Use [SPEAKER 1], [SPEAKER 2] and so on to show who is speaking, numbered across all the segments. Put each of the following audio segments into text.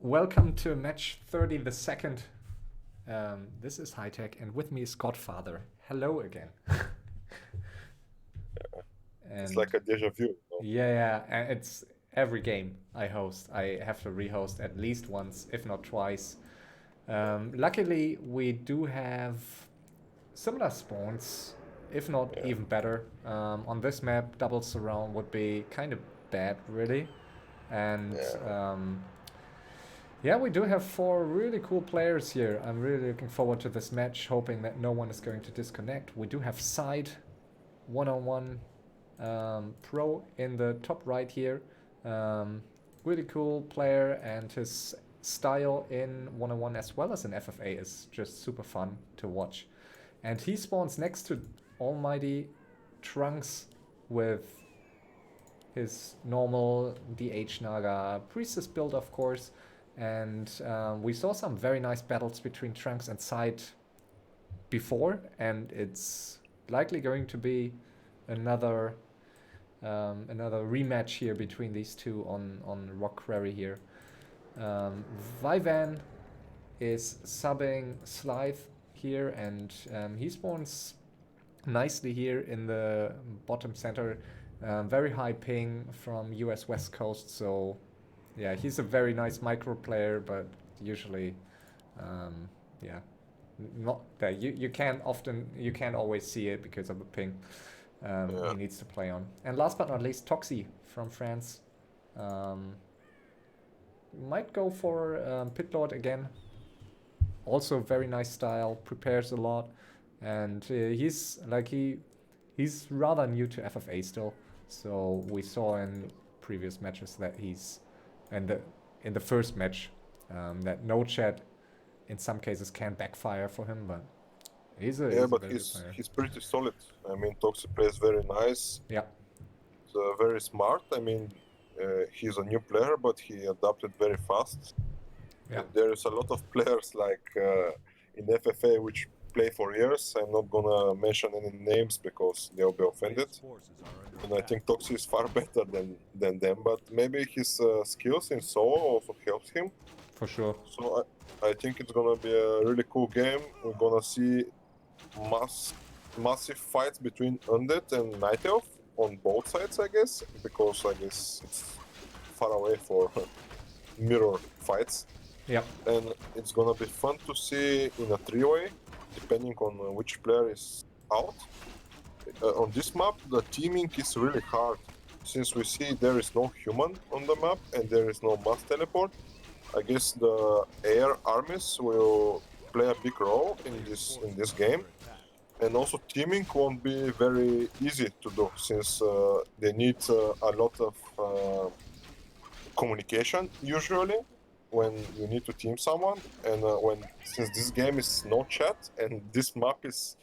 [SPEAKER 1] Welcome to match 30, the second. This is High Tech, and with me is Godfather. Hello again.
[SPEAKER 2] It's
[SPEAKER 1] And
[SPEAKER 2] like a deja vu,
[SPEAKER 1] yeah, and it's every game I host. I have to rehost at least once, if not twice. Luckily, we do have similar spawns, if not
[SPEAKER 2] Yeah,
[SPEAKER 1] even better. On this map, double surround would be kind of bad, really. And
[SPEAKER 2] yeah,
[SPEAKER 1] yeah, we do have four really cool players here. I'm really looking forward to this match, hoping that no one is going to disconnect. We do have SyDe, one-on-one pro in the top right here. Um, really cool player, and his style in one-on-one as well as in FFA is just super fun to watch. And he spawns next to Almighty Trunks with his normal DH Naga Priestess build, of course. And we saw some very nice battles between Trunks and SyDe before, and it's likely going to be another another rematch here between these two on Rock Quarry here. Um, Vyvanne is subbing Slythe here, and he spawns nicely here in the bottom center. Very high ping from US West Coast, so yeah, he's a very nice micro player, but usually, um, yeah, not that you can't always see it because of the ping.
[SPEAKER 2] yeah.
[SPEAKER 1] He needs to play on. And last but not least, Toxi from France. Um, might go for Pit Lord again. Also very nice style, prepares a lot, and he's rather new to FFA still. So we saw in previous matches that he's in the first match that no chat in some cases can backfire for him, but
[SPEAKER 2] Yeah,
[SPEAKER 1] he's a
[SPEAKER 2] but
[SPEAKER 1] very good
[SPEAKER 2] he's
[SPEAKER 1] player.
[SPEAKER 2] he's pretty solid. I mean, Toxi plays very nice.
[SPEAKER 1] Yeah,
[SPEAKER 2] He's very smart. I mean, he's a new player, but he adapted very fast.
[SPEAKER 1] yeah,
[SPEAKER 2] There is a lot of players like in FFA which play for years. I'm not gonna mention any names because they'll be offended. And I think Toxi is far better than them. But maybe his skills in solo also helps him.
[SPEAKER 1] for sure.
[SPEAKER 2] So I think it's gonna be a really cool game. We're gonna see mass massive fights between Undead and Night Elf on both sides, I guess, because I guess it's far away for mirror fights,
[SPEAKER 1] Yeah,
[SPEAKER 2] and it's gonna be fun to see in a three-way, depending on which player is out. On this map, the teaming is really hard, since we see there is no human on the map and there is no mass teleport. I guess the air armies will play a big role in this game, and also teaming won't be very easy to do since they need a lot of communication usually when you need to team someone, and when since this game is no chat and this map is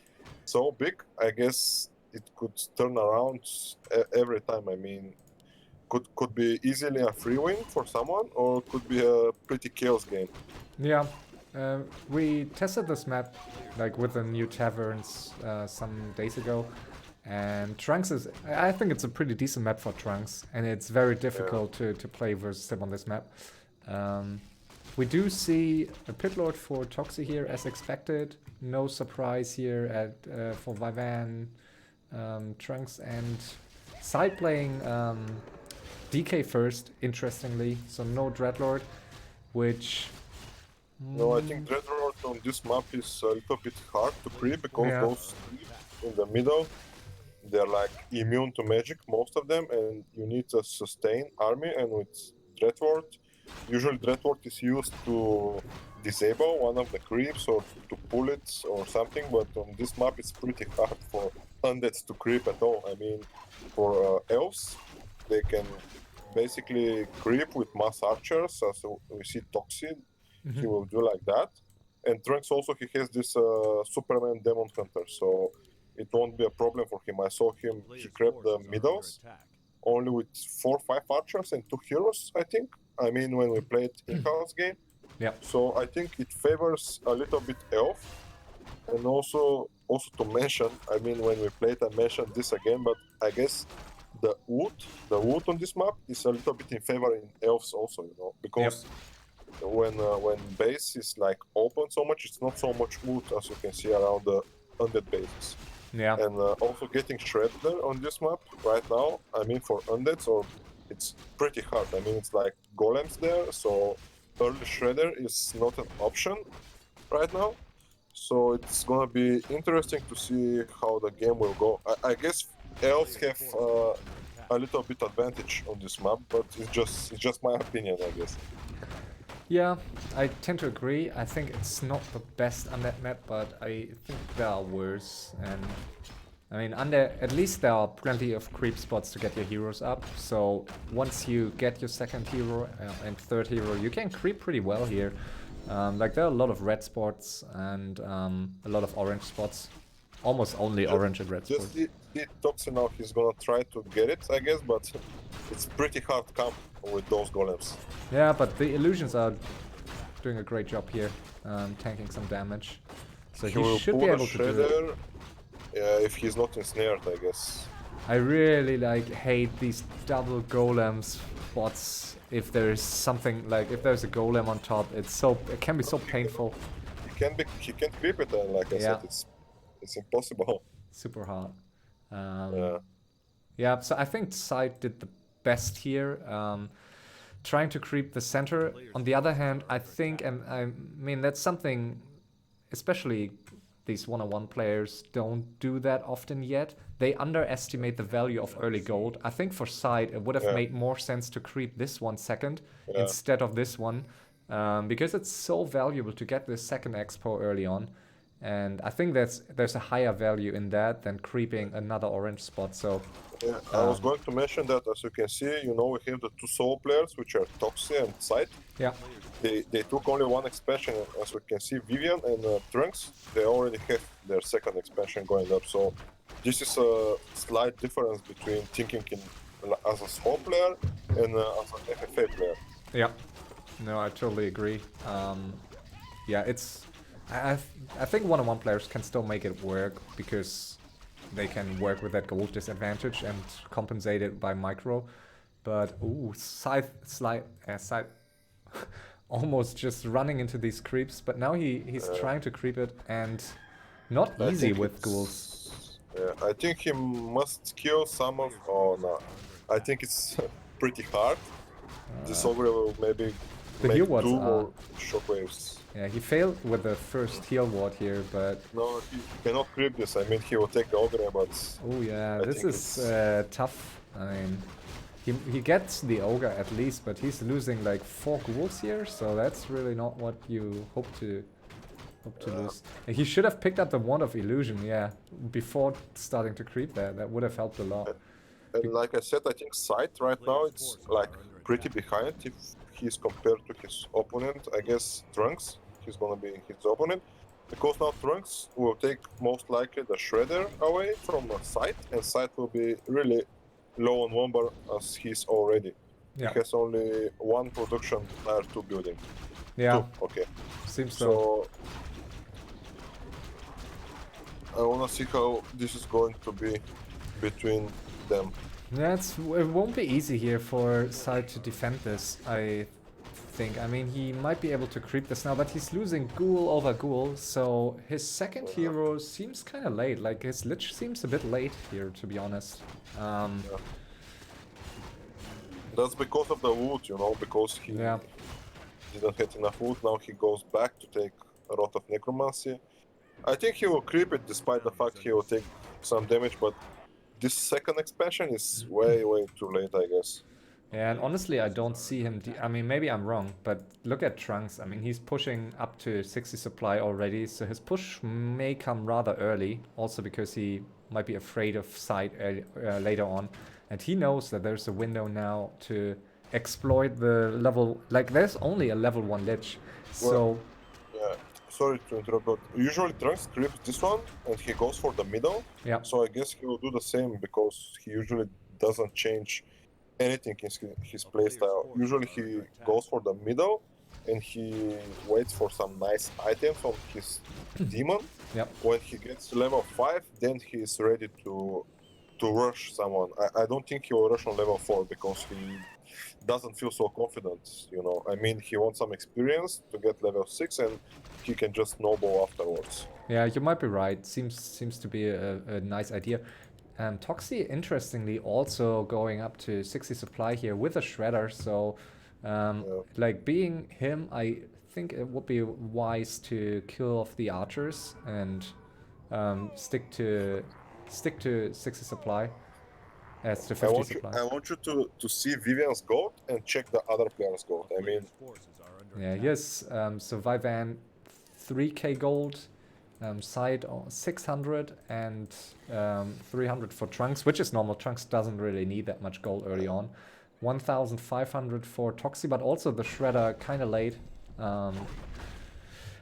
[SPEAKER 2] so big, I guess it could turn around every time. I mean, could be easily a free win for someone, or could be a pretty chaos game.
[SPEAKER 1] yeah. We tested this map like with the new taverns some days ago, and Trunks is. I think it's a pretty decent map for Trunks, and it's very
[SPEAKER 2] Yeah,
[SPEAKER 1] difficult to play versus him on this map. Um, we do see a pit lord for Toxi here as expected. No surprise here at for Vyvanne, Trunks, and side playing DK first. Interestingly, so no Dreadlord, which
[SPEAKER 2] no, I think Dreadlord on this map is a little bit hard to creep because
[SPEAKER 1] yeah.
[SPEAKER 2] those creeps in the middle, they're like immune to magic, most of them, and you need a sustain army. And with Dreadlord, usually Dreadlord is used to disable one of the creeps or to pull it or something. But on this map, it's pretty hard for undeads to creep at all. I mean, for elves, they can basically creep with mass archers, as we see Toxi, he will do like that. And Trunks also, he has this Superman Demon Hunter, so it won't be a problem for him. I saw him, he grabbed the middles only with 4 or 5 archers and 2 heroes, I think. I mean, when we played in-house game.
[SPEAKER 1] Yeah.
[SPEAKER 2] So I think it favors a little bit elf. And also to mention, I mean, when we played, I mentioned this again, but I guess the wood on this map is a little bit in favor in elves also,
[SPEAKER 1] Yep.
[SPEAKER 2] because when base is like open so much, it's not so much wood as you can see around the undead bases.
[SPEAKER 1] Yeah.
[SPEAKER 2] And also getting shredder on this map right now, I mean for undeads, or it's pretty hard. I mean it's like golems there, so early shredder is not an option right now. So it's gonna be interesting to see how the game will go. I guess elves have a little bit advantage on this map, but it's just my opinion, I guess.
[SPEAKER 1] Yeah, I tend to agree. I think it's not the best undead map, but I think there are worse. And I mean, at least there are plenty of creep spots to get your heroes up. So once you get your second hero and third hero, you can creep pretty well here. Like there are a lot of red spots and a lot of orange spots. Almost only orange and red spots.
[SPEAKER 2] Just see Toxi now, he's gonna try to get it, I guess, but it's pretty hard camp with those golems.
[SPEAKER 1] Yeah, but the illusions are doing a great job here, tanking some damage. So he should be able to do it.
[SPEAKER 2] Yeah, if he's not ensnared, I guess.
[SPEAKER 1] I really hate these double golem spots. If there's something like if there's a golem on top, it can be so painful.
[SPEAKER 2] He can't creep it, and like I said, it's impossible.
[SPEAKER 1] Super hard.
[SPEAKER 2] Yeah.
[SPEAKER 1] So I think SyDe did the best here, trying to creep the center. On the other hand, I think, and I mean that's something, especially these one-on-one players don't do that often yet. They underestimate the value of early gold. I think for SyDe it would have made more sense to creep this one second instead of this one, because it's so valuable to get this second expo early on. And I think there's a higher value in that than creeping another orange spot. So
[SPEAKER 2] yeah, I was going to mention that, as you can see, you know, we have the two solo players, which are Toxi and SyDe.
[SPEAKER 1] Yeah.
[SPEAKER 2] They took only one expansion, as we can see, Vyvanne and Trunks. They already have their second expansion going up. So this is a slight difference between thinking as a solo player and as an FFA player.
[SPEAKER 1] Yeah. No, I totally agree. Yeah, it's. I think one-on-one players can still make it work because they can work with that gold disadvantage and compensate it by micro. But ooh, SyDe almost just running into these creeps. But now he's trying to creep it and not easy with ghouls.
[SPEAKER 2] Yeah, I think he must kill some of. Oh no, I think it's pretty hard. This ogre will maybe make 2 more shockwaves.
[SPEAKER 1] Yeah, he failed with the first heal ward here, but...
[SPEAKER 2] No, he cannot creep this. I mean, he will take the ogre, but...
[SPEAKER 1] Oh yeah, this is tough. I mean, he gets the ogre at least, but he's losing like 4 ghouls here, so that's really not what you hope to lose. And he should have picked up the Wand of Illusion, yeah, before starting to creep there. That would have helped a lot.
[SPEAKER 2] And like I said, I think SyDe right now it's like pretty behind if he's compared to his opponent. I guess Trunks, he's gonna be his opponent, because now Trunks will take most likely the Shredder away from SyDe, and SyDe will be really low on lumber as he's already. Yeah. He has only 1 production tier 2 building.
[SPEAKER 1] Yeah.
[SPEAKER 2] 2, okay.
[SPEAKER 1] Seems so.
[SPEAKER 2] I wanna see how this is going to be between them.
[SPEAKER 1] Yeah, it won't be easy here for SyDe to defend this, I think. I mean, he might be able to creep this now, but he's losing ghoul over ghoul, so his second hero seems kind of late. Like, his Lich seems a bit late here, to be honest.
[SPEAKER 2] That's because of the wood, you know, because he didn't have enough wood. Now he goes back to take a Rot of Necromancy. I think he will creep it despite the fact he will take some damage, but this second expansion is way too late, I guess.
[SPEAKER 1] Yeah, and honestly, I don't see him... I mean, maybe I'm wrong, but look at Trunks. I mean, he's pushing up to 60 supply already, so his push may come rather early, also because he might be afraid of SyDe later on. And he knows that there's a window now to exploit the level... Like, there's only a level 1 Lich, so...
[SPEAKER 2] Well, yeah. Sorry to interrupt, but usually Trunks creeps this one and he goes for the middle.
[SPEAKER 1] Yeah.
[SPEAKER 2] So I guess he will do the same because he usually doesn't change anything in his playstyle. Usually he goes for the middle and he waits for some nice item from his demon.
[SPEAKER 1] Yep.
[SPEAKER 2] When he gets to level 5, then he's ready to rush someone. I don't think he will rush on level 4 because doesn't feel so confident. You know, I mean, he wants some experience to get level 6, and he can just snowball afterwards.
[SPEAKER 1] Yeah, you might be right. Seems to be a nice idea. Toxi, interestingly, also going up to 60 supply here with a shredder. So, like being him, I think it would be wise to kill off the archers and stick to 60 supply as to 50 supply.
[SPEAKER 2] I want you to see Vyvanne's gold and check the other player's gold. I mean,
[SPEAKER 1] Yeah, yes. So Vyvanne, 3k gold. SyDe 600 and 300 for Trunks, which is normal. Trunks doesn't really need that much gold early on. 1,500 for Toxi, but also the Shredder kind of late.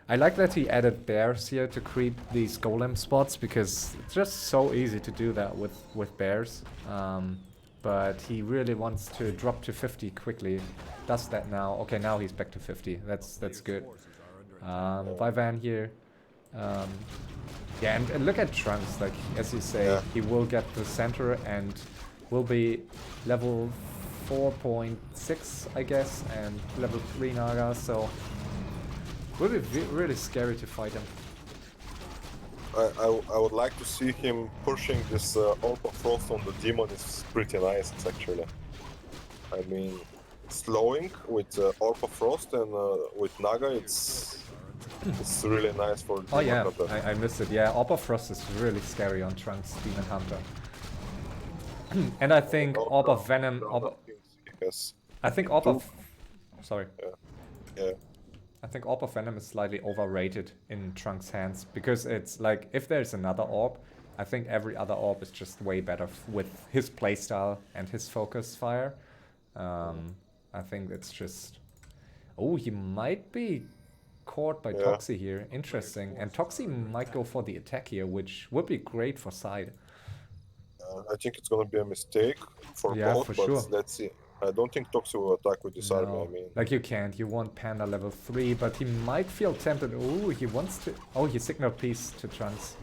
[SPEAKER 1] I like that he added bears here to creep these golem spots because it's just so easy to do that with bears. But he really wants to drop to 50 quickly. Does that now? Okay, now he's back to 50. That's good. Vyvanne here. Yeah, and look at Trunks, like, as you say, he will get the center and will be level 4.6, I guess, and level 3 Naga, so will be really scary to fight him.
[SPEAKER 2] I would like to see him pushing this Orb of Frost on the demon. Is pretty nice, actually. I mean, slowing with Orb of Frost and with Naga, it's really nice for
[SPEAKER 1] Oh yeah,
[SPEAKER 2] Hunter.
[SPEAKER 1] I missed it. Yeah, Orb of Frost is really scary on Trunks, Demon Hunter. And I think Orb of Venom...
[SPEAKER 2] Yes.
[SPEAKER 1] I think Orb of... Sorry.
[SPEAKER 2] Yeah.
[SPEAKER 1] I think Orb of Venom is slightly overrated in Trunks' hands, because it's like, if there's another orb, I think every other orb is just way better with his playstyle and his focus fire. I think it's just... Oh, he might be caught by Toxi here. Interesting. And Toxi might go for the attack here, which would be great for SyDe.
[SPEAKER 2] I think it's gonna be a mistake for both, but let's see. I don't think Toxi will attack with this army, I mean.
[SPEAKER 1] Like you can't, you want Panda level 3, but he might feel tempted. Oh, he wants to... Oh, he signaled peace to Trunks.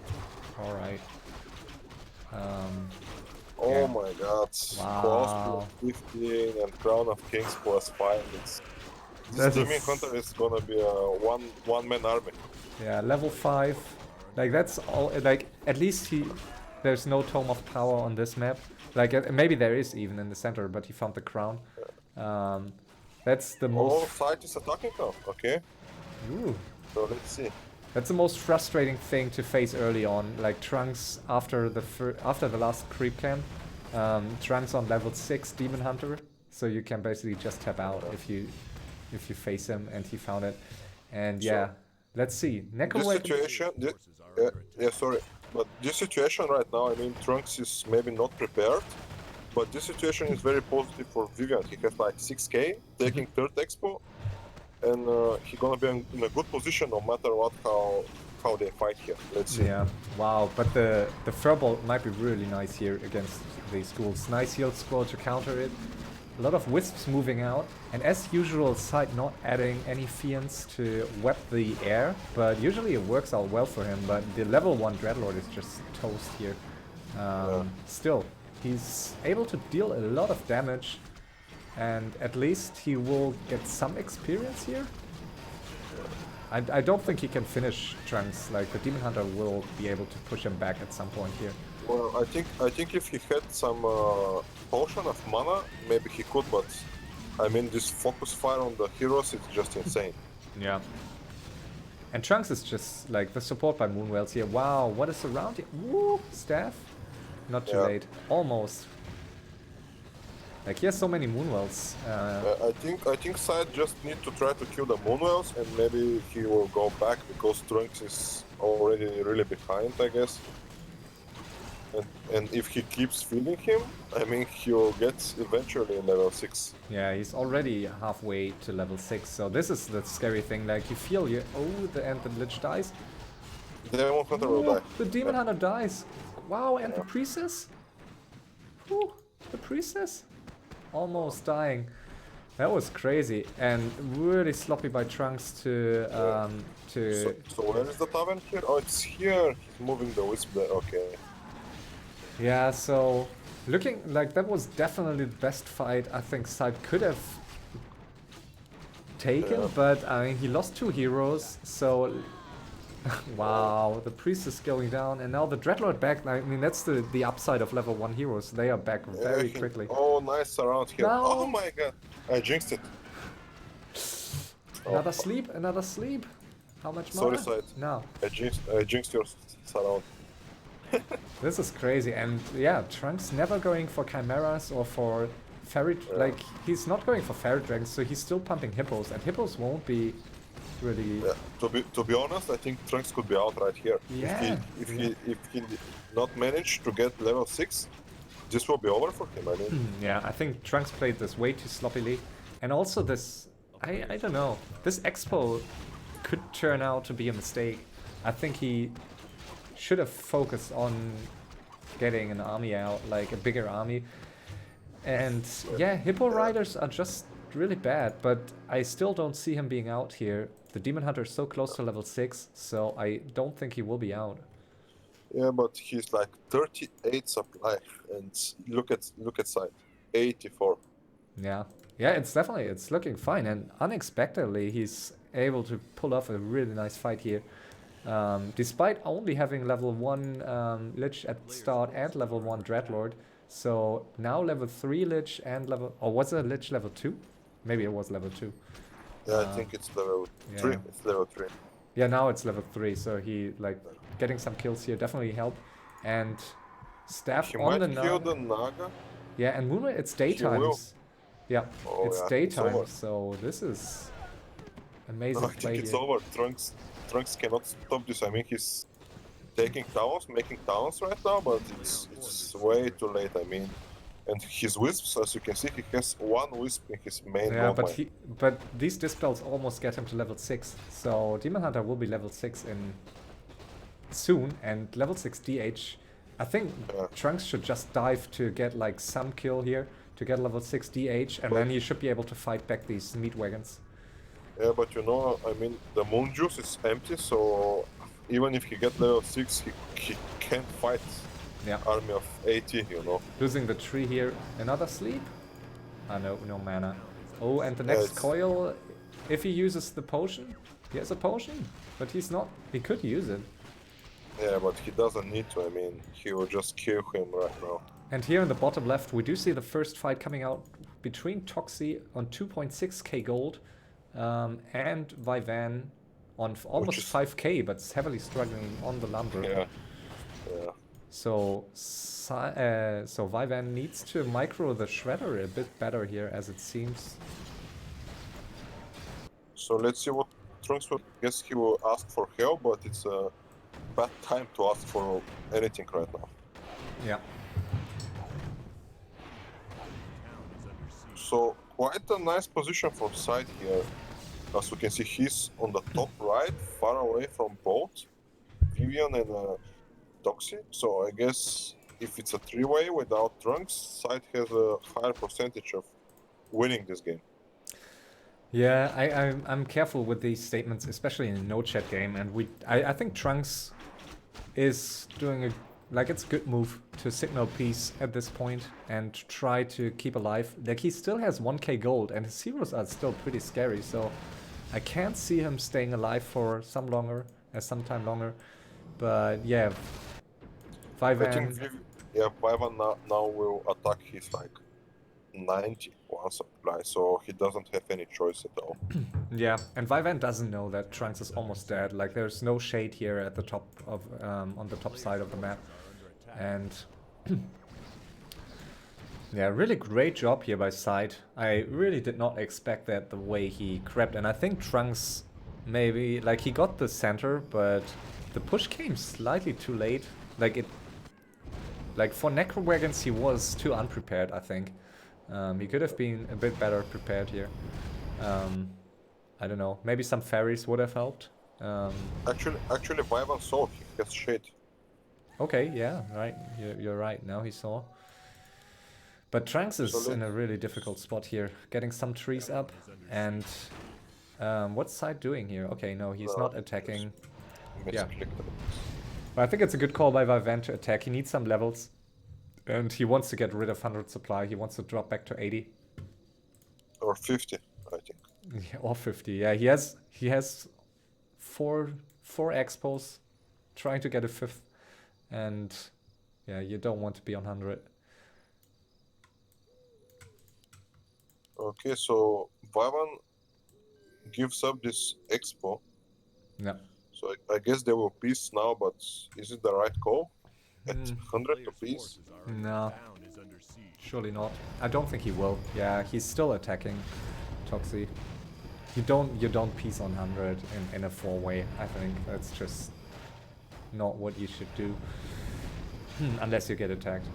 [SPEAKER 1] Alright.
[SPEAKER 2] Oh my god.
[SPEAKER 1] Wow.
[SPEAKER 2] Plus 15 and Crown of Kings plus 5. This Demon Hunter is gonna be a one-man army.
[SPEAKER 1] Yeah, level 5. Like that's all, like at least there's no Tome of Power on this map. Like maybe there is even in the center, but he found the crown. That's the most...
[SPEAKER 2] Oh, SyDe is attacking now, okay.
[SPEAKER 1] Ooh.
[SPEAKER 2] So let's see.
[SPEAKER 1] That's the most frustrating thing to face early on. Like Trunks after the last creep camp. Trunks on level 6 Demon Hunter. So you can basically just tap out if you face him, and he found it. And yeah, let's see.
[SPEAKER 2] This situation, sorry, but this situation right now, I mean, Trunks is maybe not prepared, but this situation is very positive for Vyvanne. He has like 6k, taking third expo, and he's gonna be in a good position no matter what, how they fight here. Let's see.
[SPEAKER 1] Yeah, wow, but the Firbolt might be really nice here against these schools. Nice heal scroll to counter it. A lot of wisps moving out, and as usual, SyDe not adding any fiends to web the air, but usually it works out well for him. But the level 1 Dreadlord is just toast here. Still, he's able to deal a lot of damage, and at least he will get some experience here. I don't think he can finish Trunks. Like the Demon Hunter will be able to push him back at some point here.
[SPEAKER 2] Well, I think if he had some potion of mana, maybe he could, but I mean, this focus fire on the heroes is just insane.
[SPEAKER 1] Yeah. And Trunks is just like the support by Moonwells here. Wow, what is around here? Woo, staff. Not too late. Almost. Like he has so many Moonwells.
[SPEAKER 2] I think SyDe just need to try to kill the Moonwells, and maybe he will go back because Trunks is already really behind, I guess. And if he keeps feeding him, I mean, he will get eventually level 6.
[SPEAKER 1] Yeah, he's already halfway to level 6, so this is the scary thing. Like, you feel and the Lich dies.
[SPEAKER 2] The Demon Hunter will die.
[SPEAKER 1] The Demon Hunter dies. Wow, and the Priestess? Whew, the Priestess? Almost dying. That was crazy, and really sloppy by Trunks to...
[SPEAKER 2] So where is the tavern here? Oh, it's here. He's moving the Wisp there, okay.
[SPEAKER 1] Yeah, so Looking like that was definitely the best fight I think SyDe could have taken,
[SPEAKER 2] Yeah.
[SPEAKER 1] but I mean, he lost 2 heroes, so wow, the priest is going down, and now the Dreadlord back. I mean, that's the upside of level 1 heroes. They are back very quickly.
[SPEAKER 2] Oh, nice surround here.
[SPEAKER 1] No!
[SPEAKER 2] Oh my god, I jinxed it.
[SPEAKER 1] Another
[SPEAKER 2] Oh,
[SPEAKER 1] sleep, another sleep. How much
[SPEAKER 2] sorry,
[SPEAKER 1] mana?
[SPEAKER 2] SyDe.
[SPEAKER 1] No.
[SPEAKER 2] I jinxed your surround.
[SPEAKER 1] This is crazy, and yeah, Trunks never going for chimeras or for fairy.
[SPEAKER 2] Yeah.
[SPEAKER 1] Like he's not going for fairy dragons, so he's still pumping hippos, and hippos won't be really.
[SPEAKER 2] Yeah. To be honest, I think Trunks could be out right here.
[SPEAKER 1] Yeah.
[SPEAKER 2] If he did not manage to get level 6, this will be over for him. I mean,
[SPEAKER 1] Yeah, I think Trunks played this way too sloppily, and also this. I don't know. This expo could turn out to be a mistake. I think he should have focused on getting an army out, like a bigger army. And yeah, Hippo Riders are just really bad, but I still don't see him being out here. The Demon Hunter is so close to level 6, so I don't think he will be out.
[SPEAKER 2] yeah, but he's like 38 supply, and look at SyDe, 84.
[SPEAKER 1] Yeah. Yeah, it's looking fine, and unexpectedly he's able to pull off a really nice fight here. Despite only having level 1 Lich at start and level 1 Dreadlord. So now level 3 Lich and level... Or was it Lich level 2? Maybe it was level 2.
[SPEAKER 2] Yeah, I think it's level 3.
[SPEAKER 1] yeah.
[SPEAKER 2] It's level 3.
[SPEAKER 1] Yeah, now it's level 3, so he, like, getting some kills here definitely helped. And Staff
[SPEAKER 2] He
[SPEAKER 1] on
[SPEAKER 2] might
[SPEAKER 1] the
[SPEAKER 2] kill
[SPEAKER 1] Naga.
[SPEAKER 2] the Naga.
[SPEAKER 1] Yeah, and Moonlight, it's
[SPEAKER 2] will.
[SPEAKER 1] daytime. Yeah,
[SPEAKER 2] Oh,
[SPEAKER 1] it's
[SPEAKER 2] yeah,
[SPEAKER 1] daytime,
[SPEAKER 2] over.
[SPEAKER 1] so this is amazing
[SPEAKER 2] No, I
[SPEAKER 1] play
[SPEAKER 2] think it's
[SPEAKER 1] here.
[SPEAKER 2] over. Trunks cannot stop this. I mean, he's taking towns, making towns right now, but it's way too late. I mean, and his wisps, as you can see, he has 1 wisp in his main
[SPEAKER 1] Yeah,
[SPEAKER 2] gold
[SPEAKER 1] but
[SPEAKER 2] mine.
[SPEAKER 1] but these dispels almost get him to level 6. So Demon Hunter will be level 6 in soon, and level 6 DH. I think
[SPEAKER 2] Yeah.
[SPEAKER 1] Trunks should just dive to get like some kill here to get level 6 DH, and then he should be able to fight back these meat wagons.
[SPEAKER 2] Yeah, but you know, I mean, the moon juice is empty, so even if he get level 6, he can't fight
[SPEAKER 1] Yeah.
[SPEAKER 2] army of 80, you know.
[SPEAKER 1] Losing the tree here. Another sleep? Ah, no mana. Oh, and the next
[SPEAKER 2] it's-
[SPEAKER 1] coil, if he uses the potion, he has a potion, but he's not. He could use it.
[SPEAKER 2] Yeah, but he doesn't need to. I mean, he will just kill him right now.
[SPEAKER 1] And here in the bottom left, we do see the first fight coming out between Toxi on 2.6k gold and Vyvanne on almost
[SPEAKER 2] is-
[SPEAKER 1] 5k, but is heavily struggling on the lumber.
[SPEAKER 2] Yeah, yeah.
[SPEAKER 1] So Vyvanne needs to micro the Shredder a bit better here, as it seems.
[SPEAKER 2] So let's see what Trunks will. Guess he will ask for help, but it's a bad time to ask for anything right now.
[SPEAKER 1] Yeah.
[SPEAKER 2] So quite a nice position for SyDe here. As you can see, he's on the top right, far away from both Vyvanne and Toxi. So I guess if it's a 3-way without Trunks, SyDe has a higher percentage of winning this game.
[SPEAKER 1] Yeah, I'm careful with these statements, especially in a no-chat game, and I think Trunks is doing it's a good move to signal peace at this point and try to keep alive. Like, he still has 1k gold, and his heroes are still pretty scary, so I can't see him staying alive for some time longer. But yeah,
[SPEAKER 2] I think
[SPEAKER 1] Vyvanne.
[SPEAKER 2] Vyvanne now will attack his like 91 supply, so he doesn't have any choice at all.
[SPEAKER 1] Yeah, and Vyvanne doesn't know that Trunks is almost dead. Like, there's no shade here at the top of on the top side of the map, and yeah, really great job here by SyDe. I really did not expect that the way he crept, and I think Trunks maybe like he got the center, but the push came slightly too late. Like for Necro Wagons, he was too unprepared. I think he could have been a bit better prepared here. I don't know. Maybe some fairies would have helped.
[SPEAKER 2] Actually, Vyvanne saw he has shade.
[SPEAKER 1] Okay, yeah, right. You're right. Now he saw. But Trunks is
[SPEAKER 2] So
[SPEAKER 1] in a really difficult spot here, getting some trees up. And what's SyDe doing here? Okay, no, he's not attacking. Yeah.
[SPEAKER 2] Misclicked.
[SPEAKER 1] But I think it's a good call by Vyvanne to attack. He needs some levels. And he wants to get rid of 100 supply. He wants to drop back to 80.
[SPEAKER 2] Or 50, I think.
[SPEAKER 1] Yeah, or 50. Yeah, he has four expos, trying to get a fifth, and yeah, you don't want to be on 100.
[SPEAKER 2] Okay, so Vyvanne gives up this expo.
[SPEAKER 1] Yeah.
[SPEAKER 2] So I guess they will piece now, but is it the right call? At
[SPEAKER 1] Hmm.
[SPEAKER 2] 100 to piece?
[SPEAKER 1] No, surely not. I don't think he will. Yeah, he's still attacking Toxi. You don't piece on 100 in a 4-way. I think that's just not what you should do. Unless you get attacked.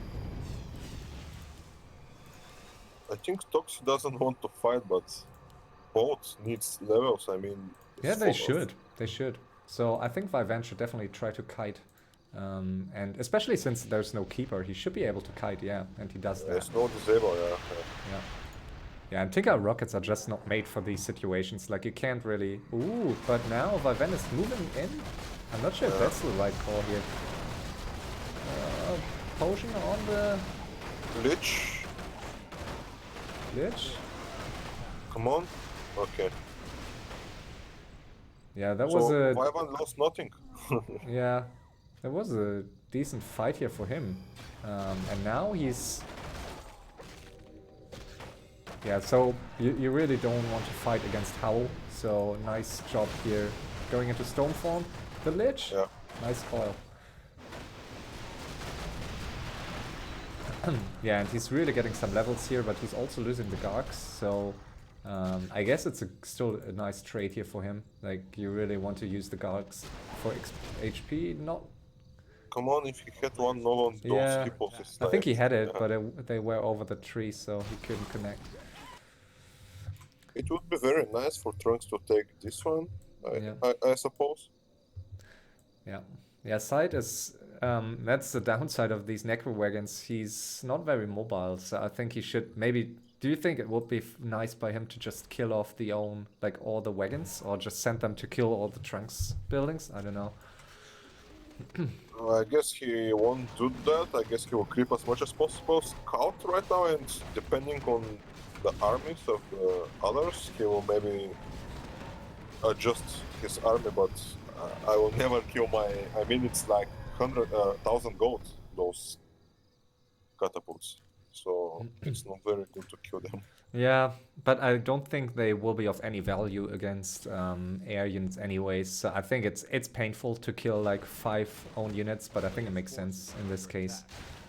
[SPEAKER 2] I think Toxi doesn't want to fight, but both needs levels. I mean,
[SPEAKER 1] Yeah,
[SPEAKER 2] it's
[SPEAKER 1] they should. They should. So I think Vyvanne should definitely try to kite. And especially since there's no keeper, he should be able to kite, yeah, and he does that.
[SPEAKER 2] There's no disable, yeah.
[SPEAKER 1] Yeah. Yeah, and Tinker rockets are just not made for these situations. Like, you can't really... Ooh, but now Vyvanne is moving in? I'm not sure if that's the right call here. Potion on the...
[SPEAKER 2] Lich,
[SPEAKER 1] Lich?
[SPEAKER 2] come on. Okay.
[SPEAKER 1] Yeah, that
[SPEAKER 2] So
[SPEAKER 1] was a...
[SPEAKER 2] Vyvanne lost nothing.
[SPEAKER 1] Yeah, that was a decent fight here for him. And now he's... Yeah, so you really don't want to fight against Howl. So nice job here. Going into Stone Form. The Lich?
[SPEAKER 2] Yeah.
[SPEAKER 1] Nice coil. Yeah, and he's really getting some levels here, but he's also losing the Gargs. So I guess it's still a nice trade here for him. Like, you really want to use the Gargs for HP, not...
[SPEAKER 2] Come on, if he had one null on those
[SPEAKER 1] Yeah,
[SPEAKER 2] hippos, it's
[SPEAKER 1] I think he had it,
[SPEAKER 2] yeah.
[SPEAKER 1] but they were over the tree, so he couldn't connect.
[SPEAKER 2] It would be very nice for Trunks to take this one, I suppose.
[SPEAKER 1] Yeah. Yeah, SyDe is... that's the downside of these Necro Wagons. He's not very mobile, so I think he should maybe... Do you think it would be nice by him to just kill off all the wagons? Or just send them to kill all the Trunks buildings? I don't know.
[SPEAKER 2] I guess he won't do that. I guess he will creep as much as possible, scout right now, and depending on the armies of others, he will maybe adjust his army, but I will never kill my... I mean, it's like 1,000 gold, those catapults. So it's not very good to kill them.
[SPEAKER 1] Yeah, but I don't think they will be of any value against air units anyways. So I think it's painful to kill like 5 own units, but I think it makes sense in this case.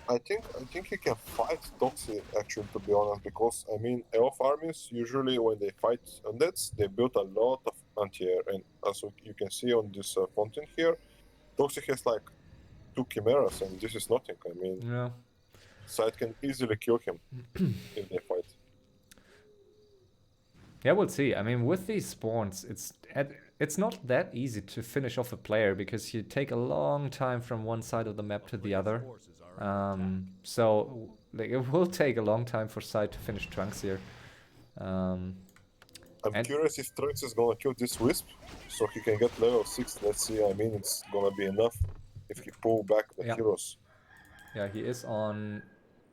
[SPEAKER 2] I think he can fight Toxi, actually, to be honest, because I mean, elf armies usually when they fight undeads, they build a lot of anti-air, and as you can see on this fountain here, Toxi has like 2 chimeras, and this is nothing. I mean,
[SPEAKER 1] Yeah.
[SPEAKER 2] SyDe can easily kill him if they fight.
[SPEAKER 1] Yeah, we'll see. I mean, with these spawns, it's not that easy to finish off a player because you take a long time from one side of the map to the other. So like, it will take a long time for SyDe to finish Trunks here.
[SPEAKER 2] I'm curious if Trunks is gonna kill this Wisp, so he can get level 6. Let's see. I mean, it's gonna be enough if he pull back the heroes.
[SPEAKER 1] Yeah, he is on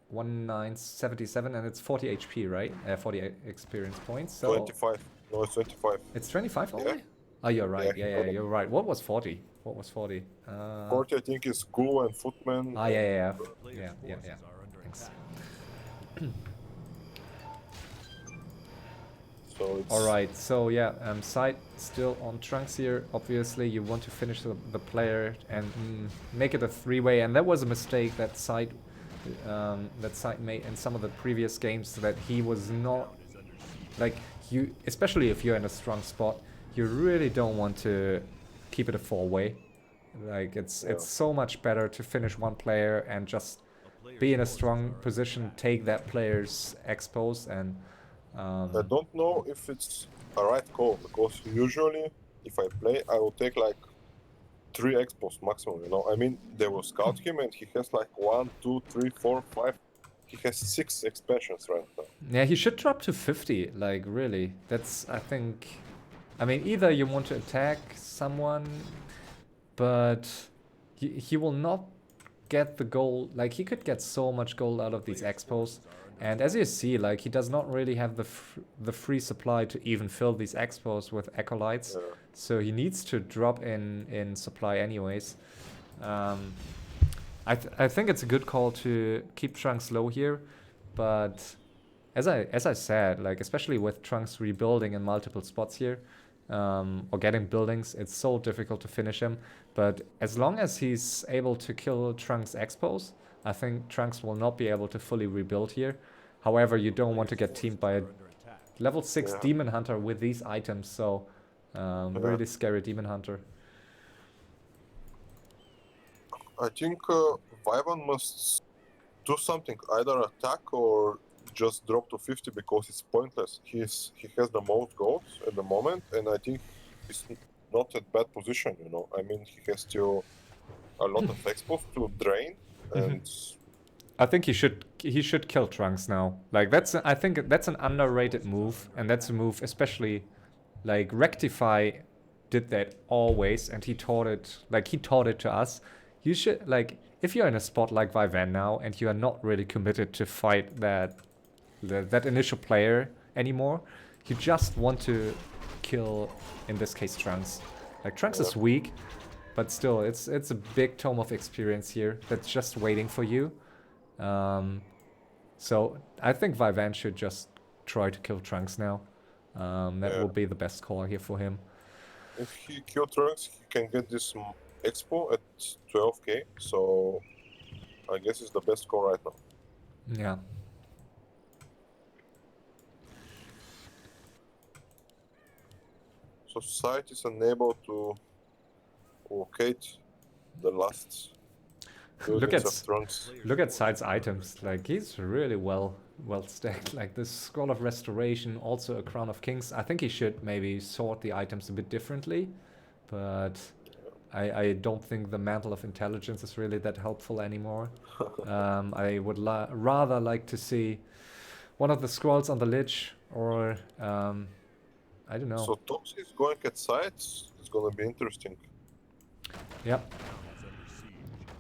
[SPEAKER 1] 1977 and it's 40 HP, right? 40 experience points. So
[SPEAKER 2] 25. No, it's 25.
[SPEAKER 1] It's 25 only?
[SPEAKER 2] Yeah.
[SPEAKER 1] Oh, you're right.
[SPEAKER 2] Yeah,
[SPEAKER 1] You're right. What was 40? 40?
[SPEAKER 2] 40, I think, is Ghoul and Footman.
[SPEAKER 1] Yeah. Thanks.
[SPEAKER 2] So it's...
[SPEAKER 1] Alright, so yeah, SyDe still on Trunks here. Obviously, you want to finish the player and make it a 3-way. And that was a mistake that SyDe made in some of the previous games, that he was not... Like, especially if you're in a strong spot, you really don't want to keep it a 4-way. Like, it's so much better to finish one player and just be in a strong position, take that player's expos, and...
[SPEAKER 2] I don't know if it's a right call, because usually, if I play, I will take like 3 expos maximum, you know? I mean, they will scout him and he has like 1, 2, 3, 4, 5... He has 6 expansions right now.
[SPEAKER 1] Yeah, he should drop to 50, like, really. That's, I think... I mean, either you want to attack someone, but he will not get the gold, like he could get so much gold out of these expos. And as you see, like he does not really have the free supply to even fill these expos with acolytes.
[SPEAKER 2] Yeah.
[SPEAKER 1] So he needs to drop in supply anyways. I think it's a good call to keep Trunks low here, but as I said, like especially with Trunks rebuilding in multiple spots here, or getting buildings, it's so difficult to finish him. But as long as he's able to kill Trunks expos, I think Trunks will not be able to fully rebuild here. However, you don't want to get teamed by a level 6
[SPEAKER 2] Yeah.
[SPEAKER 1] Demon Hunter with these items, so really scary Demon Hunter.
[SPEAKER 2] I think Vyvanne must do something, either attack or just drop to 50 because it's pointless. He has the most goals at the moment, and I think he's not at bad position. You know, I mean, he has still a lot of expos to drain, and
[SPEAKER 1] I think he should kill Trunks now. Like I think that's an underrated move, and that's a move especially like Rectify did that always, and he taught it to us. You should, like, if you're in a spot like Vyvanne now and you are not really committed to fight that initial player anymore, you just want to kill, in this case, Trunks. Like Trunks is weak, but still, it's a big tome of experience here that's just waiting for you. So I think Vyvanne should just try to kill Trunks now. That will be the best call here for him.
[SPEAKER 2] If he kills Trunks, he can get this expo at 12k, so I guess it's the best call right now.
[SPEAKER 1] Yeah.
[SPEAKER 2] So SyDe is unable to locate the last buildings of Trunks.
[SPEAKER 1] Look at SyDe's items. Like he's really well stacked. Like this Scroll of Restoration, also a Crown of Kings. I think he should maybe sort the items a bit differently, but I don't think the Mantle of Intelligence is really that helpful anymore. I would rather like to see one of the scrolls on the Lich, or I don't know.
[SPEAKER 2] So Toxi is going at sides. It's gonna be interesting.
[SPEAKER 1] Yep.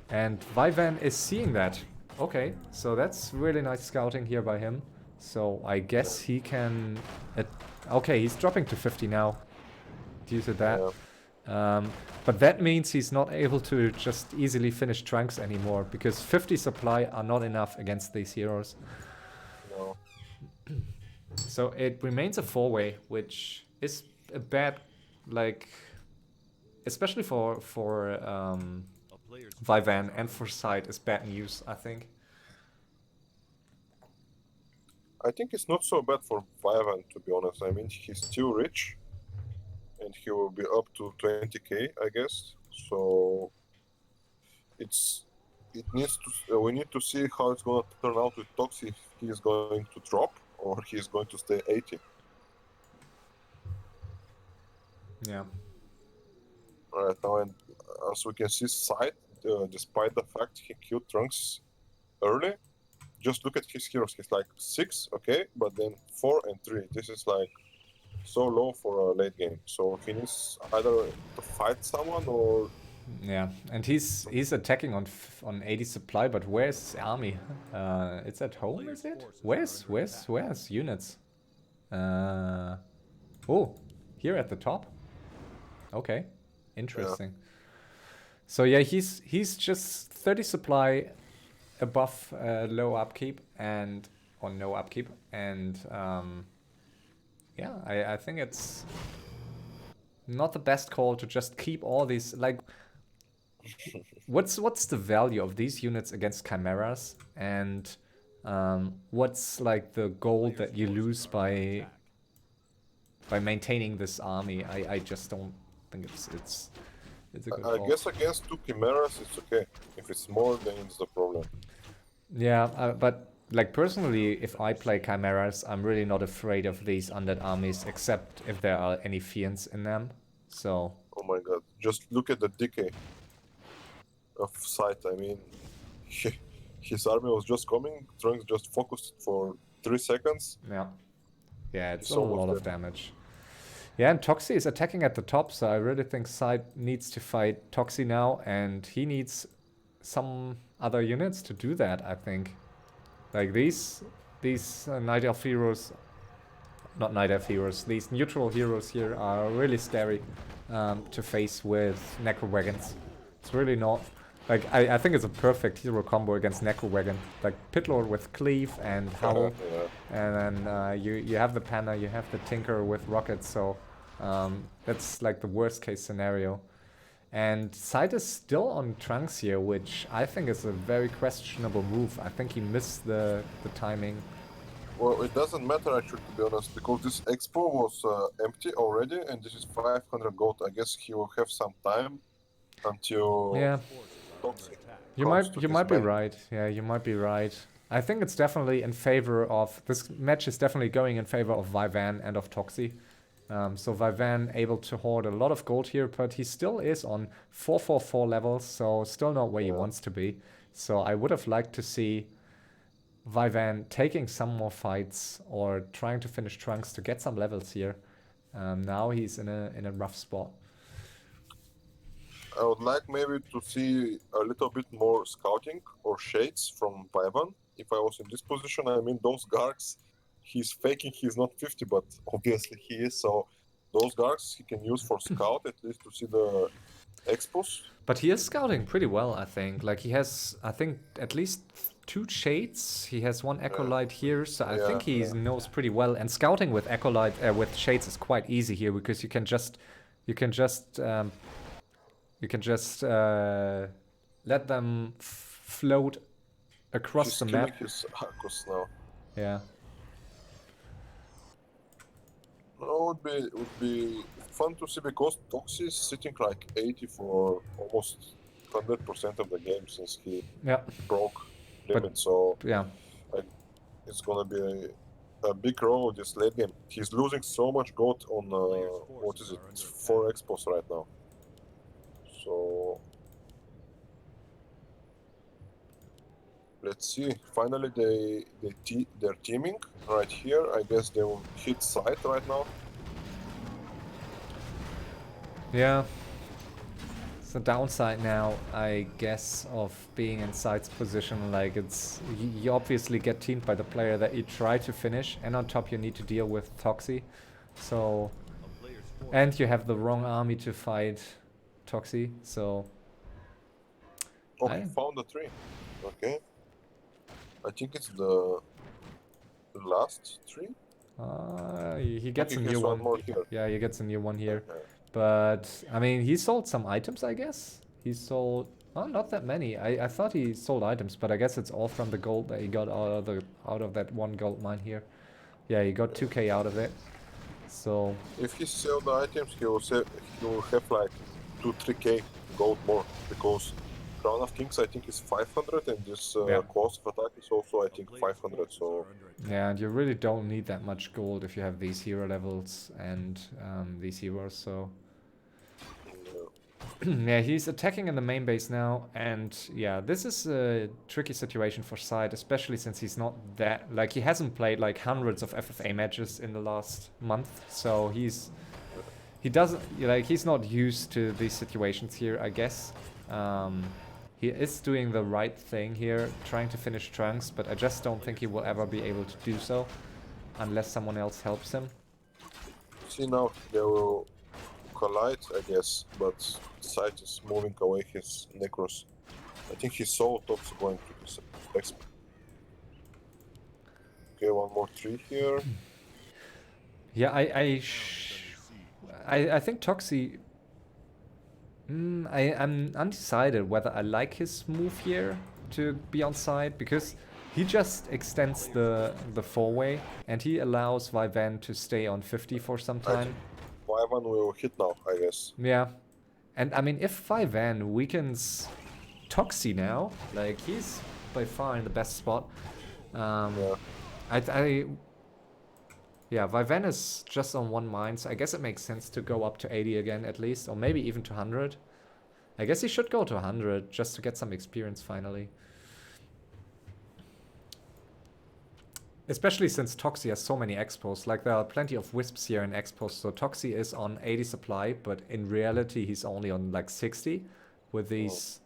[SPEAKER 1] And Vyvanne is seeing that. Okay, so that's really nice scouting here by him. So I guess he can... okay, he's dropping to 50 now due to that.
[SPEAKER 2] Yeah.
[SPEAKER 1] But that means he's not able to just easily finish Trunks anymore, because 50 supply are not enough against these heroes.
[SPEAKER 2] No.
[SPEAKER 1] So it remains a 4-way, which is a bad, like, especially for Vyvanne and for SyDe, is bad news, I think.
[SPEAKER 2] I think it's not so bad for Vyvanne, to be honest. I mean, he's still rich, and he will be up to 20k, I guess. So we need to see how it's gonna turn out with Toxi. If he's going to drop or he's going to stay 80.
[SPEAKER 1] Yeah.
[SPEAKER 2] Right now, and as we can see, SyDe, despite the fact he killed Trunks early, just look at his heroes. He's like 6, okay, but then 4 and 3. This is like so low for a late game. So he needs either to fight someone or...
[SPEAKER 1] Yeah, and he's attacking on 80 supply, but where's his army? It's at home, is it? Where's units? Oh, here at the top. Okay, interesting. Yeah. So yeah, he's just 30 supply above low upkeep or no upkeep, and yeah, I think it's not the best call to just keep all these, like, what's the value of these units against chimeras, and what's like the gold that you lose by maintaining this army? I just don't think it's a good call.
[SPEAKER 2] I guess against 2 chimeras it's okay. If it's more, then it's the problem.
[SPEAKER 1] Yeah, but like personally, if I play chimeras, I'm really not afraid of these undead armies, except if there are any fiends in them. So.
[SPEAKER 2] Oh my god! Just look at the decay of SyDe. I mean, his army was just coming. Trunks just focused for 3 seconds.
[SPEAKER 1] Yeah. Yeah, it's a lot of damage. Yeah, and Toxi is attacking at the top, so I really think SyDe needs to fight Toxi now, and he needs some other units to do that, I think. Like these Night Elf heroes, not Night Elf heroes, these neutral heroes here are really scary to face with Necro Wagons. It's really not... Like, I think it's a perfect hero combo against Necro Wagon. Like, Pitlord with Cleave and Howl. And then you have the Panna, you have the Tinker with Rockets, so that's like the worst case scenario. And SyDe is still on Trunks here, which I think is a very questionable move. I think he missed the timing.
[SPEAKER 2] Well, it doesn't matter actually, to be honest, because this expo was empty already, and this is 500 gold. I guess he will have some time until
[SPEAKER 1] Yeah,
[SPEAKER 2] Toxi
[SPEAKER 1] you
[SPEAKER 2] comes to
[SPEAKER 1] might
[SPEAKER 2] his
[SPEAKER 1] be
[SPEAKER 2] main.
[SPEAKER 1] right. Yeah, you might be right. I think it's definitely in favor of... This match is definitely going in favor of Vyvanne and of Toxi. So Vyvanne able to hoard a lot of gold here, but he still is on 444 levels, so still not where he wants to be. So I would have liked to see Vyvanne taking some more fights or trying to finish Trunks to get some levels here. Now he's in a rough spot.
[SPEAKER 2] I would like maybe to see a little bit more scouting or shades from Vyvanne. If I was in this position, I mean, those Gargs, he's faking he's not 50, but obviously he is. So those Gargs he can use for scout, at least to see the expos.
[SPEAKER 1] But he is scouting pretty well, I think. Like, he has, I think, at least 2 shades. He has 1 Acolyte here, so I think he knows pretty well. And scouting with Acolyte, with shades is quite easy here, because you can just let them float across the map.
[SPEAKER 2] His Arcos now.
[SPEAKER 1] Yeah.
[SPEAKER 2] No, it would be fun to see, because Toxi is sitting like 80 for almost 100% of the game since he broke limit. So
[SPEAKER 1] yeah,
[SPEAKER 2] it's gonna be a big role this late game. He's losing so much gold on what is it, 4 expos right now. So let's see. Finally, they're teaming right here. I guess they will hit SyDe right now.
[SPEAKER 1] Yeah. It's the downside now, I guess, of being in SyDe's position. Like, it's you obviously get teamed by the player that you try to finish, and on top you need to deal with Toxi. So, and you have the wrong army to fight Toxi. So.
[SPEAKER 2] Oh, he found a tree. Okay. I think it's the last tree.
[SPEAKER 1] He gets a new one.
[SPEAKER 2] More here.
[SPEAKER 1] Yeah, he gets a new one here. Okay. But I mean, he sold some items, I guess. He sold not that many. I thought he sold items, but I guess it's all from the gold that he got out of that 1 gold mine here. Yeah, he got 2k out of it. So
[SPEAKER 2] if he sells the items, he will have like 2-3k gold more, because Crown of Kings I think is 500, and this cost of attack is also I think 500. So
[SPEAKER 1] yeah, and you really don't need that much gold if you have these hero levels and these heroes. So yeah, he's attacking in the main base now, and yeah, this is a tricky situation for SyDe, especially since he's not that, like, he hasn't played like hundreds of FFA matches in the last month, so he's not used to these situations here, I guess. He is doing the right thing here, trying to finish Trunks, but I just don't think he will ever be able to do so unless someone else helps him.
[SPEAKER 2] See, now they will collide, I guess, but SyDe is moving away his Necros. I think he saw Toxi going to his exp. Okay, 1 more tree here.
[SPEAKER 1] Yeah, I think Toxi... I'm undecided whether I like his move here to be on SyDe, because he just extends the 4-way and he allows Vyvanne to stay on 50 for some time.
[SPEAKER 2] Vyvanne will hit now, I guess.
[SPEAKER 1] Yeah. And I mean, if Vyvanne weakens Toxi now, like, he's by far in the best spot. Yeah, Vyvanne is just on 1 mine, so I guess it makes sense to go up to 80 again at least, or maybe even to 100. I guess he should go to 100 just to get some experience finally. Especially since Toxi has so many expos, like there are plenty of wisps here in expos, so Toxi is on 80 supply, but in reality he's only on like 60 with these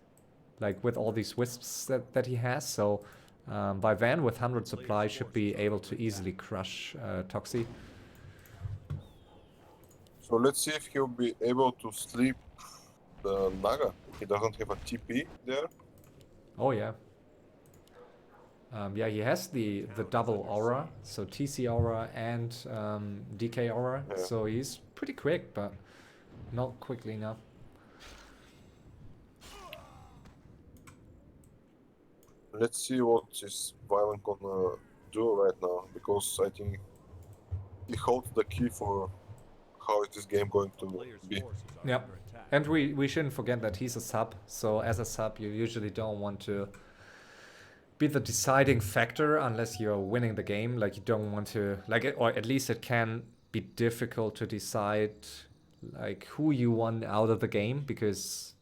[SPEAKER 1] like with all these wisps that he has. So Vyvanne with 100 supply should be able to easily crush Toxi.
[SPEAKER 2] So let's see if he'll be able to sleep the Naga. He doesn't have a TP there.
[SPEAKER 1] Oh yeah. Yeah, he has the double aura, so TC aura and DK aura.
[SPEAKER 2] Yeah.
[SPEAKER 1] So he's pretty quick, but not quickly enough.
[SPEAKER 2] Let's see what is Vyvanne gonna do right now, because I think he holds the key for how is this game going to be.
[SPEAKER 1] Yep. And we shouldn't forget that he's a sub. So as a sub, you usually don't want to be the deciding factor unless you're winning the game. Like you don't want to, like, or at least it can be difficult to decide like who you want out of the game, because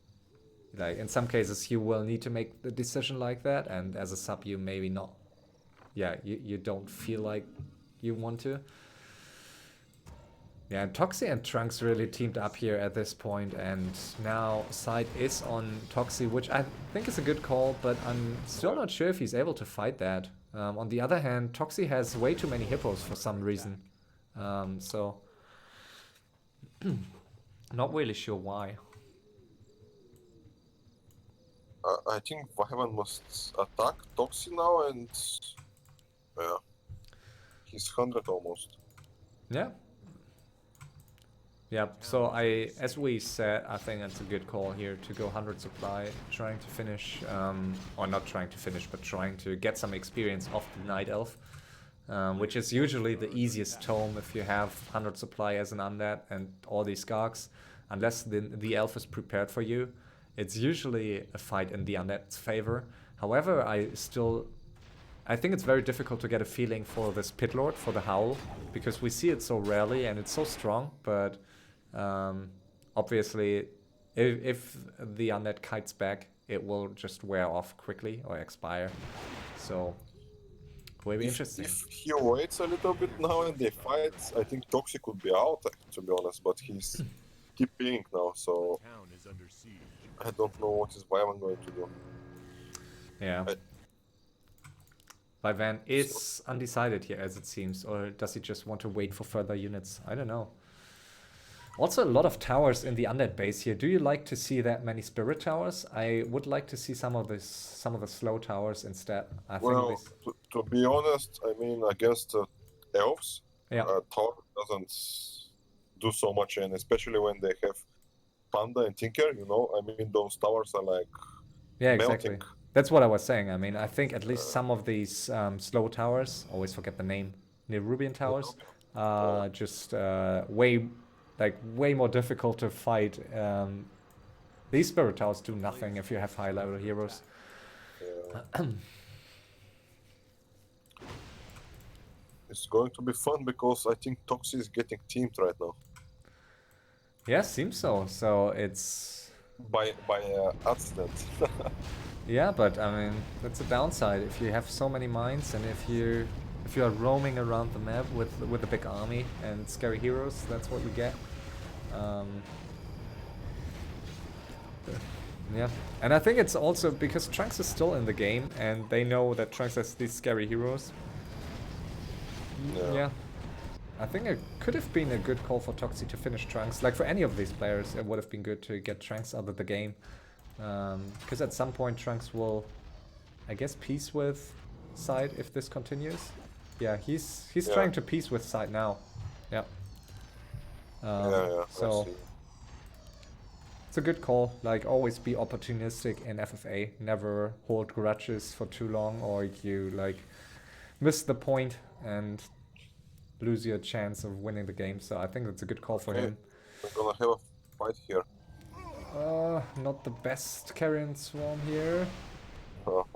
[SPEAKER 1] like in some cases you will need to make the decision like that, and as a sub you maybe not. Yeah, you don't feel like you want to. Yeah, and Toxi and Trunks really teamed up here at this point, and now SyDe is on Toxi, which I think is a good call, but I'm still not sure if he's able to fight that. On the other hand, Toxi has way too many hippos for some reason, so not really sure why.
[SPEAKER 2] I think Vyvanne must attack Toxi now, and yeah, he's 100 almost.
[SPEAKER 1] Yeah. Yeah, so as we said, I think that's a good call here to go 100 supply, trying to finish, or not trying to finish, but trying to get some experience off the Night Elf, which is usually the easiest tome if you have 100 supply as an undead and all these Gargs. Unless the elf is prepared for you, it's usually a fight in the undead's favor. However, I think it's very difficult to get a feeling for this Pit Lord, for the Howl, because we see it so rarely and it's so strong, but obviously if the undead kites back, it will just wear off quickly or expire. So will be interesting.
[SPEAKER 2] If he waits a little bit now and they fight, I think Toxi could be out, to be honest, but he's TPing now, so I don't know what is Vyvanne going to do.
[SPEAKER 1] Yeah. Vyvanne is undecided here, as it seems, or does he just want to wait for further units? I don't know. Also, a lot of towers in the undead base here. Do you like to see that many spirit towers? I would like to see some of the slow towers instead.
[SPEAKER 2] Well, to be honest, I mean, against elves,
[SPEAKER 1] yeah,
[SPEAKER 2] tower doesn't do so much, and especially when they have Panda and Tinker, you know, I mean, those towers are like
[SPEAKER 1] exactly.
[SPEAKER 2] melting.
[SPEAKER 1] That's what I was saying. I mean, I think at least some of these slow towers, always forget the name, Nerubian towers, just way more difficult to fight. These spirit towers do nothing if you have high level heroes.
[SPEAKER 2] It's going to be fun because I think Toxi is getting teamed right now.
[SPEAKER 1] Yeah, seems so. So it's
[SPEAKER 2] by accident.
[SPEAKER 1] Yeah, but I mean that's a downside if you have so many mines and if you are roaming around the map with a big army and scary heroes. That's what you get. Yeah, and I think it's also because Trunks is still in the game and they know that Trunks has these scary heroes. Yeah. I think it could have been a good call for Toxi to finish Trunks. Like for any of these players, it would have been good to get Trunks out of the game. Because at some point Trunks will, I guess, peace with SyDe if this continues. Yeah, he's trying to peace with SyDe now. Yeah. So it's a good call. Like always be opportunistic in FFA. Never hold grudges for too long or you like miss the point and lose your chance of winning the game. So I think that's a good call for him.
[SPEAKER 2] We're gonna have a fight here.
[SPEAKER 1] Not the best Carrion Swarm here.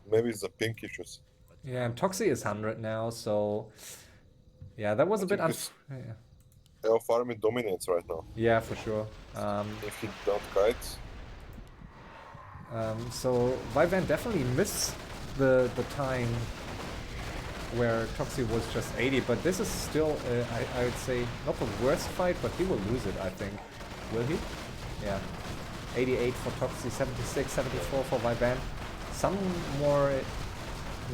[SPEAKER 2] Maybe it's the pink issues.
[SPEAKER 1] Yeah, and Toxi is 100 now, so yeah, that was a bit
[SPEAKER 2] Elf army dominates right now.
[SPEAKER 1] Yeah, for sure.
[SPEAKER 2] If he don't kite.
[SPEAKER 1] So Vyvanne definitely missed the time where Toxi was just 80, but this is still, I would say, not the worst fight, but he will lose it, I think. Will he? Yeah. 88 for Toxi, 76, 74 for Vyvanne. Some more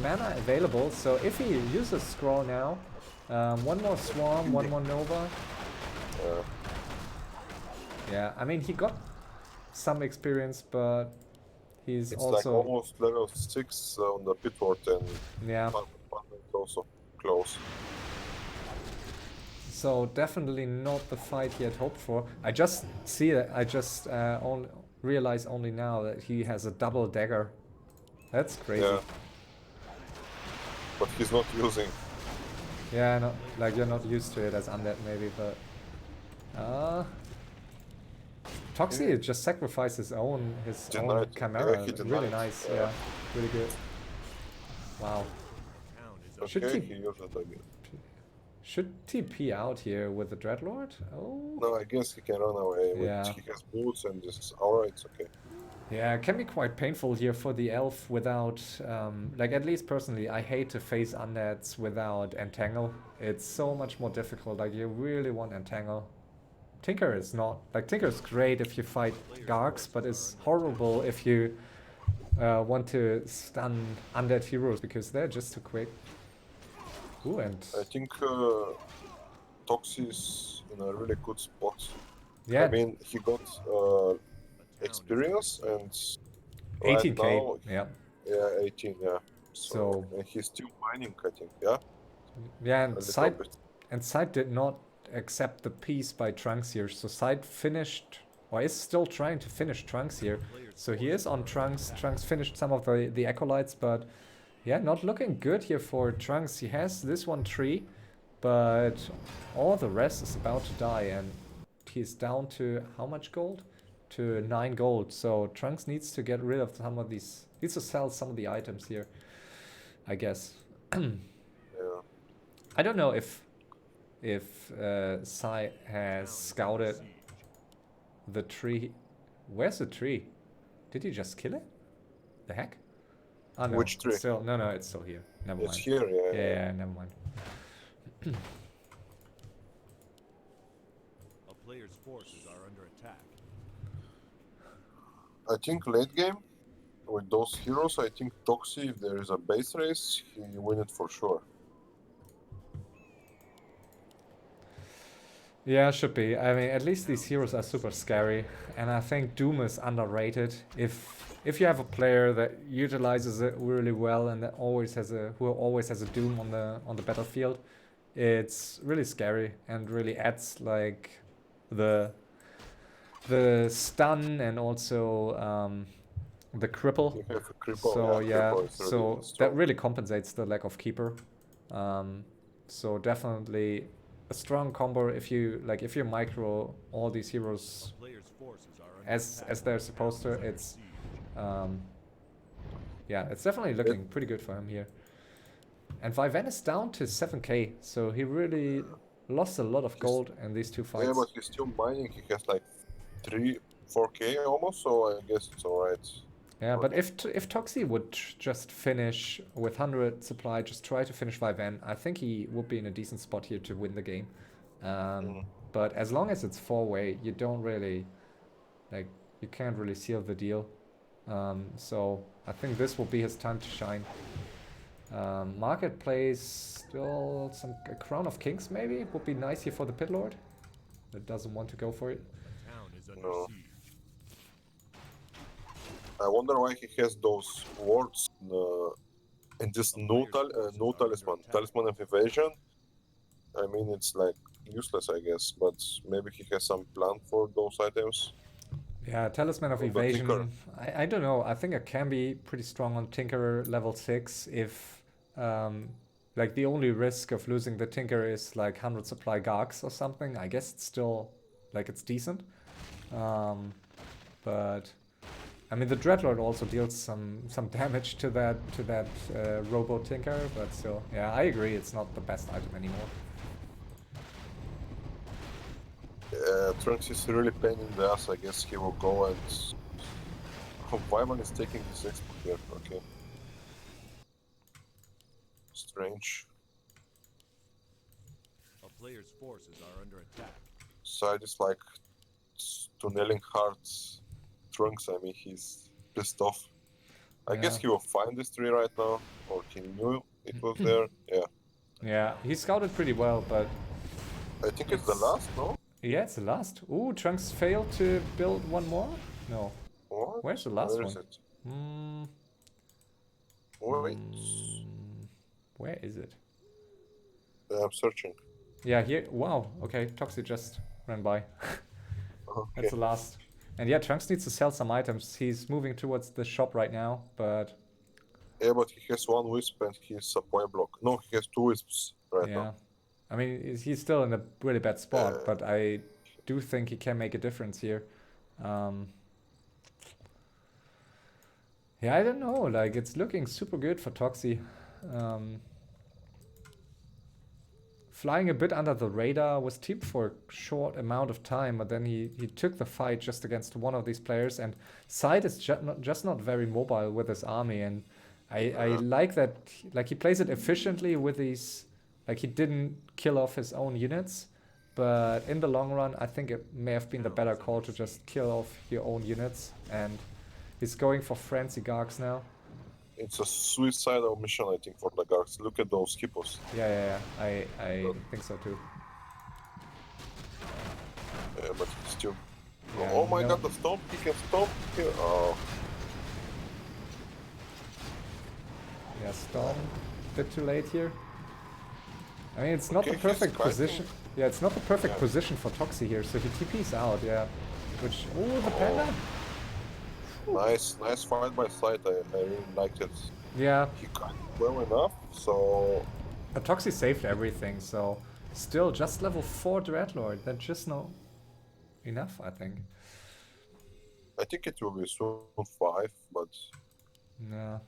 [SPEAKER 1] mana available, so if he uses Scroll now, one more Swarm, one more Nova. Yeah, I mean, he got some experience, but he's
[SPEAKER 2] It's
[SPEAKER 1] also...
[SPEAKER 2] like almost level 6 on the pitward, and
[SPEAKER 1] yeah.
[SPEAKER 2] is also close.
[SPEAKER 1] So definitely not the fight he had hoped for. I just see that, I just realize only now that he has a double dagger. That's crazy.
[SPEAKER 2] Yeah. But he's not using.
[SPEAKER 1] Yeah, no, like you're not used to it as undead maybe, but... Toxi just sacrificed his own chimera.
[SPEAKER 2] Yeah,
[SPEAKER 1] really nice, yeah. Really good. Wow.
[SPEAKER 2] Okay, he used it again.
[SPEAKER 1] Should TP out here with the Dreadlord? Oh.
[SPEAKER 2] No, I guess he can run away.
[SPEAKER 1] Yeah.
[SPEAKER 2] He has boots and this. Alright, it's okay.
[SPEAKER 1] Yeah, it can be quite painful here for the elf without, like at least personally, I hate to face undeads without Entangle. It's so much more difficult, like you really want Entangle. Tinker is not, like Tinker is great if you fight Gargs, but it's horrible if you want to stun undead heroes because they're just too quick. Ooh, and...
[SPEAKER 2] I think Toxi is in a really good spot.
[SPEAKER 1] Yeah.
[SPEAKER 2] I mean, he got experience and
[SPEAKER 1] 18k,
[SPEAKER 2] right now,
[SPEAKER 1] yeah.
[SPEAKER 2] Yeah, 18, yeah. So and he's still mining, I think, yeah?
[SPEAKER 1] Yeah, and SyDe did not accept the piece by Trunks here, so SyDe finished, or is still trying to finish Trunks here. So he is on Trunks. Trunks finished some of the acolytes, but yeah, not looking good here for Trunks. He has this one tree, but all the rest is about to die, and he's down to how much gold? To 9 gold. So Trunks needs to get rid of some of these, needs to sell some of the items here, I guess.
[SPEAKER 2] Yeah.
[SPEAKER 1] I don't know if Sai has scouted the tree. Where's the tree? Did he just kill it? The heck? Oh, no.
[SPEAKER 2] Which tree?
[SPEAKER 1] Still, no, it's still here. Never mind.
[SPEAKER 2] It's here, yeah.
[SPEAKER 1] Yeah, never mind.
[SPEAKER 3] A player's forces are under attack.
[SPEAKER 2] I think late game, with those heroes, I think Toxi, if there is a base race, he win it for sure.
[SPEAKER 1] Yeah, should be. I mean, at least these heroes are super scary, and I think Doom is underrated. If you have a player that utilizes it really well and that always has a Doom on the battlefield, it's really scary and really adds like the stun and also the cripple.
[SPEAKER 2] You have a cripple,
[SPEAKER 1] So yeah,
[SPEAKER 2] cripple is really
[SPEAKER 1] so
[SPEAKER 2] strong.
[SPEAKER 1] that really compensates the lack of keeper. So definitely a strong combo if you micro all these heroes as they're supposed to. It's yeah, it's definitely looking pretty good for him here. And Vyvanne is down to 7k, so he really lost a lot of gold in these two fights.
[SPEAKER 2] Yeah, but he's still mining. He has like 4k almost, so I guess it's alright.
[SPEAKER 1] Yeah, but if Toxi would just finish with 100 supply, just try to finish Vyvanne, I think he would be in a decent spot here to win the game. But as long as it's 4-way, you don't really, like, you can't really seal the deal. So I think this will be his time to shine. Marketplace, still a Crown of Kings maybe would be nice here for the Pit Lord that doesn't want to go for it.
[SPEAKER 2] No. I wonder why he has those words in this no talisman. Talisman of evasion. I mean, it's like useless, I guess, but maybe he has some plan for those items.
[SPEAKER 1] Yeah, Talisman of Evasion. I don't know. I think it can be pretty strong on Tinker level 6 if like the only risk of losing the Tinker is like 100 supply Gargs or something. I guess it's still like it's decent. But I mean the Dreadlord also deals some damage to that Robo Tinker, but still, yeah, I agree it's not the best item anymore.
[SPEAKER 2] Trunks is really pain in the ass. I guess he will go and... Oh, Vyvanne is taking his expo here, okay. Strange.
[SPEAKER 3] A player's forces are under attack.
[SPEAKER 2] SyDe is like tunneling hard Trunks. I mean, he's pissed off. I guess
[SPEAKER 1] Yeah.
[SPEAKER 2] he will find this tree right now, or he knew it was there. Yeah,
[SPEAKER 1] Yeah, he scouted pretty well, but
[SPEAKER 2] I think it's the last. No,
[SPEAKER 1] yeah, it's the last. Ooh, Trunks failed to build one more? No.
[SPEAKER 2] what?
[SPEAKER 1] Where's the last
[SPEAKER 2] Where is
[SPEAKER 1] one?
[SPEAKER 2] it?
[SPEAKER 1] Hmm.
[SPEAKER 2] Wait,
[SPEAKER 1] Where is it?
[SPEAKER 2] I'm searching.
[SPEAKER 1] Yeah, here. Wow. Okay, Toxi just ran by. That's
[SPEAKER 2] Okay.
[SPEAKER 1] the last. And yeah, Trunks needs to sell some items. He's moving towards the shop right now, but
[SPEAKER 2] Yeah, but he has one wisp and he's a point block. No, he has two wisps right
[SPEAKER 1] yeah.
[SPEAKER 2] now.
[SPEAKER 1] I mean, he's still in a really bad spot,
[SPEAKER 2] Uh,
[SPEAKER 1] but I do think he can make a difference here. Um, yeah, I don't know. Like, it's looking super good for Toxi. Um, flying a bit under the radar, was teamed for a short amount of time, but then he took the fight just against one of these players. And SyDe is just not very mobile with his army, and I like that. Like, he plays it efficiently with these. Like, he didn't kill off his own units, but in the long run, I think it may have been the better call to just kill off your own units. And he's going for Frenzy Gargs now.
[SPEAKER 2] it's a suicidal mission, I think, for the guards. Look at those hippos.
[SPEAKER 1] Yeah. I think so too.
[SPEAKER 2] Yeah, but he's still.
[SPEAKER 1] Yeah,
[SPEAKER 2] Oh my
[SPEAKER 1] no-
[SPEAKER 2] god, the stomp! He can stomp here. Oh,
[SPEAKER 1] Yeah, Storm, a bit too late here. I mean, it's not
[SPEAKER 2] Okay,
[SPEAKER 1] the
[SPEAKER 2] he's
[SPEAKER 1] perfect
[SPEAKER 2] fighting.
[SPEAKER 1] position. Yeah, it's not the perfect
[SPEAKER 2] Yeah.
[SPEAKER 1] position for Toxi here, so he TP's out, yeah. Which, oh, the panda?
[SPEAKER 2] nice fight by SyDe. I really liked it.
[SPEAKER 1] Yeah,
[SPEAKER 2] He got well enough, so
[SPEAKER 1] but Toxi saved everything, so still just level 4 Dreadlord. That's just not enough, I think.
[SPEAKER 2] I think it will be soon 5, but
[SPEAKER 1] Yeah.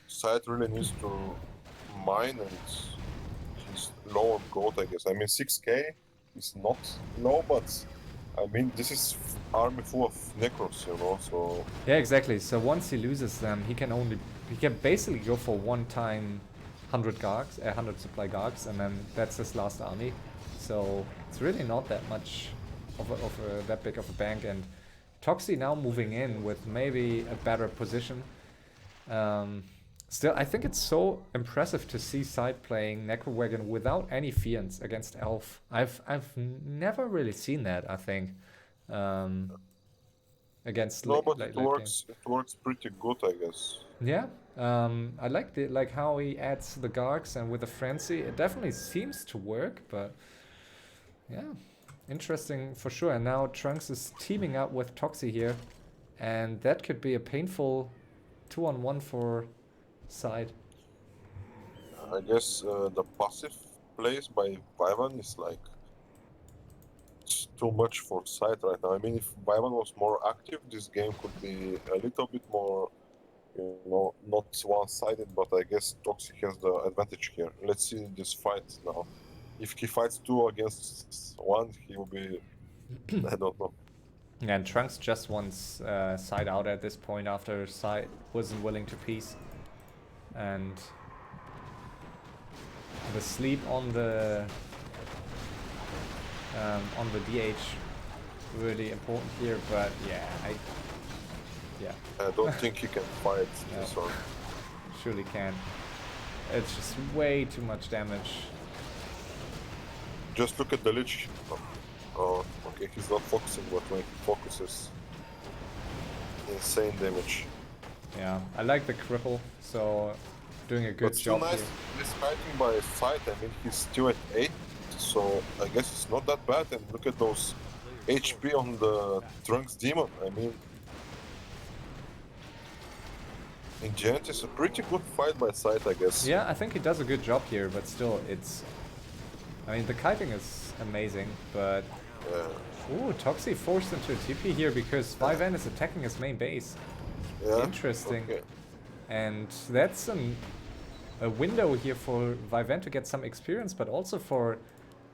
[SPEAKER 2] SyDe really needs to mine, and he's low on gold, I guess. I mean, 6k is not low, but I mean, this is army full of necros, you know, so
[SPEAKER 1] Yeah, exactly. So once he loses them, he can basically go for one time 100 Gargs, 100 supply Gargs, and then that's his last army. So it's really not that much of that big of a bank. And Toxi now moving in with maybe a better position. Still, I think it's so impressive to see SyDe playing Necro Wagon without any fiends against Elf. I've never really seen that, I think. Against
[SPEAKER 2] no, but
[SPEAKER 1] late
[SPEAKER 2] it
[SPEAKER 1] game.
[SPEAKER 2] works. It works pretty good, I guess.
[SPEAKER 1] Yeah, I like how he adds the Gargs, and with the Frenzy, it definitely seems to work. But yeah, interesting for sure. And now Trunks is teaming up with Toxi here, and that could be a painful 2-on-1 for SyDe.
[SPEAKER 2] I guess the passive plays by Vyvanne is like it's too much for SyDe right now. I mean, if Vyvanne was more active, this game could be a little bit more, you know, not one-sided. But I guess Toxi has the advantage here. Let's see this fight now. If he fights 2 against 1, he will be. I don't know.
[SPEAKER 1] And Trunks just wants SyDe out at this point after SyDe wasn't willing to peace. And the sleep on the DH really important here, but yeah,
[SPEAKER 2] I don't think he can fight
[SPEAKER 1] No.
[SPEAKER 2] this one.
[SPEAKER 1] surely can. It's just way too much damage.
[SPEAKER 2] Just look at the Lich. Oh, okay, he's not focusing, but when he focuses, insane damage.
[SPEAKER 1] Yeah, I like the cripple, so doing a good
[SPEAKER 2] But still
[SPEAKER 1] job
[SPEAKER 2] nice,
[SPEAKER 1] here.
[SPEAKER 2] nice fighting by SyDe. I mean, he's still at 8, so I guess it's not that bad. And look at those HP on the Trunks Demon. I mean, in the end, it's a pretty good fight by SyDe, I guess.
[SPEAKER 1] Yeah, I think he does a good job here, but still, I mean, the kiting is amazing, but ooh, Toxi forced into a TP here because Vyvanne is attacking his main base.
[SPEAKER 2] Yeah.
[SPEAKER 1] Interesting.
[SPEAKER 2] Okay.
[SPEAKER 1] And that's a window here for Vyvanne to get some experience, but also for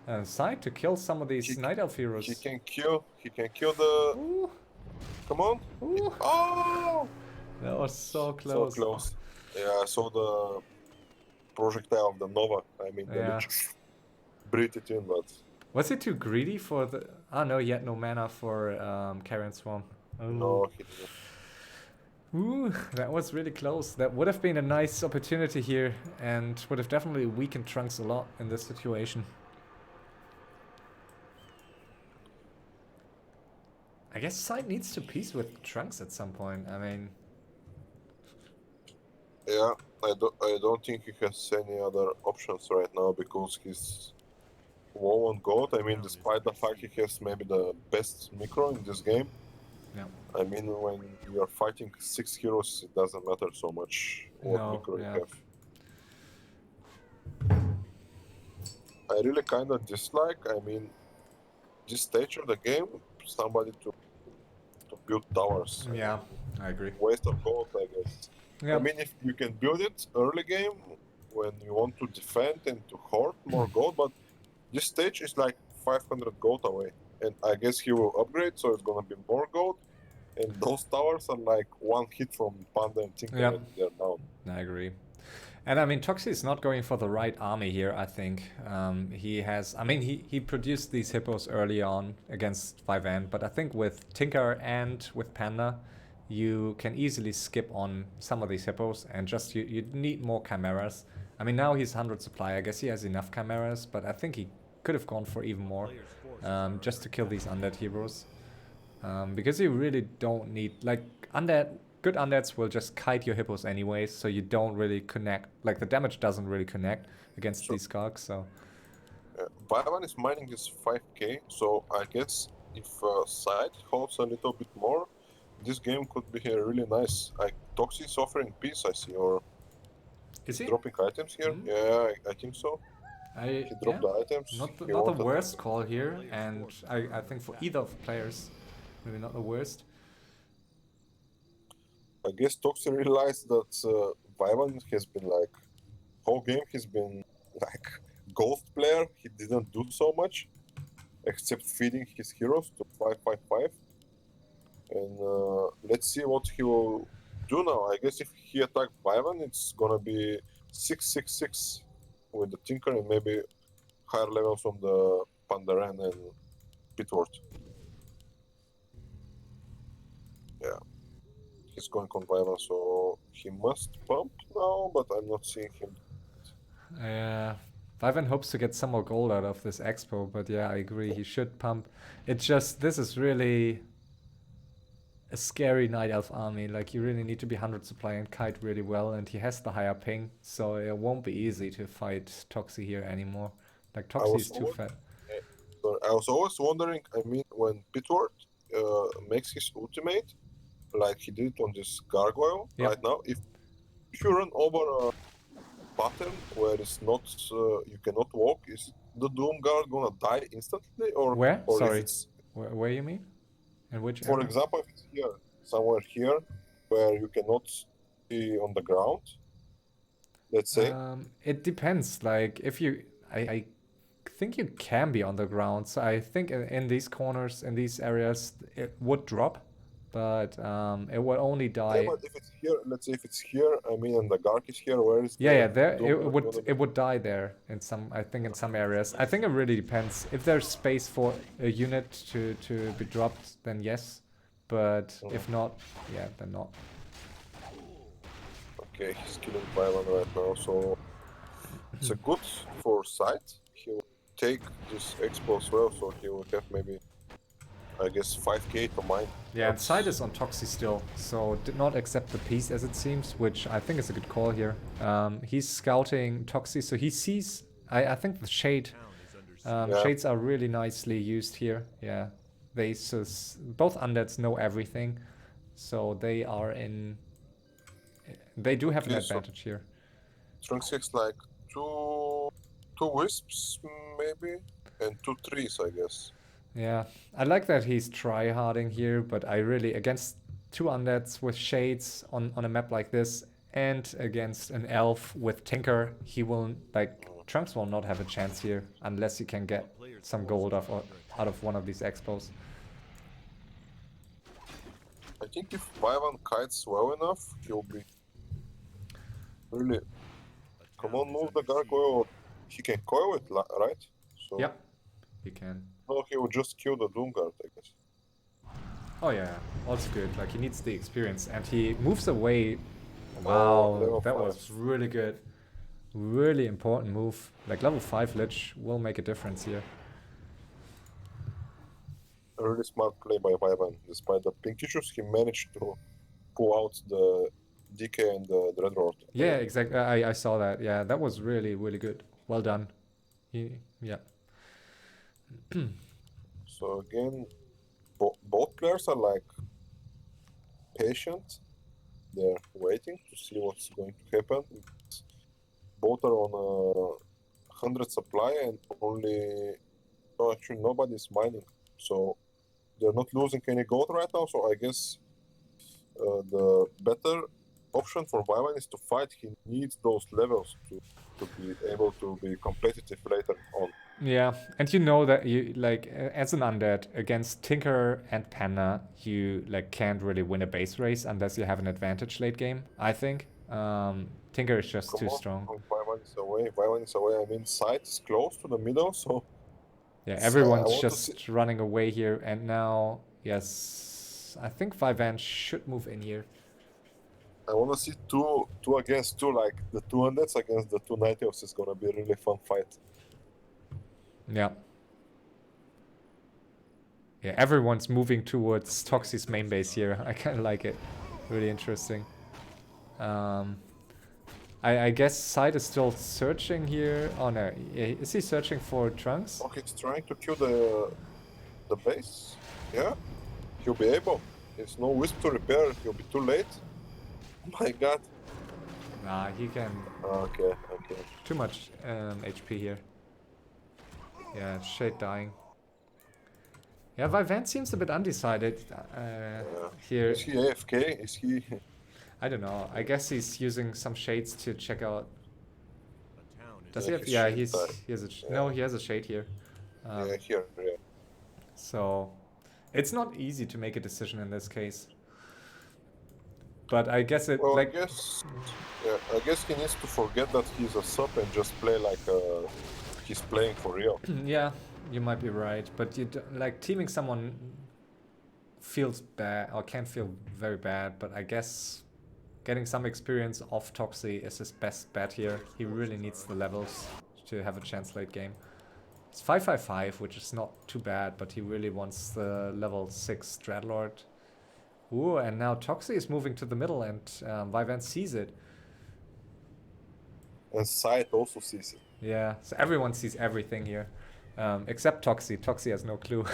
[SPEAKER 1] SyDe to kill some of these Night Elf heroes.
[SPEAKER 2] He can kill the.
[SPEAKER 1] Ooh,
[SPEAKER 2] Come on.
[SPEAKER 1] ooh.
[SPEAKER 2] Oh!
[SPEAKER 1] That was so close.
[SPEAKER 2] So close. Yeah, I saw the projectile of the Nova. I mean, the
[SPEAKER 1] Yeah.
[SPEAKER 2] Lich breathed it in, but
[SPEAKER 1] Was he too greedy for the... Oh no, yet no mana for Carrion Swarm.
[SPEAKER 2] No, he didn't.
[SPEAKER 1] Ooh, that was really close. That would have been a nice opportunity here and would have definitely weakened Trunks a lot in this situation. I guess SyDe needs to piece with Trunks at some point. I mean,
[SPEAKER 2] Yeah, I don't think he has any other options right now because he's low on gold. I mean, despite the fact he has maybe the best micro in this game.
[SPEAKER 1] yeah.
[SPEAKER 2] I mean, when you're fighting 6 heroes, it doesn't matter so much what
[SPEAKER 1] No,
[SPEAKER 2] micro
[SPEAKER 1] yeah.
[SPEAKER 2] you have. I really kind of dislike, I mean, this stage of the game, somebody to build towers. I
[SPEAKER 1] Yeah,
[SPEAKER 2] mean,
[SPEAKER 1] I agree.
[SPEAKER 2] waste of gold, I guess.
[SPEAKER 1] Yeah.
[SPEAKER 2] I mean, if you can build it early game when you want to defend and to hoard more gold, but this stage is like 500 gold away. And I guess he will upgrade, so it's gonna be more gold. And those towers are like one hit from Panda and Tinker,
[SPEAKER 1] Yep.
[SPEAKER 2] and they're down.
[SPEAKER 1] I agree. And I mean, Toxi is not going for the right army here, I think. He has, I mean, he produced these hippos early on against Vyvanne, but I think with Tinker and with Panda, you can easily skip on some of these hippos and just, you need more chimeras. I mean, now he's 100 supply, I guess he has enough chimeras, but I think he could have gone for even more, just to kill these undead heroes. Because you really don't need, like, good undeads will just kite your hippos anyways, so you don't really connect, like the damage doesn't really connect against
[SPEAKER 2] Sure.
[SPEAKER 1] these cogs, so.
[SPEAKER 2] Vyvanne is mining his 5k, so I guess if SyDe holds a little bit more, this game could be really nice. Toxi is offering peace, I see, or
[SPEAKER 1] Is he?
[SPEAKER 2] dropping items here.
[SPEAKER 1] Mm.
[SPEAKER 2] Yeah, I think so.
[SPEAKER 1] He
[SPEAKER 2] dropped the items.
[SPEAKER 1] Not the,
[SPEAKER 2] He
[SPEAKER 1] not the
[SPEAKER 2] wanted
[SPEAKER 1] worst call here, and I think for either of the players, maybe not the worst.
[SPEAKER 2] I guess Toxi realized that Vyvanne has been like, whole game he's been like ghost player. He didn't do so much except feeding his heroes to 555. And let's see what he will do now. I guess if he attacked Vyvanne, it's gonna be 666 with the Tinker and maybe higher levels on the Pandaren and Pitward. Yeah. He's going on Vyvanne, so he must pump now, but I'm not seeing him.
[SPEAKER 1] Vyvanne hopes to get some more gold out of this expo, but yeah, I agree, he should pump. It's just, this is really a scary Night Elf army. Like, you really need to be 100 supply and kite really well, and he has the higher ping, so it won't be easy to fight Toxi here anymore. Like, Toxi is too fat.
[SPEAKER 2] So I was always wondering, I mean, when Pitward makes his ultimate, like he did on this gargoyle right now, if you run over a pattern where it's not, you cannot walk, is the Doom Guard gonna die instantly? Or
[SPEAKER 1] where?
[SPEAKER 2] Or
[SPEAKER 1] Sorry.
[SPEAKER 2] if it's,
[SPEAKER 1] where you mean? In which
[SPEAKER 2] for
[SPEAKER 1] area?
[SPEAKER 2] example, if it's here, somewhere here, where you cannot be on the ground, let's say.
[SPEAKER 1] It depends. Like, if you, I think you can be on the ground. So I think in these corners, in these areas, it would drop, but it will only die.
[SPEAKER 2] Yeah, but if it's here, let's say if it's here, I mean, and the Gark is here, where is
[SPEAKER 1] Yeah,
[SPEAKER 2] the
[SPEAKER 1] there
[SPEAKER 2] Doom Guard gonna be?
[SPEAKER 1] it would die there in some. I think in some areas. I think it really depends. If there's space for a unit to be dropped, then yes. But if not, yeah, then not.
[SPEAKER 2] Okay, he's killing Vyvanne right now, so it's a good for SyDe. He will take this expo as well, so he will have maybe, I guess, 5k to mine.
[SPEAKER 1] Yeah, and SyDe is on Toxi still, so did not accept the piece as it seems, which I think is a good call here. He's scouting Toxi, so he sees. I think the shade. Shades are really nicely used here. Yeah, they both undeads know everything, so they are in. They do have an advantage here.
[SPEAKER 2] Trunks has like two wisps maybe, and 2 trees, I guess.
[SPEAKER 1] Yeah, I like that he's try-harding here, but I really, against 2 undeads with shades on a map like this, and against an elf with Tinker, he will, like, Trunks will not have a chance here, unless he can get some gold out of one of these expos.
[SPEAKER 2] I think if Vyvanne kites well enough, he'll be really... Come on, move the gargoyle. He can coil it, right? So
[SPEAKER 1] Yep, he can.
[SPEAKER 2] No, he would just kill the Doom Guard, I guess.
[SPEAKER 1] Oh yeah, also good. Like he needs the experience, and he moves away.
[SPEAKER 2] Oh,
[SPEAKER 1] Wow,
[SPEAKER 2] level
[SPEAKER 1] that
[SPEAKER 2] 5.
[SPEAKER 1] was really good. Really important move. Like level 5 Lich will make a difference here.
[SPEAKER 2] A really smart play by Vyvanne. Despite the pink issues, he managed to pull out the DK and the Dreadlord.
[SPEAKER 1] Yeah, exactly. I saw that. Yeah, that was really, really good. Well done. Yeah.
[SPEAKER 2] So again, both players are like patient. They're waiting to see what's going to happen. Both are on a 100 supply and only... No, actually nobody's mining. So they're not losing any gold right now. So I guess the better option for Vyvanne is to fight. He needs those levels to be able to be competitive later on.
[SPEAKER 1] Yeah, and you know that you like as an undead against Tinker and Panda, you like can't really win a base race unless you have an advantage late game. I think Tinker is just
[SPEAKER 2] Come
[SPEAKER 1] too
[SPEAKER 2] on,
[SPEAKER 1] strong.
[SPEAKER 2] Vyvanne is away. Vyvanne is away. I mean, side is close to the middle, so
[SPEAKER 1] Yeah,
[SPEAKER 2] I
[SPEAKER 1] everyone's
[SPEAKER 2] want to see.
[SPEAKER 1] just running away here, and now yes, I think Vyvanne should move in here.
[SPEAKER 2] I want to see two against two, like the 200s against the 290s is gonna be a really fun fight.
[SPEAKER 1] Yeah. Yeah, everyone's moving towards Toxi's main base here. I kind of like it. Really interesting. I guess SyDe is still searching here. Oh no, is he searching for Trunks?
[SPEAKER 2] Okay, he's trying to kill the base. Yeah, he'll be able. There's no wisp to repair. He'll be too late. Oh my god.
[SPEAKER 1] Nah, he can.
[SPEAKER 2] Okay.
[SPEAKER 1] Too much HP here. Yeah, Shade dying. Yeah, Vyvanne seems a bit undecided here.
[SPEAKER 2] Is he AFK? Is he?
[SPEAKER 1] I don't know. I guess he's using some shades to check out.
[SPEAKER 3] A town is
[SPEAKER 1] Does
[SPEAKER 2] Yeah,
[SPEAKER 1] he have?
[SPEAKER 2] his
[SPEAKER 1] Yeah,
[SPEAKER 2] shade died.
[SPEAKER 1] he has a.
[SPEAKER 2] Yeah.
[SPEAKER 1] No, he has a shade here.
[SPEAKER 2] Yeah, here. Yeah.
[SPEAKER 1] So it's not easy to make a decision in this case. But I guess it
[SPEAKER 2] Well,
[SPEAKER 1] like
[SPEAKER 2] I guess he needs to forget that he's a sub and just play like he's playing for real.
[SPEAKER 1] yeah, you might be right. But like teaming someone feels bad or can feel very bad. But I guess getting some experience off Toxi is his best bet here. He really needs the levels to have a chance late game. It's 555, which is not too bad, but he really wants the level 6 Dreadlord. Ooh, and now Toxi is moving to the middle, and Vyvanne sees it.
[SPEAKER 2] And Side also sees it.
[SPEAKER 1] Yeah, so everyone sees everything here, except Toxi. Toxi has no clue.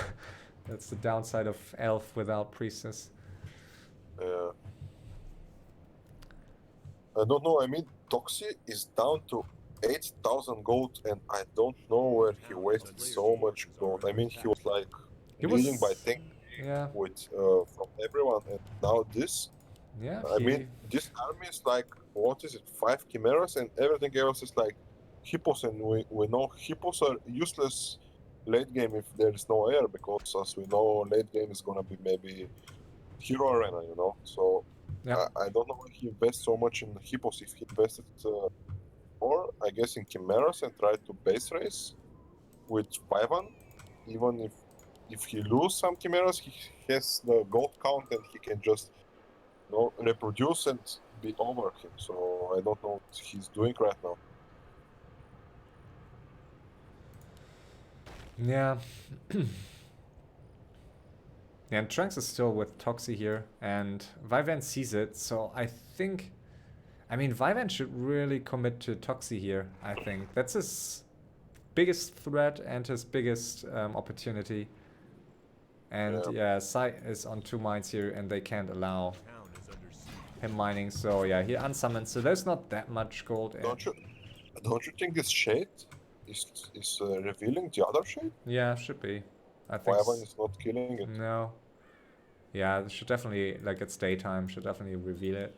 [SPEAKER 1] That's the downside of Elf without Priestess.
[SPEAKER 2] I don't know. I mean, Toxi is down to 8,000 gold, and I don't know where he wasted so much gold. I mean, he was like leading by 10
[SPEAKER 1] Yeah,
[SPEAKER 2] with from everyone, and now this.
[SPEAKER 1] yeah.
[SPEAKER 2] I mean, this army is like, what is it, 5 chimeras, and everything else is like hippos, and we know hippos are useless late game if there is no air, because as we know, late game is gonna be maybe hero arena, you know. So
[SPEAKER 1] Yeah.
[SPEAKER 2] I don't know why he invests so much in hippos. If he invested more, I guess, in chimeras and tried to base race with Vyvanne, even if he lose some chimeras, he has the gold count and he can just reproduce and be over him. So I don't know what he's doing right now.
[SPEAKER 1] Yeah. Yeah, and Trunks is still with Toxi here, and Vyvanne sees it, so I think... I mean, Vyvanne should really commit to Toxi here, I think. That's his biggest threat and his biggest opportunity. And yeah, SyDe is on 2 mines here, and they can't allow
[SPEAKER 3] town is under siege.
[SPEAKER 1] him mining, so yeah, he unsummons, so there's not that much gold.
[SPEAKER 2] Don't you think this shade is revealing the other shade?
[SPEAKER 1] Yeah, should be. I think
[SPEAKER 2] Vyvanne is not killing it.
[SPEAKER 1] no. Yeah, it should definitely, like it's daytime, should definitely reveal it.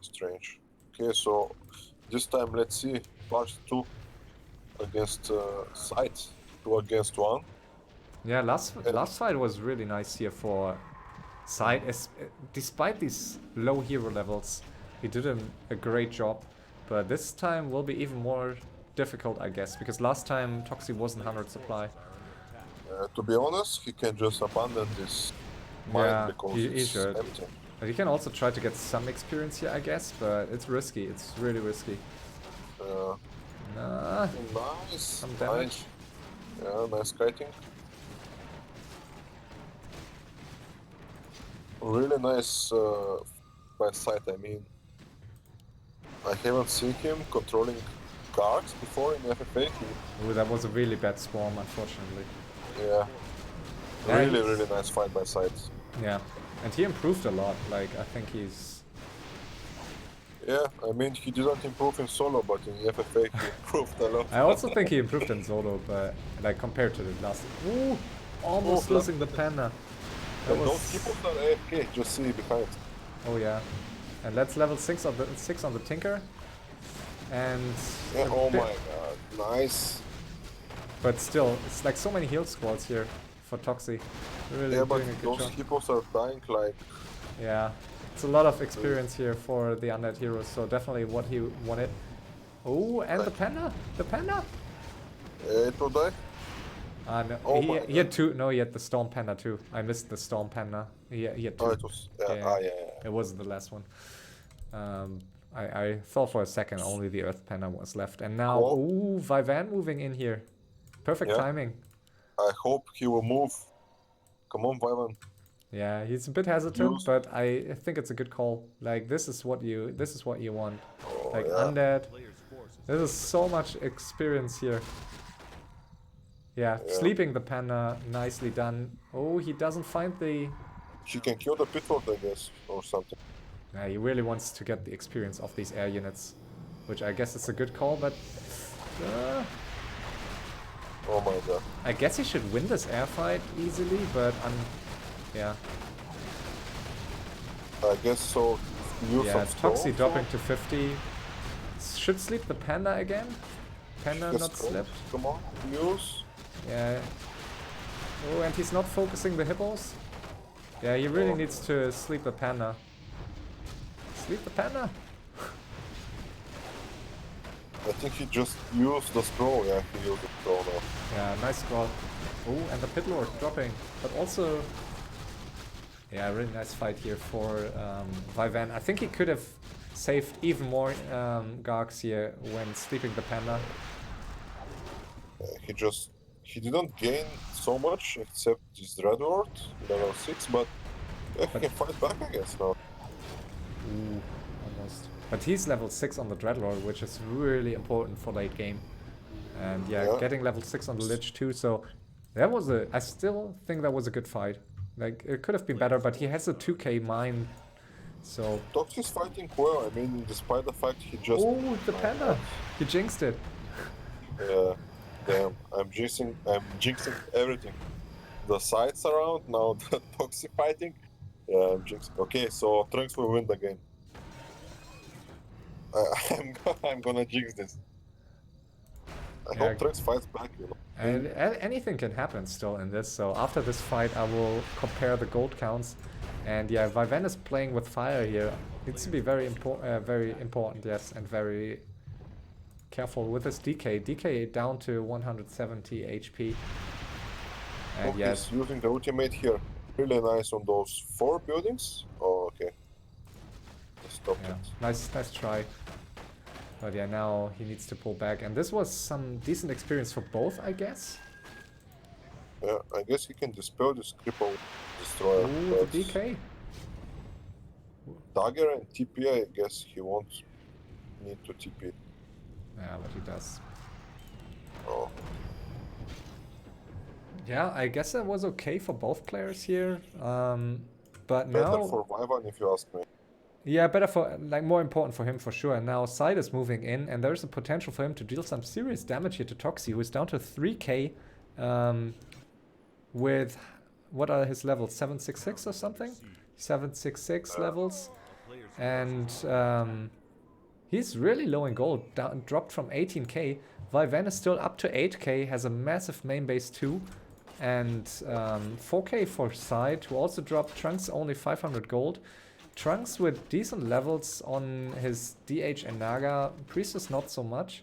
[SPEAKER 2] Strange. Okay, so this time let's see part 2 against SyDe, 2 against 1.
[SPEAKER 1] Yeah, last fight was really nice here for SyDe. Despite these low hero levels, he did a great job. But this time will be even more difficult, I guess, because last time Toxi wasn't 100 supply.
[SPEAKER 2] To be honest, he can just abandon this mine
[SPEAKER 1] Yeah,
[SPEAKER 2] because
[SPEAKER 1] he
[SPEAKER 2] it's
[SPEAKER 1] should.
[SPEAKER 2] empty.
[SPEAKER 1] But he can also try to get some experience here, I guess, but it's risky. It's really risky. Nah,
[SPEAKER 2] Nice.
[SPEAKER 1] some damage.
[SPEAKER 2] Nice. Yeah, nice kiting. Really nice by sight. I mean, I haven't seen him controlling cards before in FFA.
[SPEAKER 1] Ooh, that was a really bad swarm, unfortunately.
[SPEAKER 2] Yeah.
[SPEAKER 1] Yeah,
[SPEAKER 2] Really,
[SPEAKER 1] he's-
[SPEAKER 2] really nice fight by sight.
[SPEAKER 1] Yeah, and he improved a lot. Like, I think he's...
[SPEAKER 2] Yeah, I mean, he didn't improve in solo, but in FFA he improved a lot.
[SPEAKER 1] I also think he improved in solo, but like compared to the last... Ooh, almost
[SPEAKER 2] Oh,
[SPEAKER 1] losing the panda. That
[SPEAKER 2] And those
[SPEAKER 1] was...
[SPEAKER 2] people are AFK, just see behind.
[SPEAKER 1] Oh yeah. And let's level 6 on the Tinker. And...
[SPEAKER 2] Yeah,
[SPEAKER 1] a
[SPEAKER 2] oh
[SPEAKER 1] bit-
[SPEAKER 2] my god, nice.
[SPEAKER 1] But still, it's like so many heal squads here for Toxi. Really
[SPEAKER 2] Yeah, but
[SPEAKER 1] doing a good
[SPEAKER 2] those
[SPEAKER 1] job.
[SPEAKER 2] hippos are dying like...
[SPEAKER 1] Yeah, it's a lot of experience here for the undead heroes, so definitely what he wanted. Oh, and the panda! The panda!
[SPEAKER 2] It will die?
[SPEAKER 1] No,
[SPEAKER 2] Oh
[SPEAKER 1] he,
[SPEAKER 2] my
[SPEAKER 1] he had two. No, he had the storm panda too. I missed the storm panda. He had two.
[SPEAKER 2] Oh, it was... Yeah,
[SPEAKER 1] Yeah.
[SPEAKER 2] yeah.
[SPEAKER 1] It wasn't the last one. I thought for a second only the earth panda was left, and now
[SPEAKER 2] Cool.
[SPEAKER 1] ooh, Vyvanne moving in here. Perfect
[SPEAKER 2] Yeah.
[SPEAKER 1] timing.
[SPEAKER 2] I hope he will move. Come on, Vyvanne.
[SPEAKER 1] Yeah, he's a bit hesitant,
[SPEAKER 2] Use-
[SPEAKER 1] but I think it's a good call. Like this is what you want.
[SPEAKER 2] Oh,
[SPEAKER 1] Like
[SPEAKER 2] yeah.
[SPEAKER 1] undead.
[SPEAKER 3] Player's forces.
[SPEAKER 1] There's so much experience here. Yeah,
[SPEAKER 2] Yeah.
[SPEAKER 1] sleeping the panda, nicely done. Oh, he doesn't find the...
[SPEAKER 2] She can kill the pitfall, I guess, or something.
[SPEAKER 1] Yeah, he really wants to get the experience of these air units, which I guess is a good call, but...
[SPEAKER 2] Oh my god.
[SPEAKER 1] I guess he should win this air fight easily, but yeah.
[SPEAKER 2] I guess so. Use
[SPEAKER 1] Yeah,
[SPEAKER 2] some
[SPEAKER 1] Toxi
[SPEAKER 2] stones,
[SPEAKER 1] dropping
[SPEAKER 2] or-
[SPEAKER 1] to 50. Should sleep the panda again. Panda
[SPEAKER 2] Yes,
[SPEAKER 1] not
[SPEAKER 2] stones.
[SPEAKER 1] slept.
[SPEAKER 2] Come on, use.
[SPEAKER 1] Yeah. Oh, and he's not focusing the hippos. Yeah, he really
[SPEAKER 2] Oh.
[SPEAKER 1] needs to sleep the panda. Sleep the panda.
[SPEAKER 2] I think he just used the scroll. Yeah, he used the scroll now.
[SPEAKER 1] Yeah, nice scroll. Oh, and the pit lord dropping, but also, yeah, really nice fight here for Vyvanne. I think he could have saved even more Gargs here when sleeping the panda.
[SPEAKER 2] He didn't gain so much except this Dreadwort, level 6, but yeah, he can fight back, I guess, now.
[SPEAKER 1] Ooh, almost. But he's level 6 on the Dreadlord, which is really important for late game. And yeah,
[SPEAKER 2] Yeah.
[SPEAKER 1] getting level 6 on the Lich too, so that was I still think that was a good fight. Like, it could have been better, but he has a 2k mine, so...
[SPEAKER 2] Tox is fighting well, I mean, despite the fact he just...
[SPEAKER 1] Oh, the panda! He jinxed it.
[SPEAKER 2] Yeah, damn, I'm jinxing everything. The sides around, now the Toxi fighting. Yeah, I'm jinxing. Okay, so Trunks will win the game. I'm gonna jinx this. I
[SPEAKER 1] Yeah.
[SPEAKER 2] hope Trunks fights back, you know.
[SPEAKER 1] And anything can happen still in this, so after this fight I will compare the gold counts. And yeah, Vyvanne is playing with fire here. Needs to be very important, yes, and very careful with his DK. DK down to 170 HP. And
[SPEAKER 2] Oh,
[SPEAKER 1] yes,
[SPEAKER 2] he's using the ultimate here. Really nice on those 4 buildings. Oh, okay. Stop
[SPEAKER 1] yeah,
[SPEAKER 2] it.
[SPEAKER 1] nice try. But yeah, now he needs to pull back. And this was some decent experience for both, I guess.
[SPEAKER 2] Yeah, I guess he can dispel this cripple destroyer.
[SPEAKER 1] Ooh,
[SPEAKER 2] but
[SPEAKER 1] the DK.
[SPEAKER 2] Dagger and TP, I guess he won't need to TP.
[SPEAKER 1] Yeah, but he does.
[SPEAKER 2] Oh,
[SPEAKER 1] Yeah, I guess that was okay for both players here. But
[SPEAKER 2] better
[SPEAKER 1] now...
[SPEAKER 2] for Vyvanne if you ask me.
[SPEAKER 1] Yeah, better for, like, more important for him for sure. And now SyDe is moving in, and there's a potential for him to deal some serious damage here to Toxi, who is down to 3k with, what are his levels, 766 or something? 766 levels. And he's really low in gold, dropped from 18k. Vyvanne is still up to 8k, has a massive main base too. And 4k for SyDe, who also dropped. Trunks only 500 gold. Trunks with decent levels on his DH and Naga. Priestess not so much.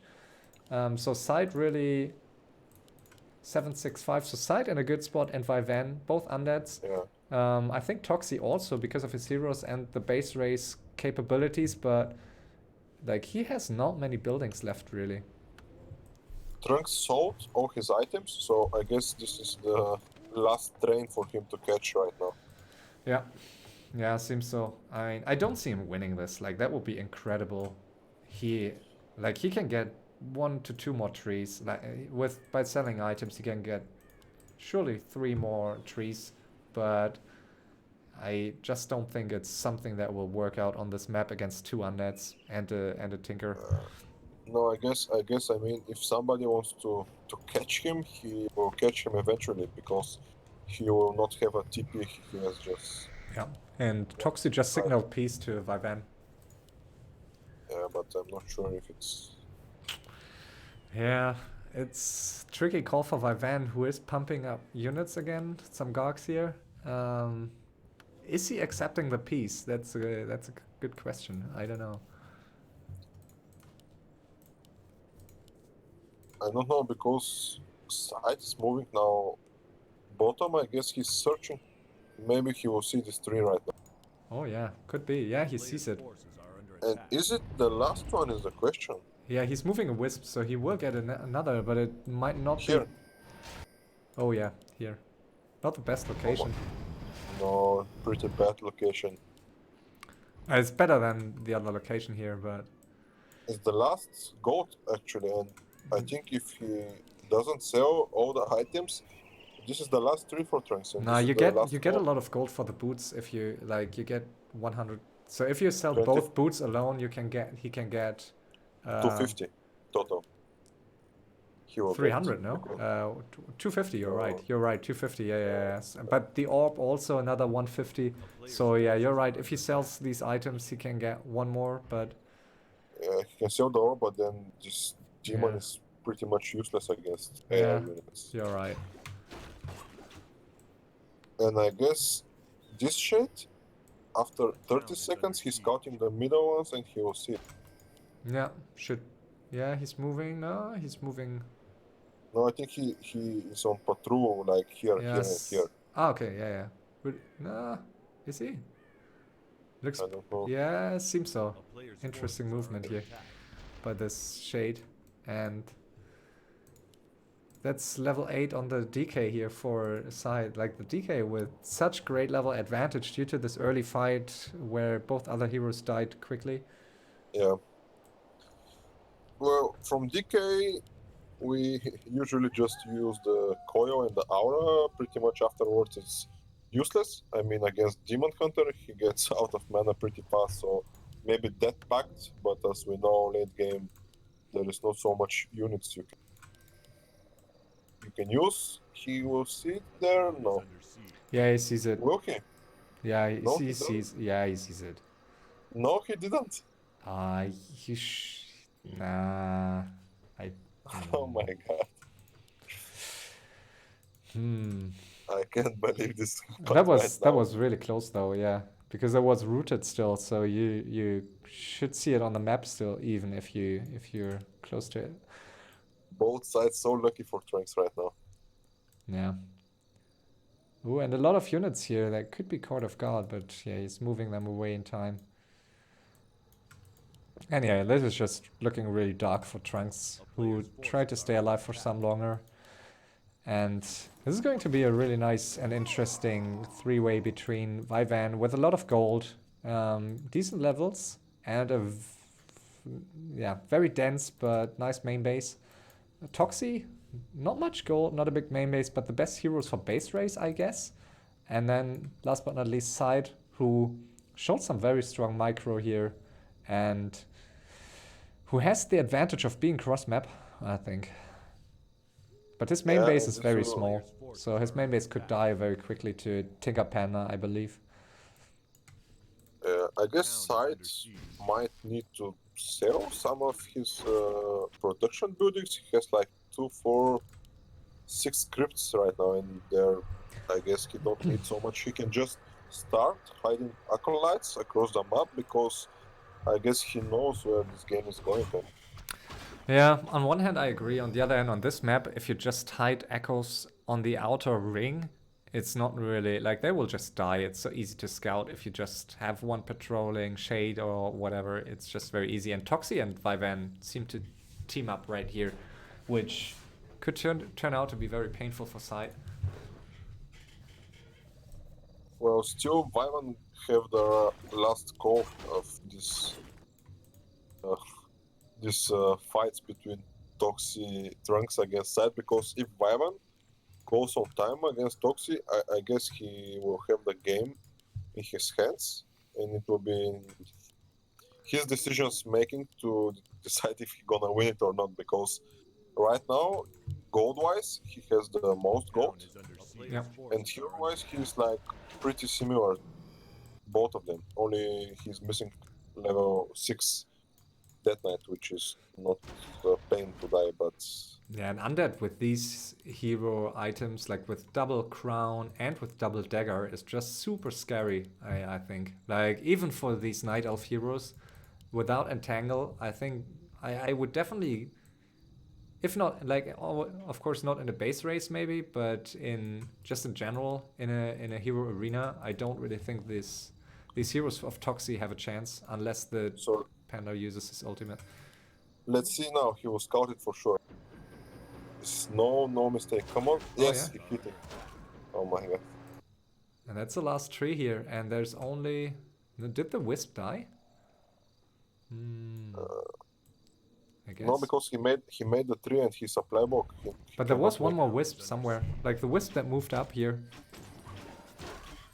[SPEAKER 1] So SyDe really 765. So SyDe in a good spot and Vyvanne, both undeads.
[SPEAKER 2] Yeah.
[SPEAKER 1] I think Toxi also because of his heroes and the base race capabilities, but like he has not many buildings left really.
[SPEAKER 2] Trunks sold all his items, so I guess this is the last train for him to catch right now.
[SPEAKER 1] Yeah. Yeah, seems so. I mean, I don't see him winning this. Like that would be incredible. He can get 1 to 2 more trees. Like with by selling items he can get surely 3 more trees, but I just don't think it's something that will work out on this map against 2 undeads and a tinker.
[SPEAKER 2] No, I mean, if somebody wants to catch him, he will catch him eventually because he will not have a TP. He has just
[SPEAKER 1] Yeah. And Toxi just signaled peace to Vyvanne.
[SPEAKER 2] yeah, but I'm not sure if it's.
[SPEAKER 1] Yeah, it's tricky call for Vyvanne, who is pumping up units again. Some Gargs here. Is he accepting the peace? That's a good question. I don't know.
[SPEAKER 2] I don't know because SyDe is moving now. Bottom, I guess he's searching. Maybe he will see this tree right now.
[SPEAKER 1] Oh yeah, could be. Yeah, he
[SPEAKER 3] Players'
[SPEAKER 1] sees it.
[SPEAKER 3] forces are under
[SPEAKER 2] And
[SPEAKER 3] attack.
[SPEAKER 2] is it the last one? Is the question.
[SPEAKER 1] Yeah, he's moving a wisp, so he will get another, but it might not
[SPEAKER 2] Here.
[SPEAKER 1] be. Oh yeah, here. Not the best location.
[SPEAKER 2] No, pretty bad location.
[SPEAKER 1] It's better than the other location here, but
[SPEAKER 2] It's the last gold actually, and I think if he doesn't sell all the items, this is the last tree for Trunks. And
[SPEAKER 1] nah,
[SPEAKER 2] this
[SPEAKER 1] you
[SPEAKER 2] is the last
[SPEAKER 1] get a
[SPEAKER 2] gold.
[SPEAKER 1] lot of gold for the boots if you like. You get 100. So if you sell
[SPEAKER 2] 20.
[SPEAKER 1] both boots alone, he can get
[SPEAKER 2] 250 total. He will
[SPEAKER 1] 300,
[SPEAKER 2] get
[SPEAKER 1] no?
[SPEAKER 2] because-
[SPEAKER 1] 250, you're right.
[SPEAKER 2] No.
[SPEAKER 1] You're right, 250, yeah, yes. But the orb also another 150. So yeah, you're right. If he sells these items, he can get one more, but
[SPEAKER 2] he can sell the ore, but then this demon
[SPEAKER 1] Yeah.
[SPEAKER 2] is pretty much useless against AI
[SPEAKER 1] Yeah.
[SPEAKER 2] units.
[SPEAKER 1] you're right.
[SPEAKER 2] And I guess this shit, after 30 seconds, he's scouting the middle ones and he will see it.
[SPEAKER 1] Yeah, should. Yeah, he's moving. No, he's moving.
[SPEAKER 2] No, I think he is on patrol, like here, here, and
[SPEAKER 1] Yes.
[SPEAKER 2] here.
[SPEAKER 1] Ah, okay, yeah. Nah, is he? Looks.
[SPEAKER 2] I don't know.
[SPEAKER 1] Yeah, seems so.
[SPEAKER 3] A player's
[SPEAKER 1] Interesting
[SPEAKER 3] forces are
[SPEAKER 1] movement
[SPEAKER 3] under
[SPEAKER 1] here
[SPEAKER 3] attack.
[SPEAKER 1] by this shade. And that's level 8 on the DK here for SyDe. Like the DK with such great level advantage due to this early fight where both other heroes died quickly.
[SPEAKER 2] Yeah. Well, from DK, we usually just use the coil and the aura. Pretty much afterwards, it's useless. I mean, against Demon Hunter, he gets out of mana pretty fast, so maybe that packed. But as we know, late game, there is not so much units you can use. He will see it there.
[SPEAKER 3] Town is
[SPEAKER 2] No.
[SPEAKER 3] under siege.
[SPEAKER 1] Yeah, he sees it.
[SPEAKER 2] Will he?
[SPEAKER 1] Yeah,
[SPEAKER 2] No,
[SPEAKER 1] he
[SPEAKER 2] he
[SPEAKER 1] sees. Yeah, he sees it.
[SPEAKER 2] No, he didn't.
[SPEAKER 1] Nah. I.
[SPEAKER 2] Oh my god. I can't believe this.
[SPEAKER 1] That was really close though, yeah, because it was rooted still, so you should see it on the map still, even if you're close to it.
[SPEAKER 2] Both sides so lucky for Trunks right now.
[SPEAKER 1] Yeah. Ooh, and a lot of units here that could be caught off guard, but yeah, he's moving them away in time. Anyway, this is just looking really dark for Trunks, who tried to stay alive for some longer. And this is going to be a really nice and interesting three-way between Vyvanne with a lot of gold, decent levels, and very dense but nice main base. Toxi, not much gold, not a big main base, but the best heroes for base race, I guess. And then, last but not least, SyDe, who showed some very strong micro here, and who has the advantage of being cross-map, I think. But his main base is very small, so his main base could die very quickly to Tinker Panda, I believe.
[SPEAKER 2] I guess SyDe might need to sell some of his production buildings. He has like 2, 4, 6 scripts right now, and there, I guess he don't need so much. He can just start hiding acolytes across the map because I guess he knows where this game is going.
[SPEAKER 1] Yeah, on one hand I agree. On the other hand, on this map, if you just hide echoes on the outer ring, it's not really like they will just die. It's so easy to scout if you just have one patrolling, shade or whatever. It's just very easy. And Toxi and Vyvanne seem to team up right here, which could turn out to be very painful for SyDe.
[SPEAKER 2] Well, still, Vyvanne have the last call of this fights between Toxi Trunks against SyDe, because if Vyvanne goes on time against Toxi, I guess he will have the game in his hands, and it will be in his decisions making to decide if he's gonna win it or not. Because right now, gold wise, he has the most
[SPEAKER 3] Town
[SPEAKER 2] gold,
[SPEAKER 3] is under siege.
[SPEAKER 1] Yep.
[SPEAKER 2] and hero wise, he's like pretty similar, both of them. Only he's missing level 6 Death Knight, which is not a pain to die, but
[SPEAKER 1] Yeah, and Undead with these hero items, like with double crown and with double dagger, is just super scary, I think. Like, even for these Night Elf heroes, without Entangle, I think I would definitely, if not, like, of course not in a base race maybe, but in just in general, in a hero arena, I don't really think these heroes of Toxi have a chance unless the
[SPEAKER 2] so
[SPEAKER 1] Panda uses his ultimate.
[SPEAKER 2] let's see now. He was scouted for sure. It's no mistake. Come on.
[SPEAKER 1] Oh,
[SPEAKER 2] Yes,
[SPEAKER 1] yeah.
[SPEAKER 2] he hit it. Oh my god.
[SPEAKER 1] And that's the last tree here, and there's only... Did the Wisp die? I guess.
[SPEAKER 2] No, because he made the tree and he supply block.
[SPEAKER 1] But there was
[SPEAKER 2] cannot
[SPEAKER 1] one
[SPEAKER 2] make-
[SPEAKER 1] more Wisp somewhere. Like the Wisp that moved up here.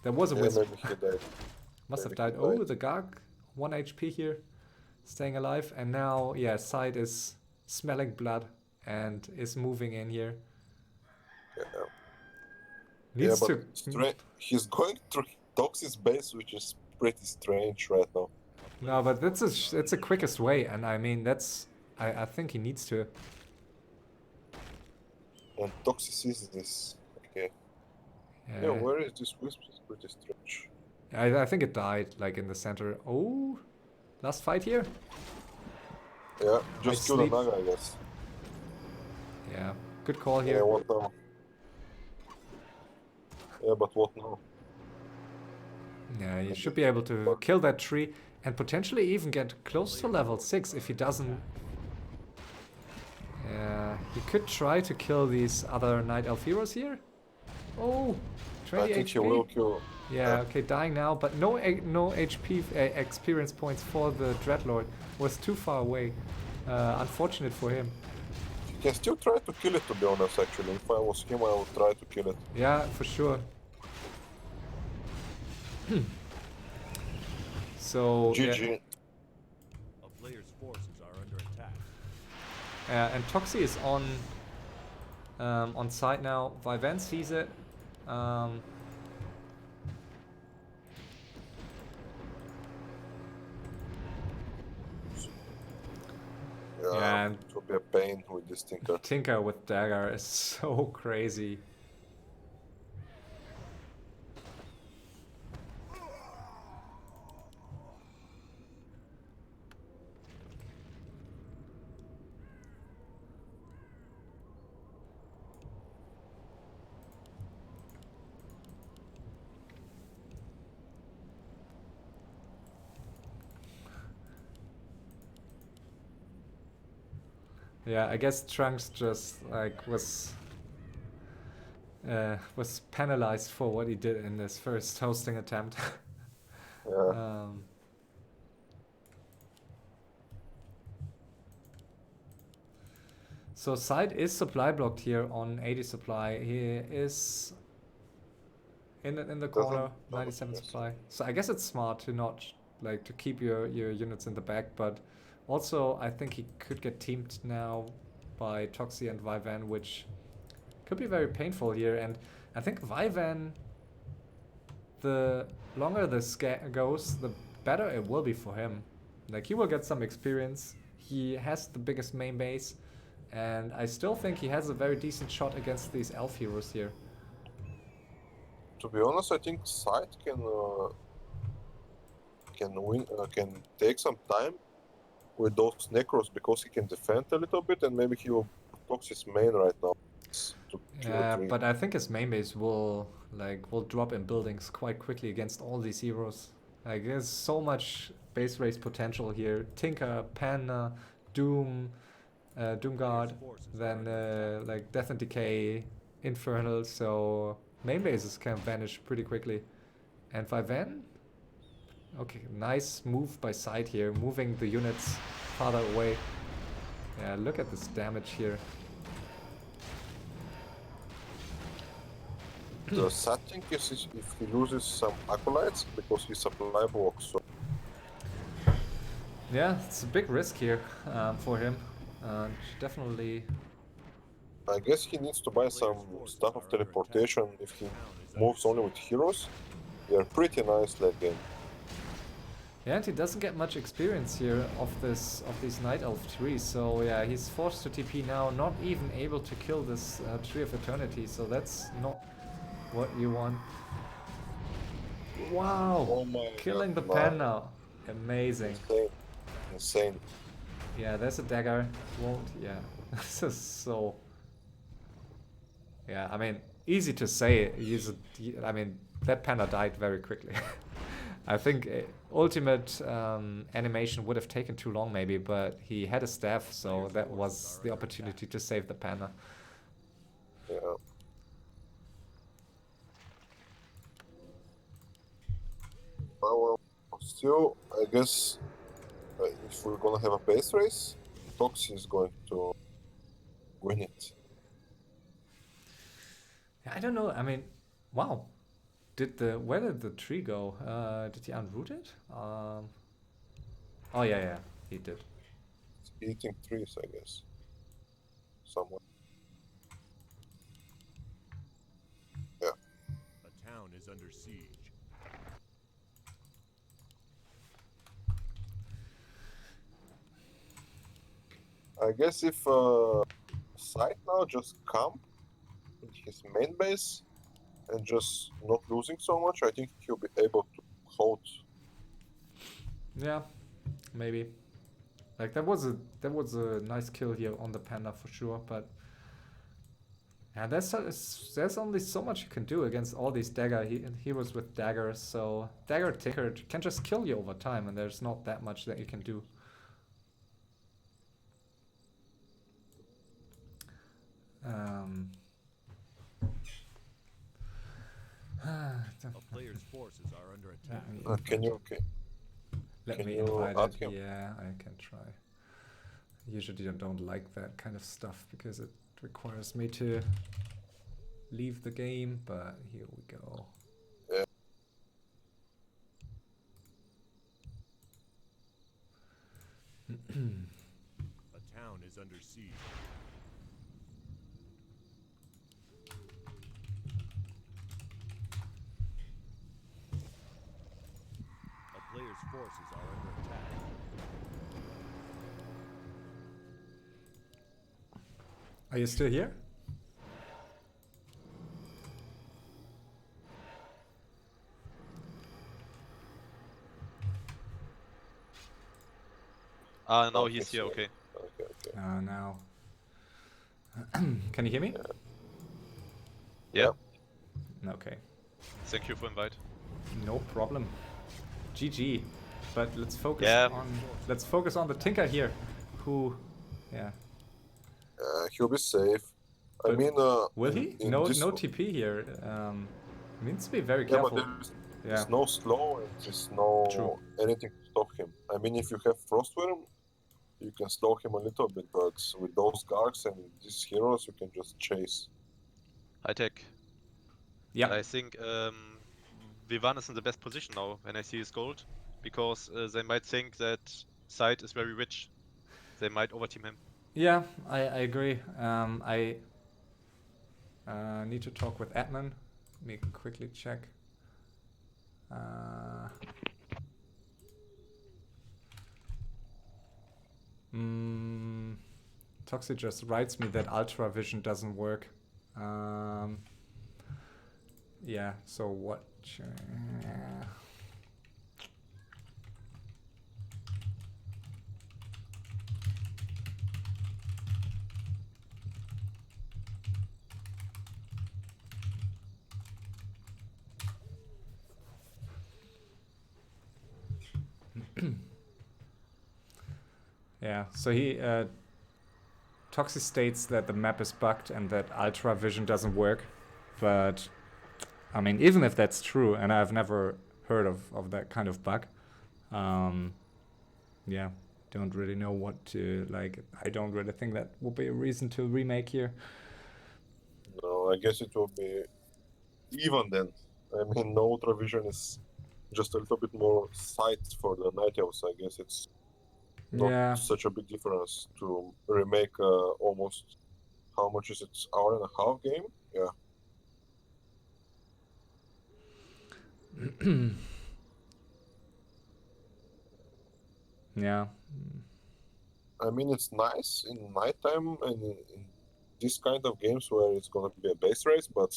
[SPEAKER 1] There was a
[SPEAKER 2] Yeah,
[SPEAKER 1] Wisp.
[SPEAKER 2] maybe he died.
[SPEAKER 1] Must have
[SPEAKER 2] maybe he
[SPEAKER 1] died. Oh,
[SPEAKER 2] died.
[SPEAKER 1] the Garg. 1 HP here. Staying alive. And now, yeah, SyDe is smelling blood and is moving in here.
[SPEAKER 2] Yeah,
[SPEAKER 1] Needs
[SPEAKER 2] but
[SPEAKER 1] to...
[SPEAKER 2] he's going through Toxi's base, which is pretty strange right now.
[SPEAKER 1] No, but that's the quickest way. And I mean, that's... I think he needs to...
[SPEAKER 2] And Toxi sees this. Okay.
[SPEAKER 1] Yeah,
[SPEAKER 2] Yeah, where is this wisp? It's pretty strange.
[SPEAKER 1] I think it died, like in the center. Oh, last fight here.
[SPEAKER 2] Yeah, just kill the
[SPEAKER 1] sleep.
[SPEAKER 2] Naga, I guess.
[SPEAKER 1] Yeah, good call
[SPEAKER 2] Yeah,
[SPEAKER 1] here.
[SPEAKER 2] what now? Yeah, but what now?
[SPEAKER 1] Yeah, you should be able to kill that tree and potentially even get close to level 6 if he doesn't... Yeah, he could try to kill these other Night Elf heroes here. Oh, 20
[SPEAKER 2] I think
[SPEAKER 1] HP.
[SPEAKER 2] he will kill.
[SPEAKER 1] Yeah, okay, dying now, but no HP experience points for the Dreadlord. Was too far away. Unfortunate for him.
[SPEAKER 2] He can still try to kill it, to be honest, actually. If I was him, I would try to kill it.
[SPEAKER 1] Yeah, for sure. So, yeah.
[SPEAKER 2] GG.
[SPEAKER 3] A player's forces are under attack.
[SPEAKER 1] And Toxi is on site now. Vyvanne sees it. Yeah, and
[SPEAKER 2] it will be a pain with this Tinker.
[SPEAKER 1] Tinker with dagger is so crazy. Yeah, I guess Trunks just like was penalized for what he did in this first hosting attempt.
[SPEAKER 2] Yeah.
[SPEAKER 1] So SyDe is supply blocked here on 80 supply. He is in the corner, 97 supply. So I guess it's smart to not like to keep your units in the back, but also I think he could get teamed now by Toxi and Vyvanne, which could be very painful here. And I think Vyvanne, the longer this goes, the better it will be for him. Like, he will get some experience. He has the biggest main base, and I still think he has a very decent shot against these elf heroes here.
[SPEAKER 2] To be honest, I think SyDe can win, can take some time with those necros because he can defend a little bit, and maybe he will Toxi's main right now to kill a
[SPEAKER 1] Yeah,
[SPEAKER 2] tree.
[SPEAKER 1] but I think his main base will drop in buildings quite quickly against all these heroes. Like there's so much base race potential here. Tinker, Panda, Doom, Doomguard, then like Death and Decay, Infernal. So main bases can vanish pretty quickly. And Vyvanne? Okay, nice move by side here, moving the units farther away. Yeah, look at this damage here.
[SPEAKER 2] The sad thing is if he loses some acolytes because his supply blocks. So
[SPEAKER 1] Yeah, it's a big risk here for him. Definitely.
[SPEAKER 2] I guess he needs to buy some stuff of teleportation if he moves only with heroes. They are pretty nice late game.
[SPEAKER 1] Yeah, and he doesn't get much experience here of these Night Elf trees, so yeah, he's forced to TP now, not even able to kill this Tree of Eternity, so that's not what you want. Wow!
[SPEAKER 2] Oh my
[SPEAKER 1] Killing the
[SPEAKER 2] god,
[SPEAKER 1] pen now. Amazing.
[SPEAKER 2] insane, insane.
[SPEAKER 1] Yeah, there's a dagger. Won't, yeah. This is so... Yeah, I mean, easy to say. I mean, that panda died very quickly. I think ultimate animation would have taken too long maybe, but he had a staff, so that was the opportunity to save the panda.
[SPEAKER 2] Yeah. Well, still, I guess if we're gonna have a base race, Toxi is going to win it.
[SPEAKER 1] I don't know, I mean, wow. Where did the tree go? Did he unroot it? Oh yeah, he did.
[SPEAKER 2] It's eating trees, I guess. Somewhere. Yeah.
[SPEAKER 3] A town is under siege.
[SPEAKER 2] I guess if SyDe now just come in his main base and just not losing so much, I think he'll be able to hold.
[SPEAKER 1] Yeah, maybe. Like that was a nice kill here on the panda for sure, but yeah, there's only so much you can do against all these dagger heroes with daggers. So dagger tinker can just kill you over time, and there's not that much that you can do.
[SPEAKER 3] A player's forces are under attack.
[SPEAKER 2] Can you? Okay.
[SPEAKER 1] Let
[SPEAKER 2] Can
[SPEAKER 1] me
[SPEAKER 2] you
[SPEAKER 1] invite
[SPEAKER 2] add
[SPEAKER 1] it.
[SPEAKER 2] him?
[SPEAKER 1] Yeah, I can try. Usually I don't like that kind of stuff because it requires me to leave the game, but here we go.
[SPEAKER 2] Yeah.
[SPEAKER 3] A town is under siege. A player's forces are under attack.
[SPEAKER 1] Are you still here?
[SPEAKER 4] No,
[SPEAKER 2] Okay,
[SPEAKER 4] he's here,
[SPEAKER 2] so-
[SPEAKER 4] okay.
[SPEAKER 2] Okay.
[SPEAKER 1] Now. Can you hear me?
[SPEAKER 4] Yeah.
[SPEAKER 1] Okay.
[SPEAKER 4] Thank you for invite.
[SPEAKER 1] No problem. GG. But let's focus
[SPEAKER 4] Yeah.
[SPEAKER 1] on the Tinker here, who, yeah.
[SPEAKER 2] He'll be safe. I
[SPEAKER 1] But
[SPEAKER 2] mean,
[SPEAKER 1] will he?
[SPEAKER 2] in
[SPEAKER 1] No,
[SPEAKER 2] this-
[SPEAKER 1] no TP here. Needs to be very
[SPEAKER 2] Yeah, but
[SPEAKER 1] careful.
[SPEAKER 2] there's no slow and there's no
[SPEAKER 1] True.
[SPEAKER 2] anything to stop him. I mean, if you have Frostworm, you can slow him a little bit, but with those Gargs and these heroes, you can just chase.
[SPEAKER 4] High tech.
[SPEAKER 1] Yeah.
[SPEAKER 4] I think Vyvanne is in the best position now when I see his gold, because they might think that SyDe is very rich. They might overteam him.
[SPEAKER 1] Yeah, I agree. I need to talk with admin. Let me quickly check. Toxi just writes me that Ultra Vision doesn't work. Yeah, so what? Yeah, so Toxi states that the map is bugged and that ultra vision doesn't work, but I mean, even if that's true, and I've never heard of that kind of bug, yeah, don't really know what to, like, I don't really think that would be a reason to remake here.
[SPEAKER 2] No, I guess it will be even then. I mean, no ultra vision is just a little bit more sight for the night elves. I guess it's not
[SPEAKER 1] Yeah,
[SPEAKER 2] such a big difference to remake almost, how much is it, hour and a half game? Yeah.
[SPEAKER 1] yeah.
[SPEAKER 2] I mean, it's nice in nighttime and in this kind of games where it's gonna be a base race, but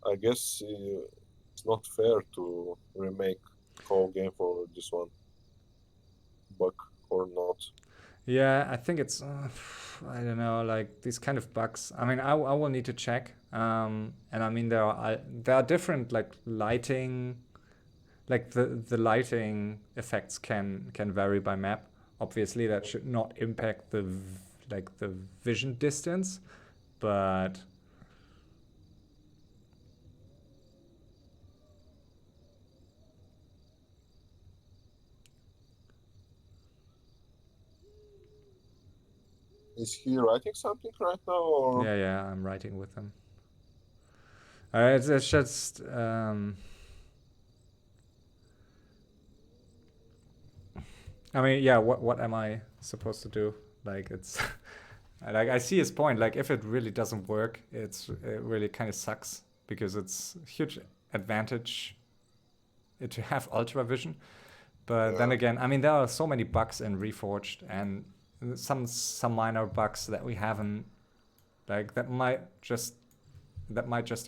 [SPEAKER 2] I guess it's not fair to remake whole game for this one bug or not.
[SPEAKER 1] Yeah, I think it's, I don't know, like these kind of bugs. I mean, I will need to check. And I mean, there are different like lighting, like the lighting effects can vary by map. Obviously, that should not impact like the vision distance, but
[SPEAKER 2] Is he writing something right now, or
[SPEAKER 1] yeah, I'm writing with them. It's just I mean, yeah, what am I supposed to do? Like it's like I see his point. Like if it really doesn't work, it really kind of sucks because it's a huge advantage to have ultra vision. But then
[SPEAKER 2] yeah,
[SPEAKER 1] again, I mean, there are so many bugs in Reforged and some minor bugs that we haven't, like that might just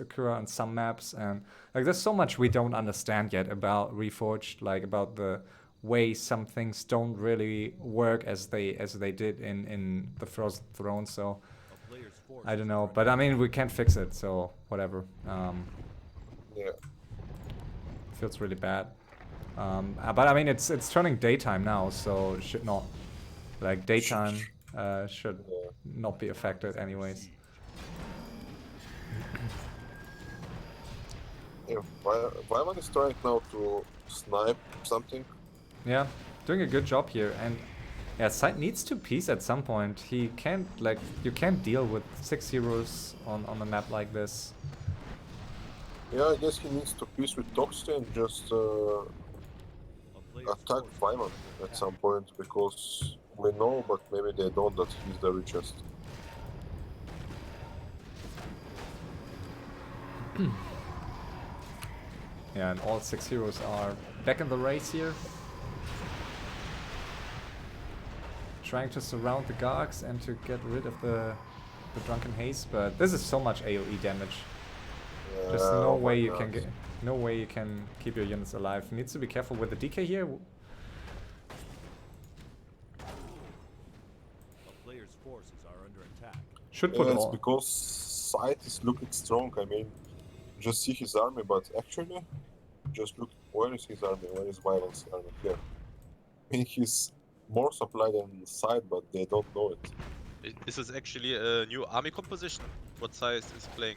[SPEAKER 1] occur on some maps, and like there's so much we don't understand yet about Reforged, like about the way some things don't really work as they did in the Frozen Throne. So
[SPEAKER 3] A player's
[SPEAKER 1] I don't
[SPEAKER 3] forces
[SPEAKER 1] know,
[SPEAKER 3] are
[SPEAKER 1] but
[SPEAKER 3] under
[SPEAKER 1] I mean we can't fix it, so whatever.
[SPEAKER 2] yeah.
[SPEAKER 1] Feels really bad. But I mean it's turning daytime now, so it should not, like daytime should
[SPEAKER 2] Yeah.
[SPEAKER 1] not be affected anyways.
[SPEAKER 2] Yeah, Vyvanne is trying now to snipe something.
[SPEAKER 1] Yeah, doing a good job here, and yeah, SyDe needs to piece at some point. He can't, like, you can't deal with 6 heroes on a map like this.
[SPEAKER 2] Yeah, I guess he needs to piece with Toxi and just
[SPEAKER 3] a player's
[SPEAKER 2] attack
[SPEAKER 3] forces
[SPEAKER 2] Vyvanne
[SPEAKER 3] are under
[SPEAKER 2] at
[SPEAKER 3] attack.
[SPEAKER 2] some point, because we know, but maybe they don't, that he's the richest.
[SPEAKER 1] Yeah, and all 6 heroes are back in the race here. Trying to surround the Gargs and to get rid of the Drunken Haze, but this is so much AoE damage. There's
[SPEAKER 2] Yeah,
[SPEAKER 1] no
[SPEAKER 2] oh my
[SPEAKER 1] way you
[SPEAKER 2] God.
[SPEAKER 1] can no way you can keep your units alive. Needs to be careful with the DK here.
[SPEAKER 3] A player's forces are under attack.
[SPEAKER 1] Should put
[SPEAKER 2] Yeah, it's
[SPEAKER 1] all.
[SPEAKER 2] because SyDe is looking strong. I mean, just see his army, but actually, just look, where is his army? Where is Vyvanne's army? Here. I mean, he's more supply than SyDe, but they don't know it.
[SPEAKER 4] This is actually a new army composition. What size is playing?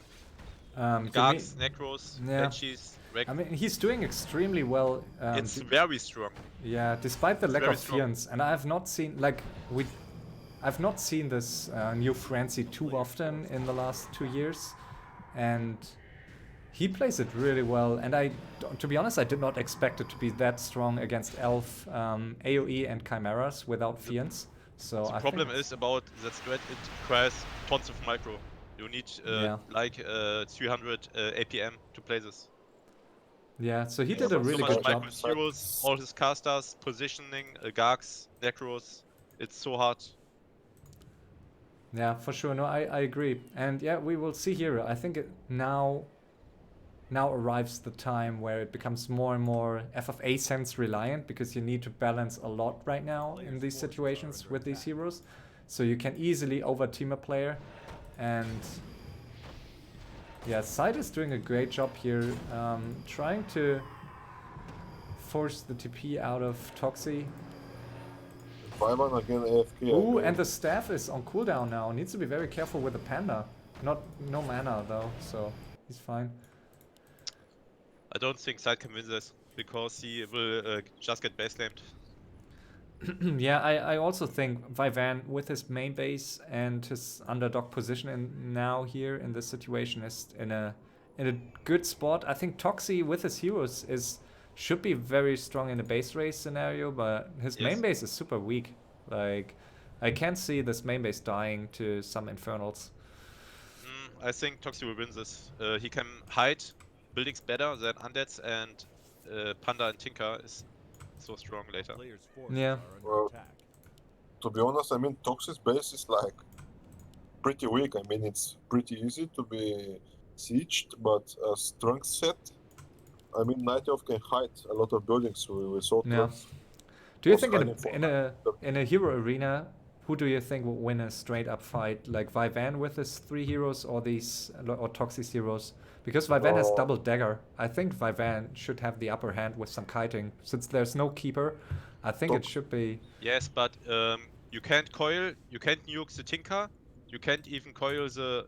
[SPEAKER 1] You mean-
[SPEAKER 4] Gargs, Necros,
[SPEAKER 1] Yeah.
[SPEAKER 4] Banshees, Wreck.
[SPEAKER 1] I mean, he's doing extremely well.
[SPEAKER 4] It's very strong.
[SPEAKER 1] Yeah, despite the lack
[SPEAKER 4] very
[SPEAKER 1] of
[SPEAKER 4] strong.
[SPEAKER 1] fiends, and I have not seen I've not seen this new Frenzy too often in the last 2 years, and he plays it really well. And to be honest, I did not expect it to be that strong against Elf, AOE, and Chimeras without fiends. So
[SPEAKER 4] The
[SPEAKER 1] I
[SPEAKER 4] problem
[SPEAKER 1] think
[SPEAKER 4] is about that strat, it requires tons of micro. You need
[SPEAKER 1] Yeah.
[SPEAKER 4] like 300 APM to play this.
[SPEAKER 1] yeah. So he
[SPEAKER 2] Yeah,
[SPEAKER 1] did a
[SPEAKER 2] but
[SPEAKER 1] really
[SPEAKER 4] So
[SPEAKER 1] good
[SPEAKER 4] much
[SPEAKER 1] job.
[SPEAKER 4] micro with heroes, all his casters, positioning, Gargs, Necros. It's so hard.
[SPEAKER 1] Yeah, for sure. No, I agree. And yeah, we will see here. I think now arrives the time where it becomes more and more FFA sense reliant, because you need to balance a lot right now in these situations with these heroes. So you can easily over team a player. And yeah, SyDe is doing a great job here, trying to force the TP out of Toxi.
[SPEAKER 2] Vyvanne again AFK. I
[SPEAKER 1] Ooh,
[SPEAKER 2] mean,
[SPEAKER 1] and the staff is on cooldown now. Needs to be very careful with the panda. No mana though, so he's fine.
[SPEAKER 4] I don't think Side can win this because he will just get base lamed.
[SPEAKER 1] Yeah, I also think Vyvanne with his main base and his underdog position now here in this situation is in a good spot. I think Toxi with his heroes should be very strong in a base race scenario, but his main
[SPEAKER 4] Yes.
[SPEAKER 1] base is super weak. Like I can't see this main base dying to some infernals.
[SPEAKER 4] I think Toxi will win this. He can hide buildings better than Undeads, and Panda and Tinker is so strong later.
[SPEAKER 3] Players' forces
[SPEAKER 1] Yeah.
[SPEAKER 3] are under
[SPEAKER 2] Well,
[SPEAKER 3] attack.
[SPEAKER 2] to be honest, I mean, Toxi's base is like pretty weak. I mean, it's pretty easy to be sieged, but a strength set. I mean, Night Elf can hide a lot of buildings. We saw
[SPEAKER 1] Yeah.
[SPEAKER 2] Trunks
[SPEAKER 1] Do you
[SPEAKER 2] was
[SPEAKER 1] think
[SPEAKER 2] hiding for
[SPEAKER 1] in a hero arena, who do you think will win a straight up fight? Like Vyvanne with his 3 heroes or Toxi's heroes? Because Vyvanne has double dagger. I think Vyvanne should have the upper hand with some kiting. Since there's no keeper, I think it should be.
[SPEAKER 4] Yes, but you can't coil, you can't nuke the Tinker, you can't even coil the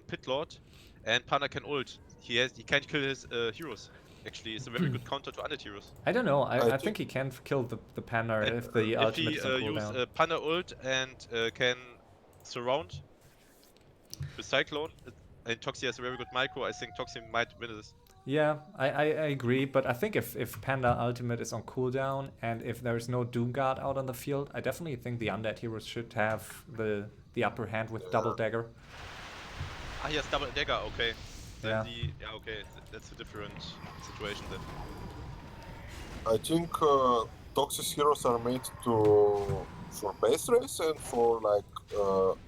[SPEAKER 4] Pit Lord, and Panda can ult. He can't kill his heroes. Actually, it's a very good counter to Undead heroes.
[SPEAKER 1] I don't know. I
[SPEAKER 2] I
[SPEAKER 1] think he can kill the panda
[SPEAKER 4] And
[SPEAKER 1] if the
[SPEAKER 4] if
[SPEAKER 1] ultimate
[SPEAKER 4] he
[SPEAKER 1] is on
[SPEAKER 4] use
[SPEAKER 1] cooldown.
[SPEAKER 4] Panda ult and can surround with Cyclone, and Toxi has a very good micro, I think Toxi might win this.
[SPEAKER 1] Yeah, I agree, but I think if Panda Ultimate is on cooldown and if there's no Doomguard out on the field, I definitely think the Undead heroes should have the upper hand with double dagger.
[SPEAKER 4] Ah, he has double dagger, okay. Then
[SPEAKER 1] Yeah.
[SPEAKER 4] okay, that's a different situation then.
[SPEAKER 2] I think Toxic heroes are made for base race and for like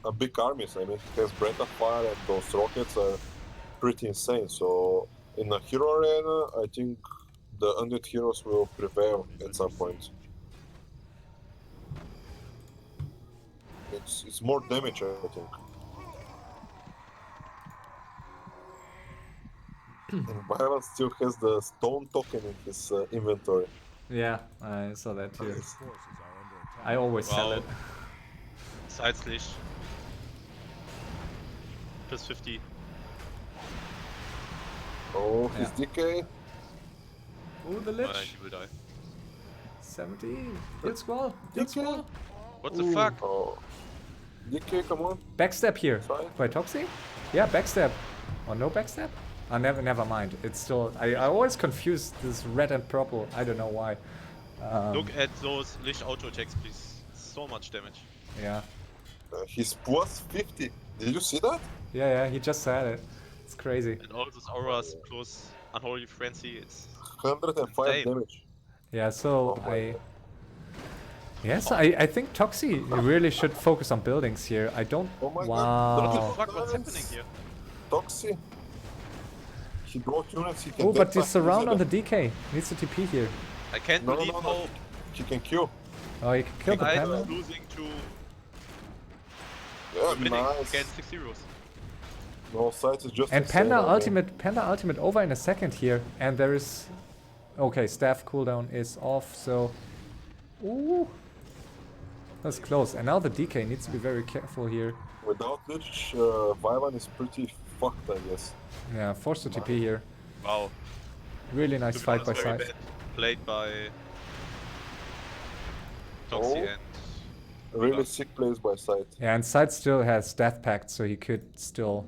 [SPEAKER 2] a big armies. I mean, he has Breath of Fire and those rockets are pretty insane. So in a hero arena, I think the undead heroes will prevail at some point. It's more damage, I think. And Vyvanne still has the stone token in his inventory.
[SPEAKER 1] Yeah, I saw that too.
[SPEAKER 3] Players' forces are under attack.
[SPEAKER 1] I always sell
[SPEAKER 4] Wow.
[SPEAKER 1] it.
[SPEAKER 4] Side slash. Plus 50.
[SPEAKER 2] Oh, his decay.
[SPEAKER 1] Ooh, the Lich.
[SPEAKER 4] He will die.
[SPEAKER 1] 17. Heal squall. Heal squall.
[SPEAKER 4] What the
[SPEAKER 1] Ooh.
[SPEAKER 4] fuck?
[SPEAKER 2] Oh, decay, come on.
[SPEAKER 1] Backstab here.
[SPEAKER 2] Sorry.
[SPEAKER 1] By Toxi? Yeah, backstab. Or no backstab? Oh, never mind. It's still... I always confuse this red and purple. I don't know why.
[SPEAKER 4] Look at those Lich auto attacks, please. So much damage.
[SPEAKER 1] Yeah.
[SPEAKER 2] He's plus 50. Did you see that?
[SPEAKER 1] Yeah, he just said it. It's crazy.
[SPEAKER 4] And all those auras plus Unholy Frenzy, it's
[SPEAKER 2] 105
[SPEAKER 4] Insane.
[SPEAKER 2] damage.
[SPEAKER 1] Yeah, so
[SPEAKER 2] Oh my
[SPEAKER 1] Yes, I think Toxi really should focus on buildings here. I don't...
[SPEAKER 2] Oh my
[SPEAKER 4] what
[SPEAKER 2] god.
[SPEAKER 4] the
[SPEAKER 1] Wow.
[SPEAKER 4] fuck, what's happening here?
[SPEAKER 2] Toxi. He brought units, he can
[SPEAKER 1] Oh, but
[SPEAKER 2] take
[SPEAKER 1] the
[SPEAKER 2] back
[SPEAKER 1] surround on
[SPEAKER 2] easily.
[SPEAKER 1] the DK. Needs to TP here.
[SPEAKER 4] I can't
[SPEAKER 2] No,
[SPEAKER 4] believe
[SPEAKER 2] no,
[SPEAKER 4] how
[SPEAKER 2] no. He can kill.
[SPEAKER 1] Oh, you can kill the
[SPEAKER 4] Side
[SPEAKER 1] panda.
[SPEAKER 4] is losing to
[SPEAKER 2] Yeah,
[SPEAKER 4] winning
[SPEAKER 2] nice.
[SPEAKER 4] against 6 heroes.
[SPEAKER 2] No, sight is just
[SPEAKER 1] And
[SPEAKER 2] insane,
[SPEAKER 1] Panda ultimate over in a second here. And there is... Okay, staff cooldown is off, so... Ooh. That's close. And now the DK needs to be very careful here.
[SPEAKER 2] Without Lich, Vyvanne is pretty fucked, I guess.
[SPEAKER 1] Yeah, forced to TP here.
[SPEAKER 4] Wow.
[SPEAKER 1] Really nice
[SPEAKER 4] To be
[SPEAKER 1] fight by
[SPEAKER 4] honest, very
[SPEAKER 1] side.
[SPEAKER 4] bad played by Toxi
[SPEAKER 2] Oh.
[SPEAKER 4] and
[SPEAKER 2] Really
[SPEAKER 4] Yeah.
[SPEAKER 2] sick plays by sight.
[SPEAKER 1] Yeah, and Side still has Death Pact, so he could still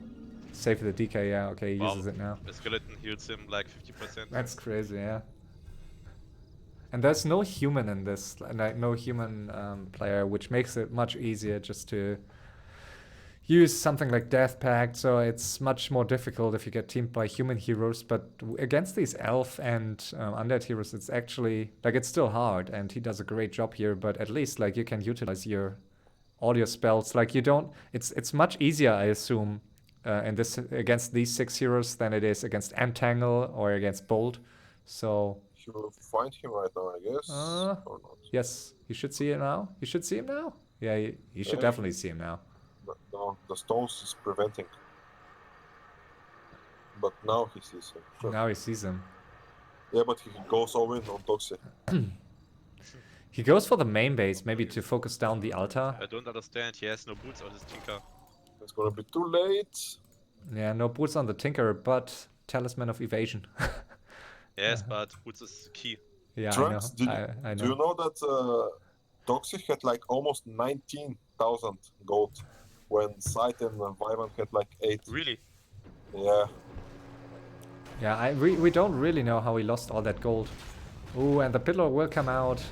[SPEAKER 1] save the DK. Yeah, okay, he
[SPEAKER 4] Wow.
[SPEAKER 1] uses it now.
[SPEAKER 4] the skeleton heals him like 50%.
[SPEAKER 1] That's crazy, yeah. And there's no human in this, like no human player, which makes it much easier just to use something like Death Pact. So it's much more difficult if you get teamed by human heroes. But against these elf and undead heroes, it's actually like it's still hard, and he does a great job here. But at least like you can utilize all your spells. Like you don't. It's much easier, I assume, in this against these 6 heroes than it is against Entangle or against Bolt. So.
[SPEAKER 2] You will find him right now, I guess. Or not.
[SPEAKER 1] Yes, you should see it now. You should see him now. Yeah, you should
[SPEAKER 2] Yeah.
[SPEAKER 1] definitely see him now.
[SPEAKER 2] But no, the stones is preventing. But now he sees him. Sure.
[SPEAKER 1] Now he sees him.
[SPEAKER 2] Yeah, but he goes all in on Toxic.
[SPEAKER 1] He goes for the main base, maybe to focus down the altar.
[SPEAKER 4] I don't understand. He has no boots on his Tinker.
[SPEAKER 2] It's gonna be too late.
[SPEAKER 1] Yeah, no boots on the Tinker, but Talisman of Evasion.
[SPEAKER 4] Yes, but boots is key.
[SPEAKER 1] Yeah,
[SPEAKER 2] Trunks,
[SPEAKER 1] I
[SPEAKER 2] do you
[SPEAKER 1] know.
[SPEAKER 2] know that Toxi had like almost 19,000 gold when SyDe and Vyvanne had like 8?
[SPEAKER 4] Really?
[SPEAKER 2] Yeah.
[SPEAKER 1] Yeah, we don't really know how he lost all that gold. Ooh, and the Pitlord will come out.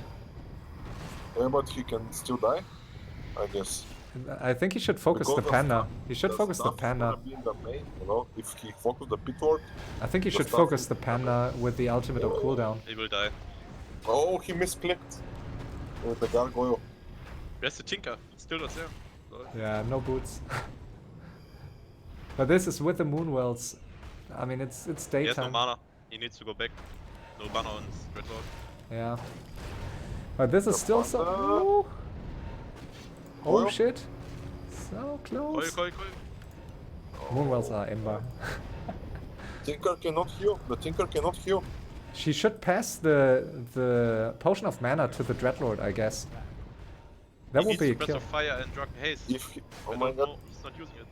[SPEAKER 2] Yeah, but he can still die, I guess.
[SPEAKER 1] I think he should focus the
[SPEAKER 2] Because
[SPEAKER 1] Panda. He should
[SPEAKER 2] the
[SPEAKER 1] focus the
[SPEAKER 2] stuff is
[SPEAKER 1] Panda.
[SPEAKER 2] gonna be in the main, you know? If he focus the Pitlord.
[SPEAKER 1] I think he
[SPEAKER 2] the
[SPEAKER 1] should
[SPEAKER 2] stuff
[SPEAKER 1] focus
[SPEAKER 2] is
[SPEAKER 1] the
[SPEAKER 2] in the main.
[SPEAKER 1] Panda with the ultimate on cooldown.
[SPEAKER 4] He will die.
[SPEAKER 2] Oh, he misclicked with the gargoyle.
[SPEAKER 4] Where's the Tinker? It's still not there. Lol.
[SPEAKER 1] Yeah, no boots. But this is with the Moonwells. I mean, it's
[SPEAKER 4] He has no
[SPEAKER 1] daytime.
[SPEAKER 4] mana. He needs to go back. No mana on his Dreadlord.
[SPEAKER 1] Yeah. But this is
[SPEAKER 2] The
[SPEAKER 1] still so.
[SPEAKER 2] Panda.
[SPEAKER 1] Ooh. Oh
[SPEAKER 2] Coil.
[SPEAKER 1] shit! So close.
[SPEAKER 4] Coil.
[SPEAKER 1] Moonwells are Ember.
[SPEAKER 2] Tinker cannot heal. The Tinker cannot heal.
[SPEAKER 1] She should pass the potion of mana to the Dreadlord, I guess. That
[SPEAKER 4] He
[SPEAKER 1] would
[SPEAKER 4] needs
[SPEAKER 1] be a
[SPEAKER 4] to Breath
[SPEAKER 1] kill.
[SPEAKER 4] of Fire and Drunken Haste.
[SPEAKER 2] If he,
[SPEAKER 4] I
[SPEAKER 2] oh my
[SPEAKER 4] don't
[SPEAKER 2] god.
[SPEAKER 4] know. He's not using it.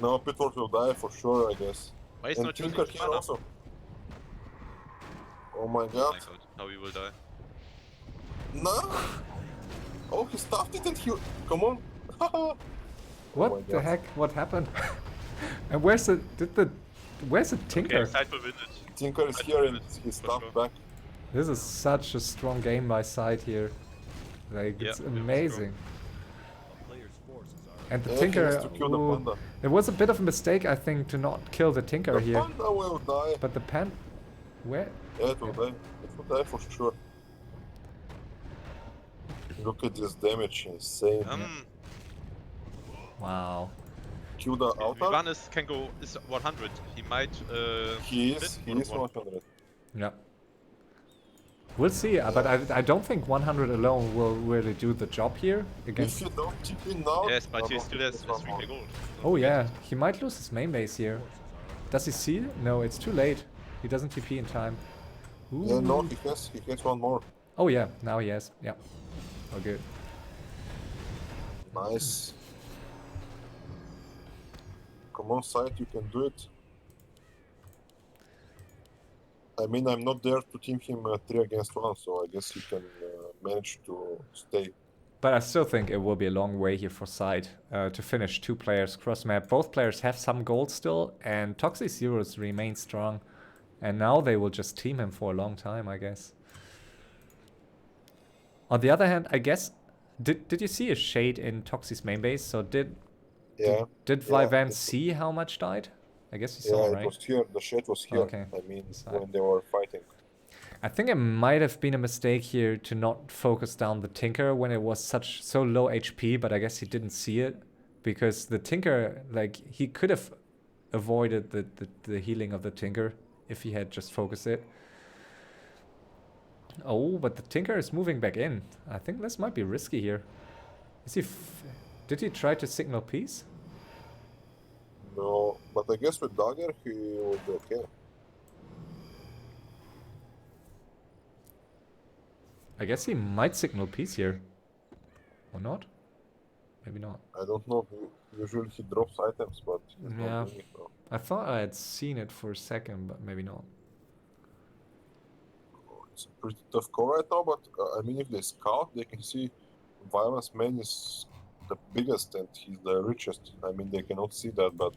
[SPEAKER 2] No, Pitlord will die for sure, I guess.
[SPEAKER 4] Why he's
[SPEAKER 2] And
[SPEAKER 4] not using
[SPEAKER 2] Tinker
[SPEAKER 4] his
[SPEAKER 2] here
[SPEAKER 4] mana?
[SPEAKER 2] also. Oh my
[SPEAKER 4] Oh
[SPEAKER 2] god.
[SPEAKER 4] my god, how he will die.
[SPEAKER 2] No! Oh, he stopped it and he... Come on! Oh my
[SPEAKER 1] What the
[SPEAKER 2] God.
[SPEAKER 1] heck? What happened? And where's the where's the Tinker?
[SPEAKER 4] Okay, side will win it.
[SPEAKER 2] Tinker is here and he stopped back.
[SPEAKER 1] This is such a strong game by SyDe here. Like,
[SPEAKER 4] Yeah,
[SPEAKER 1] it's
[SPEAKER 4] it was
[SPEAKER 1] amazing.
[SPEAKER 3] A player's forces are
[SPEAKER 1] And the
[SPEAKER 2] Yeah, he
[SPEAKER 1] Tinker,
[SPEAKER 2] has to kill the
[SPEAKER 1] ooh,
[SPEAKER 2] panda.
[SPEAKER 1] it was a bit of a mistake, I think, to not kill the Tinker
[SPEAKER 2] The
[SPEAKER 1] here.
[SPEAKER 2] panda will die.
[SPEAKER 1] But the Pan, where?
[SPEAKER 2] Yeah, it will die. It will die for sure. Look at this damage, insane.
[SPEAKER 1] Wow.
[SPEAKER 2] Kill the altar.
[SPEAKER 4] Vyvanne can go is 100. He might.
[SPEAKER 2] He is
[SPEAKER 4] split with
[SPEAKER 2] 100.
[SPEAKER 1] Yeah. We'll see, but I don't think 100 alone will really do the job here
[SPEAKER 2] If
[SPEAKER 1] against.
[SPEAKER 2] you don't TP now...
[SPEAKER 4] Yes, but he
[SPEAKER 2] no,
[SPEAKER 4] still has
[SPEAKER 2] it's one more.
[SPEAKER 4] 3k gold.
[SPEAKER 1] Oh yeah, he might lose his main base here. Does he see it? No, it's too late. He doesn't TP in time. Ooh.
[SPEAKER 2] Yeah, no, he has one more.
[SPEAKER 1] Oh yeah, now he has. Yeah. Oh good.
[SPEAKER 2] Nice. Come on, SyDe, you can do it. I mean, I'm not there to team him 3 against 1, so I guess he can manage to stay.
[SPEAKER 1] But I still think it will be a long way here for SyDe to finish 2 players cross map. Both players have some gold still, and Toxi's heroes remain strong. And now they will just team him for a long time, I guess. On the other hand, I guess, did you see a shade in Toxi's main base? So did
[SPEAKER 2] Yeah.
[SPEAKER 1] did
[SPEAKER 2] Yeah,
[SPEAKER 1] Vyvanne
[SPEAKER 2] it's-
[SPEAKER 1] see how much died? I guess you
[SPEAKER 2] Yeah,
[SPEAKER 1] saw,
[SPEAKER 2] it
[SPEAKER 1] right?
[SPEAKER 2] was here. The shit was here.
[SPEAKER 1] Okay.
[SPEAKER 2] I mean,
[SPEAKER 1] Inside.
[SPEAKER 2] when they were fighting.
[SPEAKER 1] I think it might have been a mistake here to not focus down the Tinker when it was so low HP, but I guess he didn't see it because the Tinker, like, he could have avoided the healing of the Tinker if he had just focused it. Oh, but the Tinker is moving back in. I think this might be risky here. Is he? Did he try to signal peace?
[SPEAKER 2] No, but I guess with Dagger he would be okay.
[SPEAKER 1] I guess he might signal peace here. Or not? Maybe not.
[SPEAKER 2] I don't know. Usually he drops items, but he's
[SPEAKER 1] Yeah.
[SPEAKER 2] not doing it now.
[SPEAKER 1] I thought I had seen it for a second, but maybe not.
[SPEAKER 2] It's a pretty tough call right now, but I mean, if they scout, they can see Vyvanne's main is the biggest and he's the richest. I mean, they cannot see that, but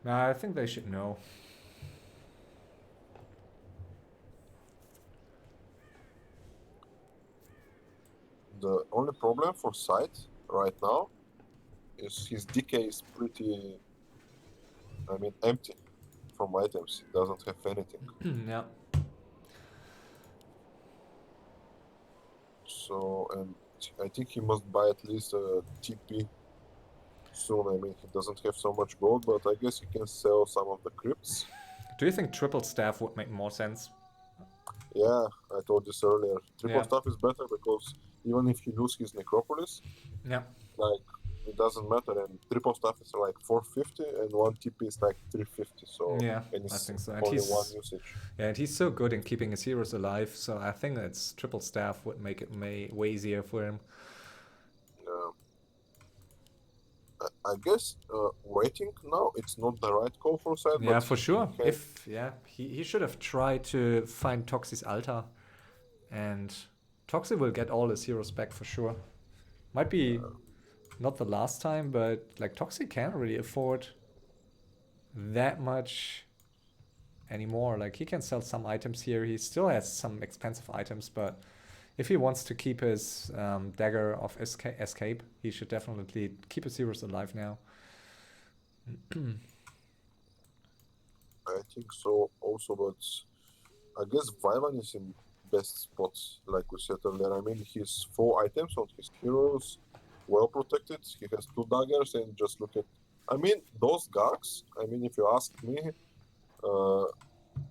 [SPEAKER 1] Nah, I think they should know.
[SPEAKER 2] the only problem for SyDe right now is his DK is pretty, I mean, empty from items. He doesn't have anything.
[SPEAKER 1] Yeah.
[SPEAKER 2] So, and I think he must buy at least a TP soon. I mean, he doesn't have so much gold, but I guess he can sell some of the crypts.
[SPEAKER 1] Do you think triple staff would make more sense?
[SPEAKER 2] Yeah, I told this earlier. Triple
[SPEAKER 1] Yeah.
[SPEAKER 2] staff is better because even if he loses his necropolis,
[SPEAKER 1] Yeah.
[SPEAKER 2] like it doesn't matter. And triple staff is like 450, and one TP is like 350. So
[SPEAKER 1] Yeah,
[SPEAKER 2] and
[SPEAKER 1] I
[SPEAKER 2] it's
[SPEAKER 1] think so. And
[SPEAKER 2] only one
[SPEAKER 1] he's
[SPEAKER 2] usage.
[SPEAKER 1] yeah, and he's so good in keeping his heroes alive. So I think that's triple staff would make it way easier for him.
[SPEAKER 2] Yeah. I guess waiting now it's not the right call for side.
[SPEAKER 1] Yeah,
[SPEAKER 2] but
[SPEAKER 1] for sure.
[SPEAKER 2] he can-
[SPEAKER 1] He should have tried to find Toxi's altar, and Toxi will get all his heroes back for sure. Might be not the last time, but like Toxi can't really afford that much anymore. Like he can sell some items here. He still has some expensive items, but if he wants to keep his dagger of escape, he should definitely keep his heroes alive now.
[SPEAKER 2] I think so also, but I guess Vyvanne is in best spots, like we said earlier. I mean, he's 4 items on his heroes, well protected. He has 2 daggers, and just look at. I mean, those Garks. I mean, if you ask me,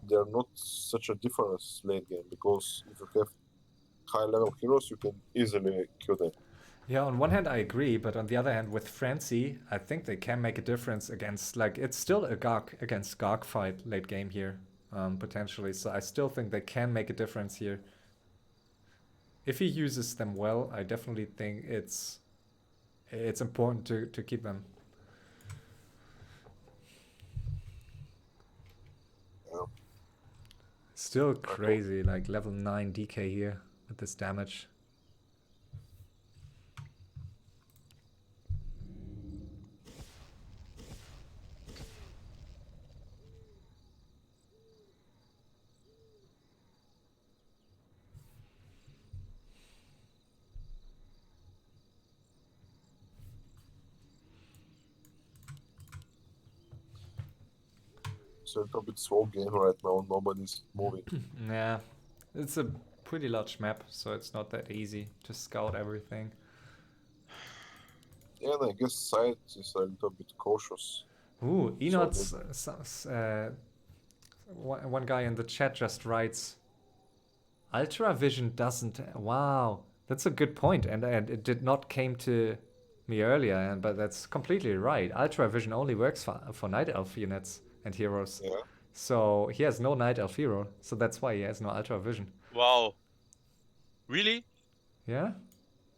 [SPEAKER 2] they're not such a difference late game, because if you have high level heroes, you can easily kill them.
[SPEAKER 1] Yeah, on one hand I agree, but on the other hand with Frenzy, I think they can make a difference against, like, it's still a Gark against Gark fight late game here, potentially. So I still think they can make a difference here. If he uses them well, I definitely think it's important to keep them.
[SPEAKER 2] Yeah.
[SPEAKER 1] Still crazy, like level 9 DK here with this damage.
[SPEAKER 2] It's a little bit slow game right now. Nobody's moving.
[SPEAKER 1] Yeah, it's a pretty large map, so it's not that easy to scout everything.
[SPEAKER 2] Yeah, and I guess side is a little bit cautious.
[SPEAKER 1] Ooh, Enot's one guy in the chat just writes, Ultra Vision doesn't. Wow, that's a good point, and it did not came to me earlier, but that's completely right. Ultra Vision only works for Night Elf units and heroes.
[SPEAKER 2] Yeah.
[SPEAKER 1] So he has no Night Elf hero, so that's why he has no Ultra Vision.
[SPEAKER 4] Wow. Really?
[SPEAKER 1] Yeah,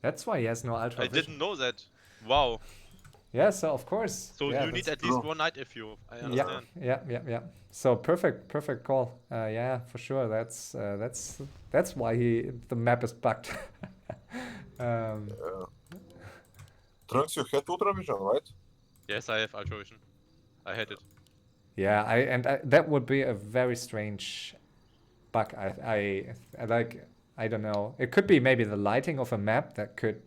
[SPEAKER 1] that's why he has no Ultra
[SPEAKER 4] I
[SPEAKER 1] Vision.
[SPEAKER 4] didn't know that. Wow.
[SPEAKER 1] Yeah, so of course.
[SPEAKER 4] So
[SPEAKER 1] yeah,
[SPEAKER 4] you need
[SPEAKER 1] that's-
[SPEAKER 4] at least
[SPEAKER 2] true.
[SPEAKER 4] one night if you. I understand.
[SPEAKER 1] Yeah. So perfect call. Yeah, for sure. That's why the map is bugged.
[SPEAKER 2] Trunks, you had Ultra Vision, right?
[SPEAKER 4] Yes, I have Ultra Vision. I had it.
[SPEAKER 1] Yeah, that would be a very strange bug. I like. I don't know. It could be maybe the lighting of a map that could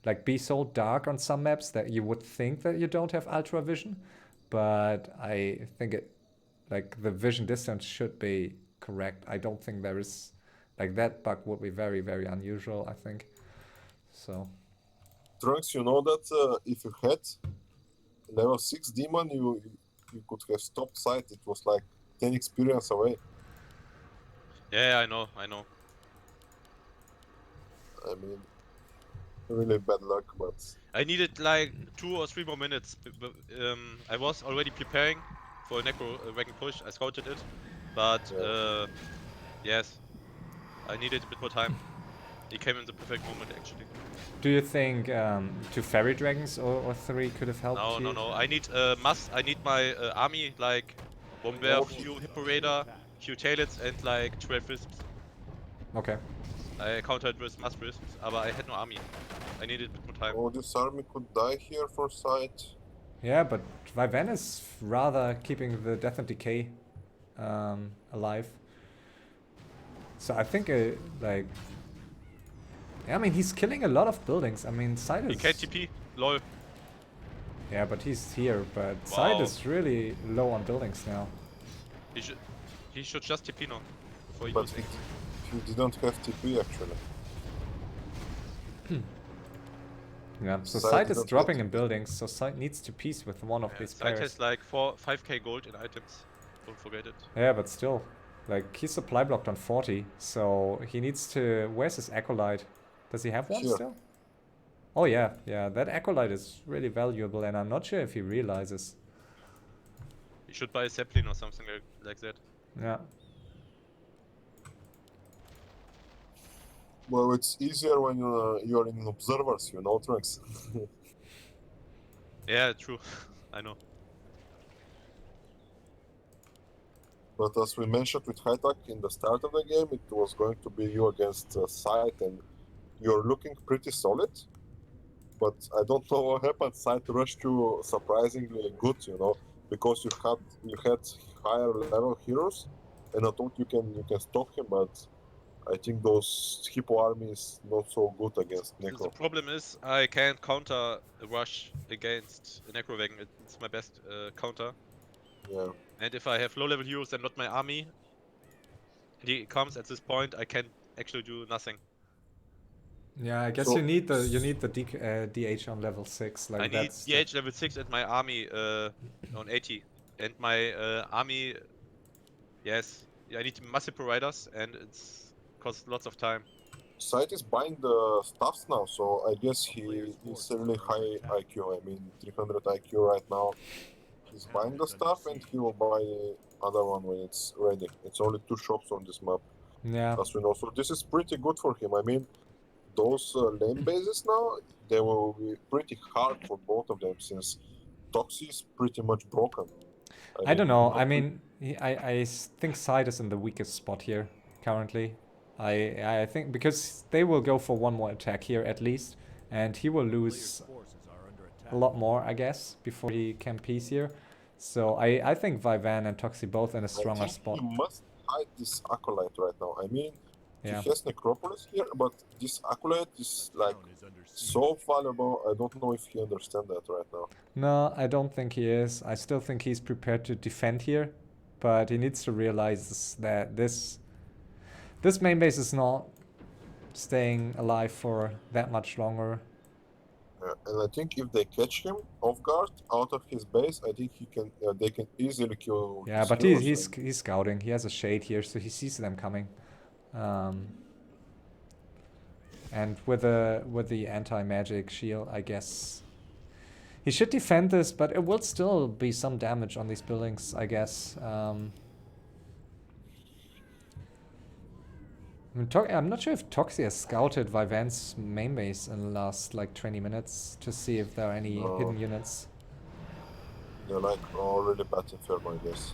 [SPEAKER 1] like be so dark on some maps that you would think that you don't have ultra vision, but I think it like the vision distance should be correct. I don't think there is like that bug would be very unusual, I think. So
[SPEAKER 2] Trunks, you know that if you had level 6 demon, you could have stopped sight. It was like 10 experience away.
[SPEAKER 4] Yeah, I know.
[SPEAKER 2] I mean, really bad luck, but
[SPEAKER 4] I needed like 2 or 3 more minutes. I was already preparing for a Necro wagon push. I scouted it, but yes, I needed a bit more time. It came in the perfect moment, actually.
[SPEAKER 1] do you think 2 fairy dragons or 3 could have helped you?
[SPEAKER 4] No. I need I need my army like Bomber, few Hippo Raider, few Tailets, and like 12 Wisps.
[SPEAKER 1] Okay.
[SPEAKER 4] I countered with Mass Wisps, but I had no army. I needed a bit more time.
[SPEAKER 2] oh, this army could die here for sight.
[SPEAKER 1] Yeah, but Vyvanne is rather keeping the Death and Decay alive. So I think like yeah, I mean he's killing a lot of buildings. I mean SyDe
[SPEAKER 4] He
[SPEAKER 1] is
[SPEAKER 4] can't TP, lol.
[SPEAKER 1] yeah, but he's here. But
[SPEAKER 4] Wow.
[SPEAKER 1] SyDe is really low on buildings now.
[SPEAKER 4] He should just TP now before he
[SPEAKER 2] But
[SPEAKER 4] goes.
[SPEAKER 2] he didn't have TP actually.
[SPEAKER 1] Yeah, so
[SPEAKER 2] SyDe
[SPEAKER 1] SyDe is
[SPEAKER 2] doesn't
[SPEAKER 1] dropping
[SPEAKER 2] get
[SPEAKER 1] in buildings, so SyDe needs to piece with one of these
[SPEAKER 4] Side
[SPEAKER 1] players.
[SPEAKER 4] has like 5k gold in items. Don't forget it.
[SPEAKER 1] Yeah, but still, like he's supply blocked on 40, so he needs to. Where's his acolyte? Does he have one
[SPEAKER 2] Here.
[SPEAKER 1] still? Oh yeah, yeah, that Acolyte is really valuable, and I'm not sure if he realizes.
[SPEAKER 4] You should buy a Zeppelin or something like that.
[SPEAKER 1] Yeah.
[SPEAKER 2] Well, it's easier when you're in observers, you know, Trunks.
[SPEAKER 4] Yeah, true. I know.
[SPEAKER 2] But as we mentioned with Hightech in the start of the game, it was going to be you against Sight, and you're looking pretty solid. But I don't know what happened. Sight rushed you surprisingly good, you know, because you had higher level heroes, and I thought you can stop him, but I think those Hippo army is not so good against
[SPEAKER 4] The
[SPEAKER 2] Necro.
[SPEAKER 4] problem is I can't counter a rush against a Necrowagon. It's my best counter.
[SPEAKER 2] Yeah.
[SPEAKER 4] And if I have low level heroes and not my army, and he comes at this point, I can actually do nothing.
[SPEAKER 1] Yeah, I guess
[SPEAKER 2] So-
[SPEAKER 1] you need the DH on level 6. Like
[SPEAKER 4] I need
[SPEAKER 1] that's
[SPEAKER 4] DH level 6 and my army on 80. And my army, yes, I need massive providers, and it's costs lots of time.
[SPEAKER 2] Sight is buying the stuffs now, so I guess he is really high IQ. I mean, 300 IQ right now. He's buying the stuff, and he will buy other one when it's ready. It's only 2 shops on this map,
[SPEAKER 1] yeah.
[SPEAKER 2] as we know. So this is pretty good for him. I mean, those lane bases now, they will be pretty hard for both of them, since Toxi is pretty much broken.
[SPEAKER 1] I don't know. I
[SPEAKER 2] not-
[SPEAKER 1] mean, I think Side is in the weakest spot here currently. I think because they will go for one more attack here at least, and he will
[SPEAKER 3] Player's
[SPEAKER 1] lose
[SPEAKER 3] forces are under attack.
[SPEAKER 1] a lot more, I guess, before he can piece here. So I think Vyvanne and Toxi both in a
[SPEAKER 2] I
[SPEAKER 1] stronger
[SPEAKER 2] think
[SPEAKER 1] spot.
[SPEAKER 2] he must hide this Acolyte right now. I mean,
[SPEAKER 1] Yeah.
[SPEAKER 2] he has Necropolis here, but this Acolyte is like
[SPEAKER 3] Town is under siege.
[SPEAKER 2] so valuable. I don't know if he understands that right now.
[SPEAKER 1] No, I don't think he is. I still think he's prepared to defend here, but he needs to realize that this main base is not staying alive for that much longer.
[SPEAKER 2] And I think if they catch him off guard out of his base, I think they can easily kill.
[SPEAKER 1] Yeah,
[SPEAKER 2] his
[SPEAKER 1] but
[SPEAKER 2] heroes
[SPEAKER 1] he's scouting. He has a shade here, so he sees them coming. And with the anti-magic shield, I guess he should defend this, but it will still be some damage on these buildings, I guess. I'm not sure if Toxi has scouted Vyvanne's main base in the last like 20 minutes to see if there are any
[SPEAKER 2] No.
[SPEAKER 1] hidden units.
[SPEAKER 2] They're like already bad infirm, I guess.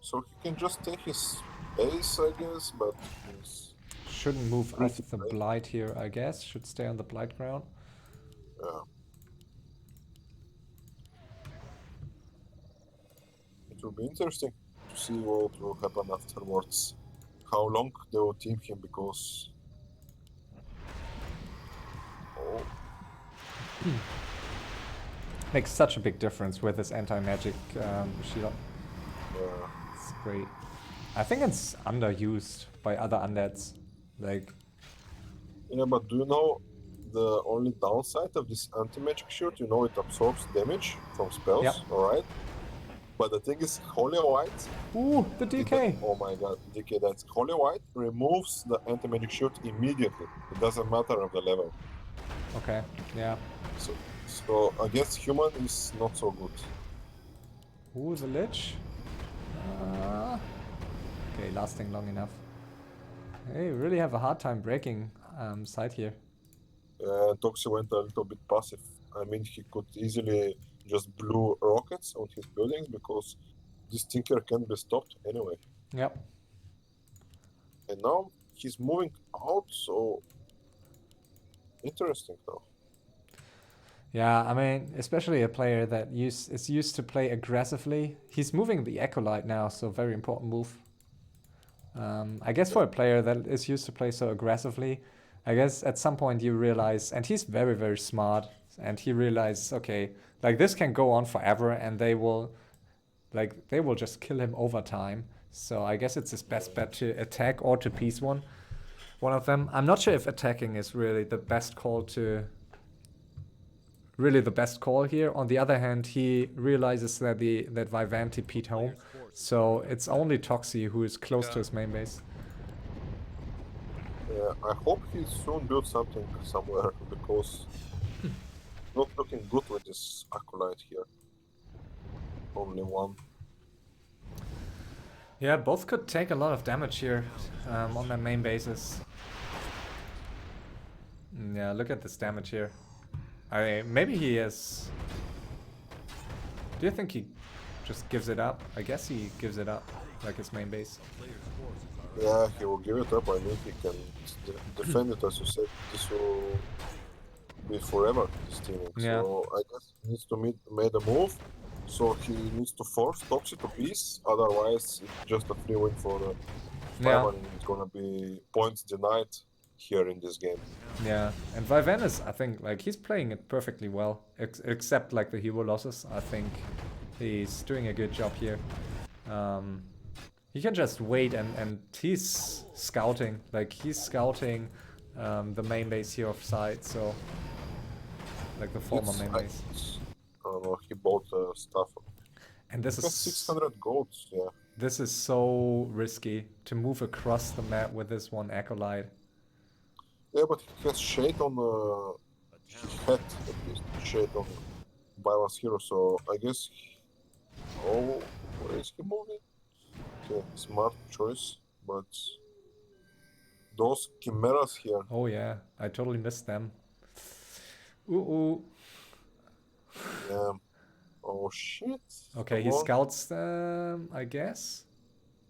[SPEAKER 2] So he can just take his base, I guess, but he's,
[SPEAKER 1] Shouldn't move off
[SPEAKER 2] Pretty
[SPEAKER 1] the
[SPEAKER 2] great.
[SPEAKER 1] blight here, I guess. Should stay on the blight ground.
[SPEAKER 2] yeah. It will be interesting to see what will happen afterwards. How long they will team him, because. Oh,
[SPEAKER 1] Makes such a big difference with this anti-magic shield.
[SPEAKER 2] yeah.
[SPEAKER 1] It's great. I think it's underused by other undeads. Like,
[SPEAKER 2] Yeah, but do you know the only downside of this anti-magic shield? You know, it absorbs damage from spells,
[SPEAKER 1] Yep.
[SPEAKER 2] alright? But the thing is, Holy White.
[SPEAKER 1] ooh, the DK.
[SPEAKER 2] Oh my god, DK, that's Holy White removes the anti-magic shield immediately. It doesn't matter of the level.
[SPEAKER 1] Okay, yeah.
[SPEAKER 2] So against human is not so good.
[SPEAKER 1] Ooh, the Lich. Okay, lasting long enough. Hey, really have a hard time breaking side here.
[SPEAKER 2] Toxi went a little bit passive. I mean, he could easily just blew rockets on his buildings, because this Tinker can't be stopped anyway.
[SPEAKER 1] Yep.
[SPEAKER 2] And now he's moving out, so interesting now.
[SPEAKER 1] Yeah, I mean, especially a player that is used to play aggressively. He's moving the Acolyte now, so very important move. I guess for a player that is used to play so aggressively, I guess at some point you realize, and he's very, very smart, and he realizes, okay, like this can go on forever, and they will just kill him over time. So I guess it's his best bet to attack or to piece one of them. I'm not sure if attacking is really the best call here. On the other hand, he realizes that that Vyvanne TP'd home, so it's only Toxi who is close to his main base.
[SPEAKER 2] Yeah, I hope he soon builds something somewhere because not looking good with this acolyte here. Only one.
[SPEAKER 1] Yeah, both could take a lot of damage here on their main bases. Yeah, look at this damage here. Maybe he is... Do you think he just gives it up? I guess he gives it up, like his main base.
[SPEAKER 3] Player's forces are
[SPEAKER 2] Yeah, he will give it up. I mean, he can defend it, as you said. This will be forever, this teaming.
[SPEAKER 1] Yeah.
[SPEAKER 2] So I guess he needs to made a move. So he needs to force Toxi to peace. Otherwise, it's just a free win for
[SPEAKER 1] Yeah.
[SPEAKER 2] Vyvanne. It's gonna be points denied here in this game.
[SPEAKER 1] Yeah, and Vyvanne is, I think, like, he's playing it perfectly well, except, like, the hero losses. I think he's doing a good job here. He can just wait, and he's scouting. Like, he's scouting the main base here of SyDe, so... Like, the former main base.
[SPEAKER 2] I don't know, he bought stuff.
[SPEAKER 1] And this
[SPEAKER 2] He got
[SPEAKER 1] is...
[SPEAKER 2] 600 golds, yeah.
[SPEAKER 1] This is so risky, to move across the map with this one acolyte.
[SPEAKER 2] Yeah, but he has shade on he had at least shade on Vyvanne's hero, so I guess oh, where is he moving? Okay, smart choice, but those chimeras here.
[SPEAKER 1] Oh yeah, I totally missed them. Ooh.
[SPEAKER 2] Yeah. Oh shit.
[SPEAKER 1] Okay,
[SPEAKER 2] Come
[SPEAKER 1] he
[SPEAKER 2] on.
[SPEAKER 1] scouts them, I guess.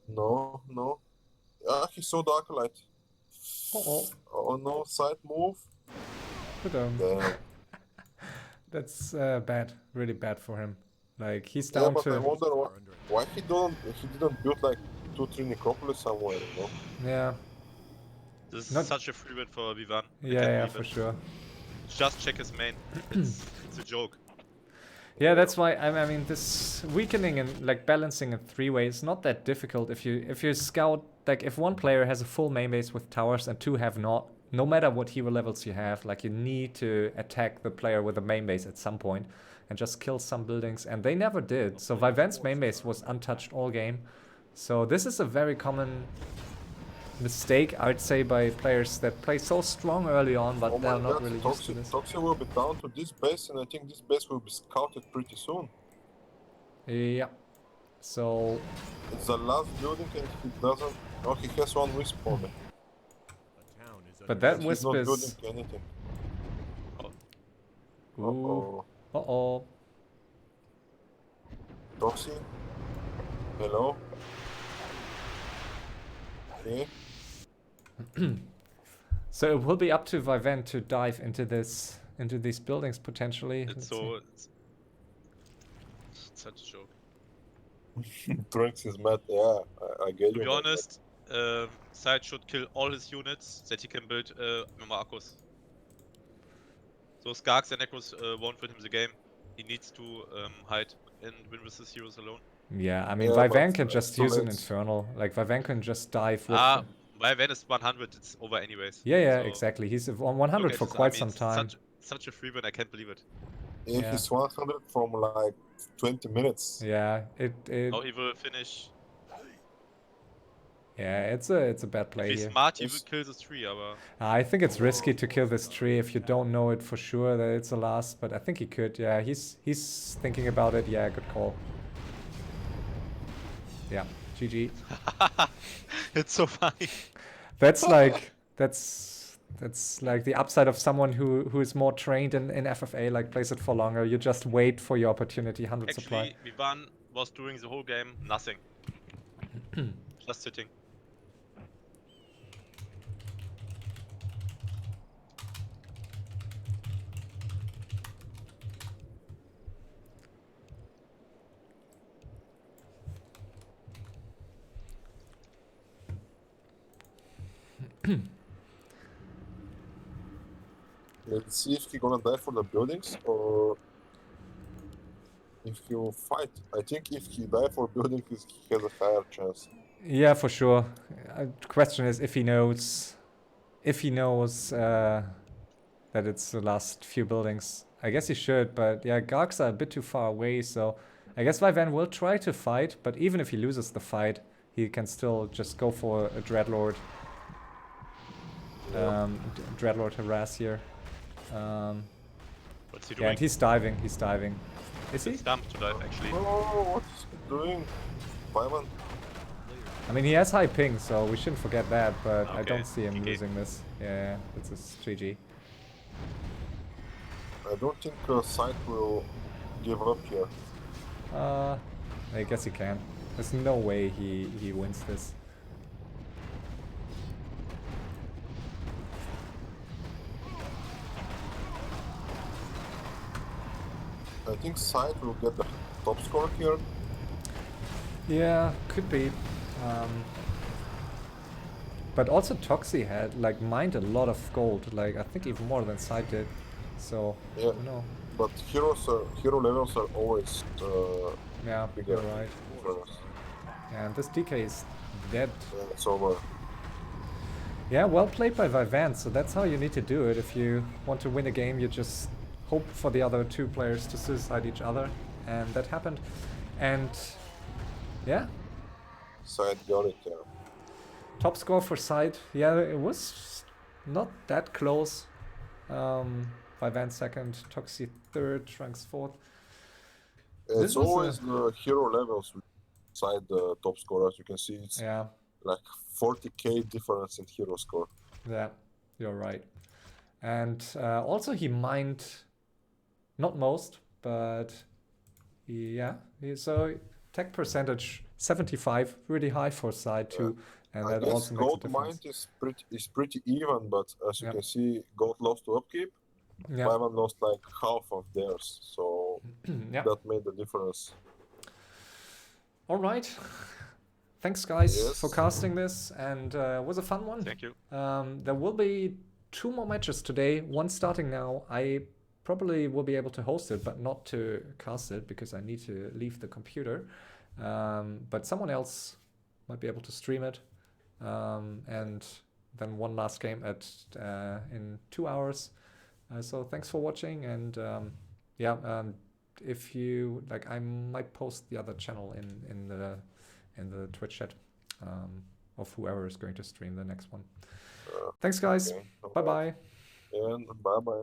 [SPEAKER 2] No. Ah, he saw the acolyte.
[SPEAKER 1] Uh-oh.
[SPEAKER 2] Oh no, side move. Damn.
[SPEAKER 1] That's bad, really bad for him. Like, he's
[SPEAKER 2] Yeah,
[SPEAKER 1] down
[SPEAKER 2] but I
[SPEAKER 1] to...
[SPEAKER 2] wonder why he didn't build like 2-3 necropolis somewhere, you know?
[SPEAKER 1] Yeah,
[SPEAKER 4] This
[SPEAKER 1] Not-
[SPEAKER 4] is such a free win for Vyvanne. I can't
[SPEAKER 1] yeah,
[SPEAKER 4] believe
[SPEAKER 1] for
[SPEAKER 4] it.
[SPEAKER 1] sure.
[SPEAKER 4] Just check his main. It's a joke.
[SPEAKER 1] Yeah, that's why I mean this weakening and like balancing in 3-way is not that difficult if you scout, like if one player has a full main base with towers and two have not, no matter what hero levels you have, like you need to attack the player with a main base at some point and just kill some buildings, and they never did. So Vyvanne's main base was untouched all game. So this is a very common mistake, I would say, by players that play so strong early on, but
[SPEAKER 2] Oh
[SPEAKER 1] they're
[SPEAKER 2] my
[SPEAKER 1] not
[SPEAKER 2] god,
[SPEAKER 1] really used to this.
[SPEAKER 2] Toxi will be down to this base, and I think this base will be scouted pretty soon.
[SPEAKER 1] Yeah. So
[SPEAKER 2] It's the last building and he doesn't... Oh, he has one wisp only.
[SPEAKER 3] a town is
[SPEAKER 1] But
[SPEAKER 3] under
[SPEAKER 1] that
[SPEAKER 2] And
[SPEAKER 1] wisp
[SPEAKER 2] he's not building
[SPEAKER 1] is...
[SPEAKER 2] anything.
[SPEAKER 1] Ooh.
[SPEAKER 2] Uh-oh.
[SPEAKER 1] Uh-oh.
[SPEAKER 2] Toxi? Hello? Okay.
[SPEAKER 1] So it will be up to Vyvanne to dive into these buildings potentially.
[SPEAKER 4] It's it's such a joke.
[SPEAKER 2] Trunks is mad, yeah, I get
[SPEAKER 4] To
[SPEAKER 2] you.
[SPEAKER 4] be honest, SyDe should kill all his units that he can build more Akkus. So Skarks and Necros won't win him the game. He needs to hide and win with his heroes alone.
[SPEAKER 1] Yeah, I mean,
[SPEAKER 2] Yeah,
[SPEAKER 1] Vyvanne
[SPEAKER 2] but
[SPEAKER 1] can just
[SPEAKER 2] too
[SPEAKER 1] use an
[SPEAKER 2] late.
[SPEAKER 1] Infernal. Like, Vyvanne can just dive with...
[SPEAKER 4] Vyvanne is 100, it's over anyways.
[SPEAKER 1] Yeah,
[SPEAKER 4] So,
[SPEAKER 1] exactly. He's on
[SPEAKER 4] look
[SPEAKER 1] 100
[SPEAKER 4] at
[SPEAKER 1] for
[SPEAKER 4] his
[SPEAKER 1] quite
[SPEAKER 4] army,
[SPEAKER 1] some
[SPEAKER 4] it's
[SPEAKER 1] time.
[SPEAKER 4] Such a free win, I can't believe it.
[SPEAKER 2] Yeah,
[SPEAKER 1] Yeah.
[SPEAKER 2] he's 100 from like 20 minutes.
[SPEAKER 1] Yeah,
[SPEAKER 4] How he will finish.
[SPEAKER 1] yeah, it's a bad
[SPEAKER 4] If
[SPEAKER 1] play
[SPEAKER 4] he's
[SPEAKER 1] here.
[SPEAKER 4] smart, he will kill this tree, but
[SPEAKER 1] I think it's risky to kill this tree if you don't know it for sure that it's the last, but I think he could. Yeah, he's thinking about it. Yeah, good call. Yeah, GG.
[SPEAKER 4] it's so funny.
[SPEAKER 1] That's like that's like the upside of someone who is more trained in FFA, like plays it for longer. You just wait for your opportunity, 100 supply.
[SPEAKER 4] Actually, Vyvanne was doing the whole game nothing. Just sitting.
[SPEAKER 2] Let's see if he's gonna die for the buildings or if he will fight. I think if he die for buildings, he has a higher chance.
[SPEAKER 1] Yeah, for sure. Question is if he knows that it's the last few buildings. I guess he should, but yeah, Gargs are a bit too far away, so I guess Vyvanne will try to fight, but even if he loses the fight, he can still just go for a Dreadlord.
[SPEAKER 2] Yeah.
[SPEAKER 1] Dreadlord harass here.
[SPEAKER 4] What's he
[SPEAKER 1] Yeah,
[SPEAKER 4] doing?
[SPEAKER 1] and he's diving. He's diving. Is he?
[SPEAKER 4] It's dumb to dive actually.
[SPEAKER 2] Oh, what's he doing? Vyvanne?
[SPEAKER 1] I mean, he has high ping, so we shouldn't forget that. But I
[SPEAKER 4] Okay,
[SPEAKER 1] don't see him
[SPEAKER 4] GG.
[SPEAKER 1] losing this. Yeah, it's a GG.
[SPEAKER 2] I don't think SyDe will give up here.
[SPEAKER 1] I guess he can. There's no way he wins this.
[SPEAKER 2] I think SyDe will get the top score here.
[SPEAKER 1] Yeah, could be. But also Toxi had like mined a lot of gold, like I think even more than SyDe did. So
[SPEAKER 2] Yeah.
[SPEAKER 1] I don't know.
[SPEAKER 2] But hero levels are always
[SPEAKER 1] Yeah,
[SPEAKER 2] bigger.
[SPEAKER 1] you're right.
[SPEAKER 2] Difference.
[SPEAKER 1] And this DK is dead.
[SPEAKER 2] Yeah, it's over.
[SPEAKER 1] Yeah, well played by Vyvanne. So that's how you need to do it. If you want to win a game, you just hope for the other two players to suicide each other, and that happened. And yeah,
[SPEAKER 2] SyDe got it, yeah.
[SPEAKER 1] top score for SyDe. Yeah, it was not that close. Vyvanne second, Toxi third, Trunks fourth. This
[SPEAKER 2] It's
[SPEAKER 1] was
[SPEAKER 2] always the hero levels beside the top score. As you can see, it's
[SPEAKER 1] Yeah,
[SPEAKER 2] like 40k difference in hero score.
[SPEAKER 1] yeah, you're right. And also he mined, not most, but so tech percentage 75, really high for SyDe too, and
[SPEAKER 2] I
[SPEAKER 1] that
[SPEAKER 2] guess
[SPEAKER 1] also makes a
[SPEAKER 2] gold
[SPEAKER 1] difference.
[SPEAKER 2] mined is pretty even, but as you
[SPEAKER 1] Yeah.
[SPEAKER 2] can see, gold lost to upkeep.
[SPEAKER 1] Yeah,
[SPEAKER 2] Vyvanne lost like half of theirs, so
[SPEAKER 1] yeah.
[SPEAKER 2] that made the difference.
[SPEAKER 1] All right. Thanks, guys,
[SPEAKER 2] Yes.
[SPEAKER 1] for casting this, and it was a fun one.
[SPEAKER 4] Thank you.
[SPEAKER 1] There will be 2 more matches today, one starting now. I probably will be able to host it, but not to cast it because I need to leave the computer. But someone else might be able to stream it. And then one last game at in 2 hours. So thanks for watching, and if you like, I might post the other channel in the Twitch chat of whoever is going to stream the next one. Thanks, guys.
[SPEAKER 2] Okay.
[SPEAKER 1] Bye bye.
[SPEAKER 2] And bye bye.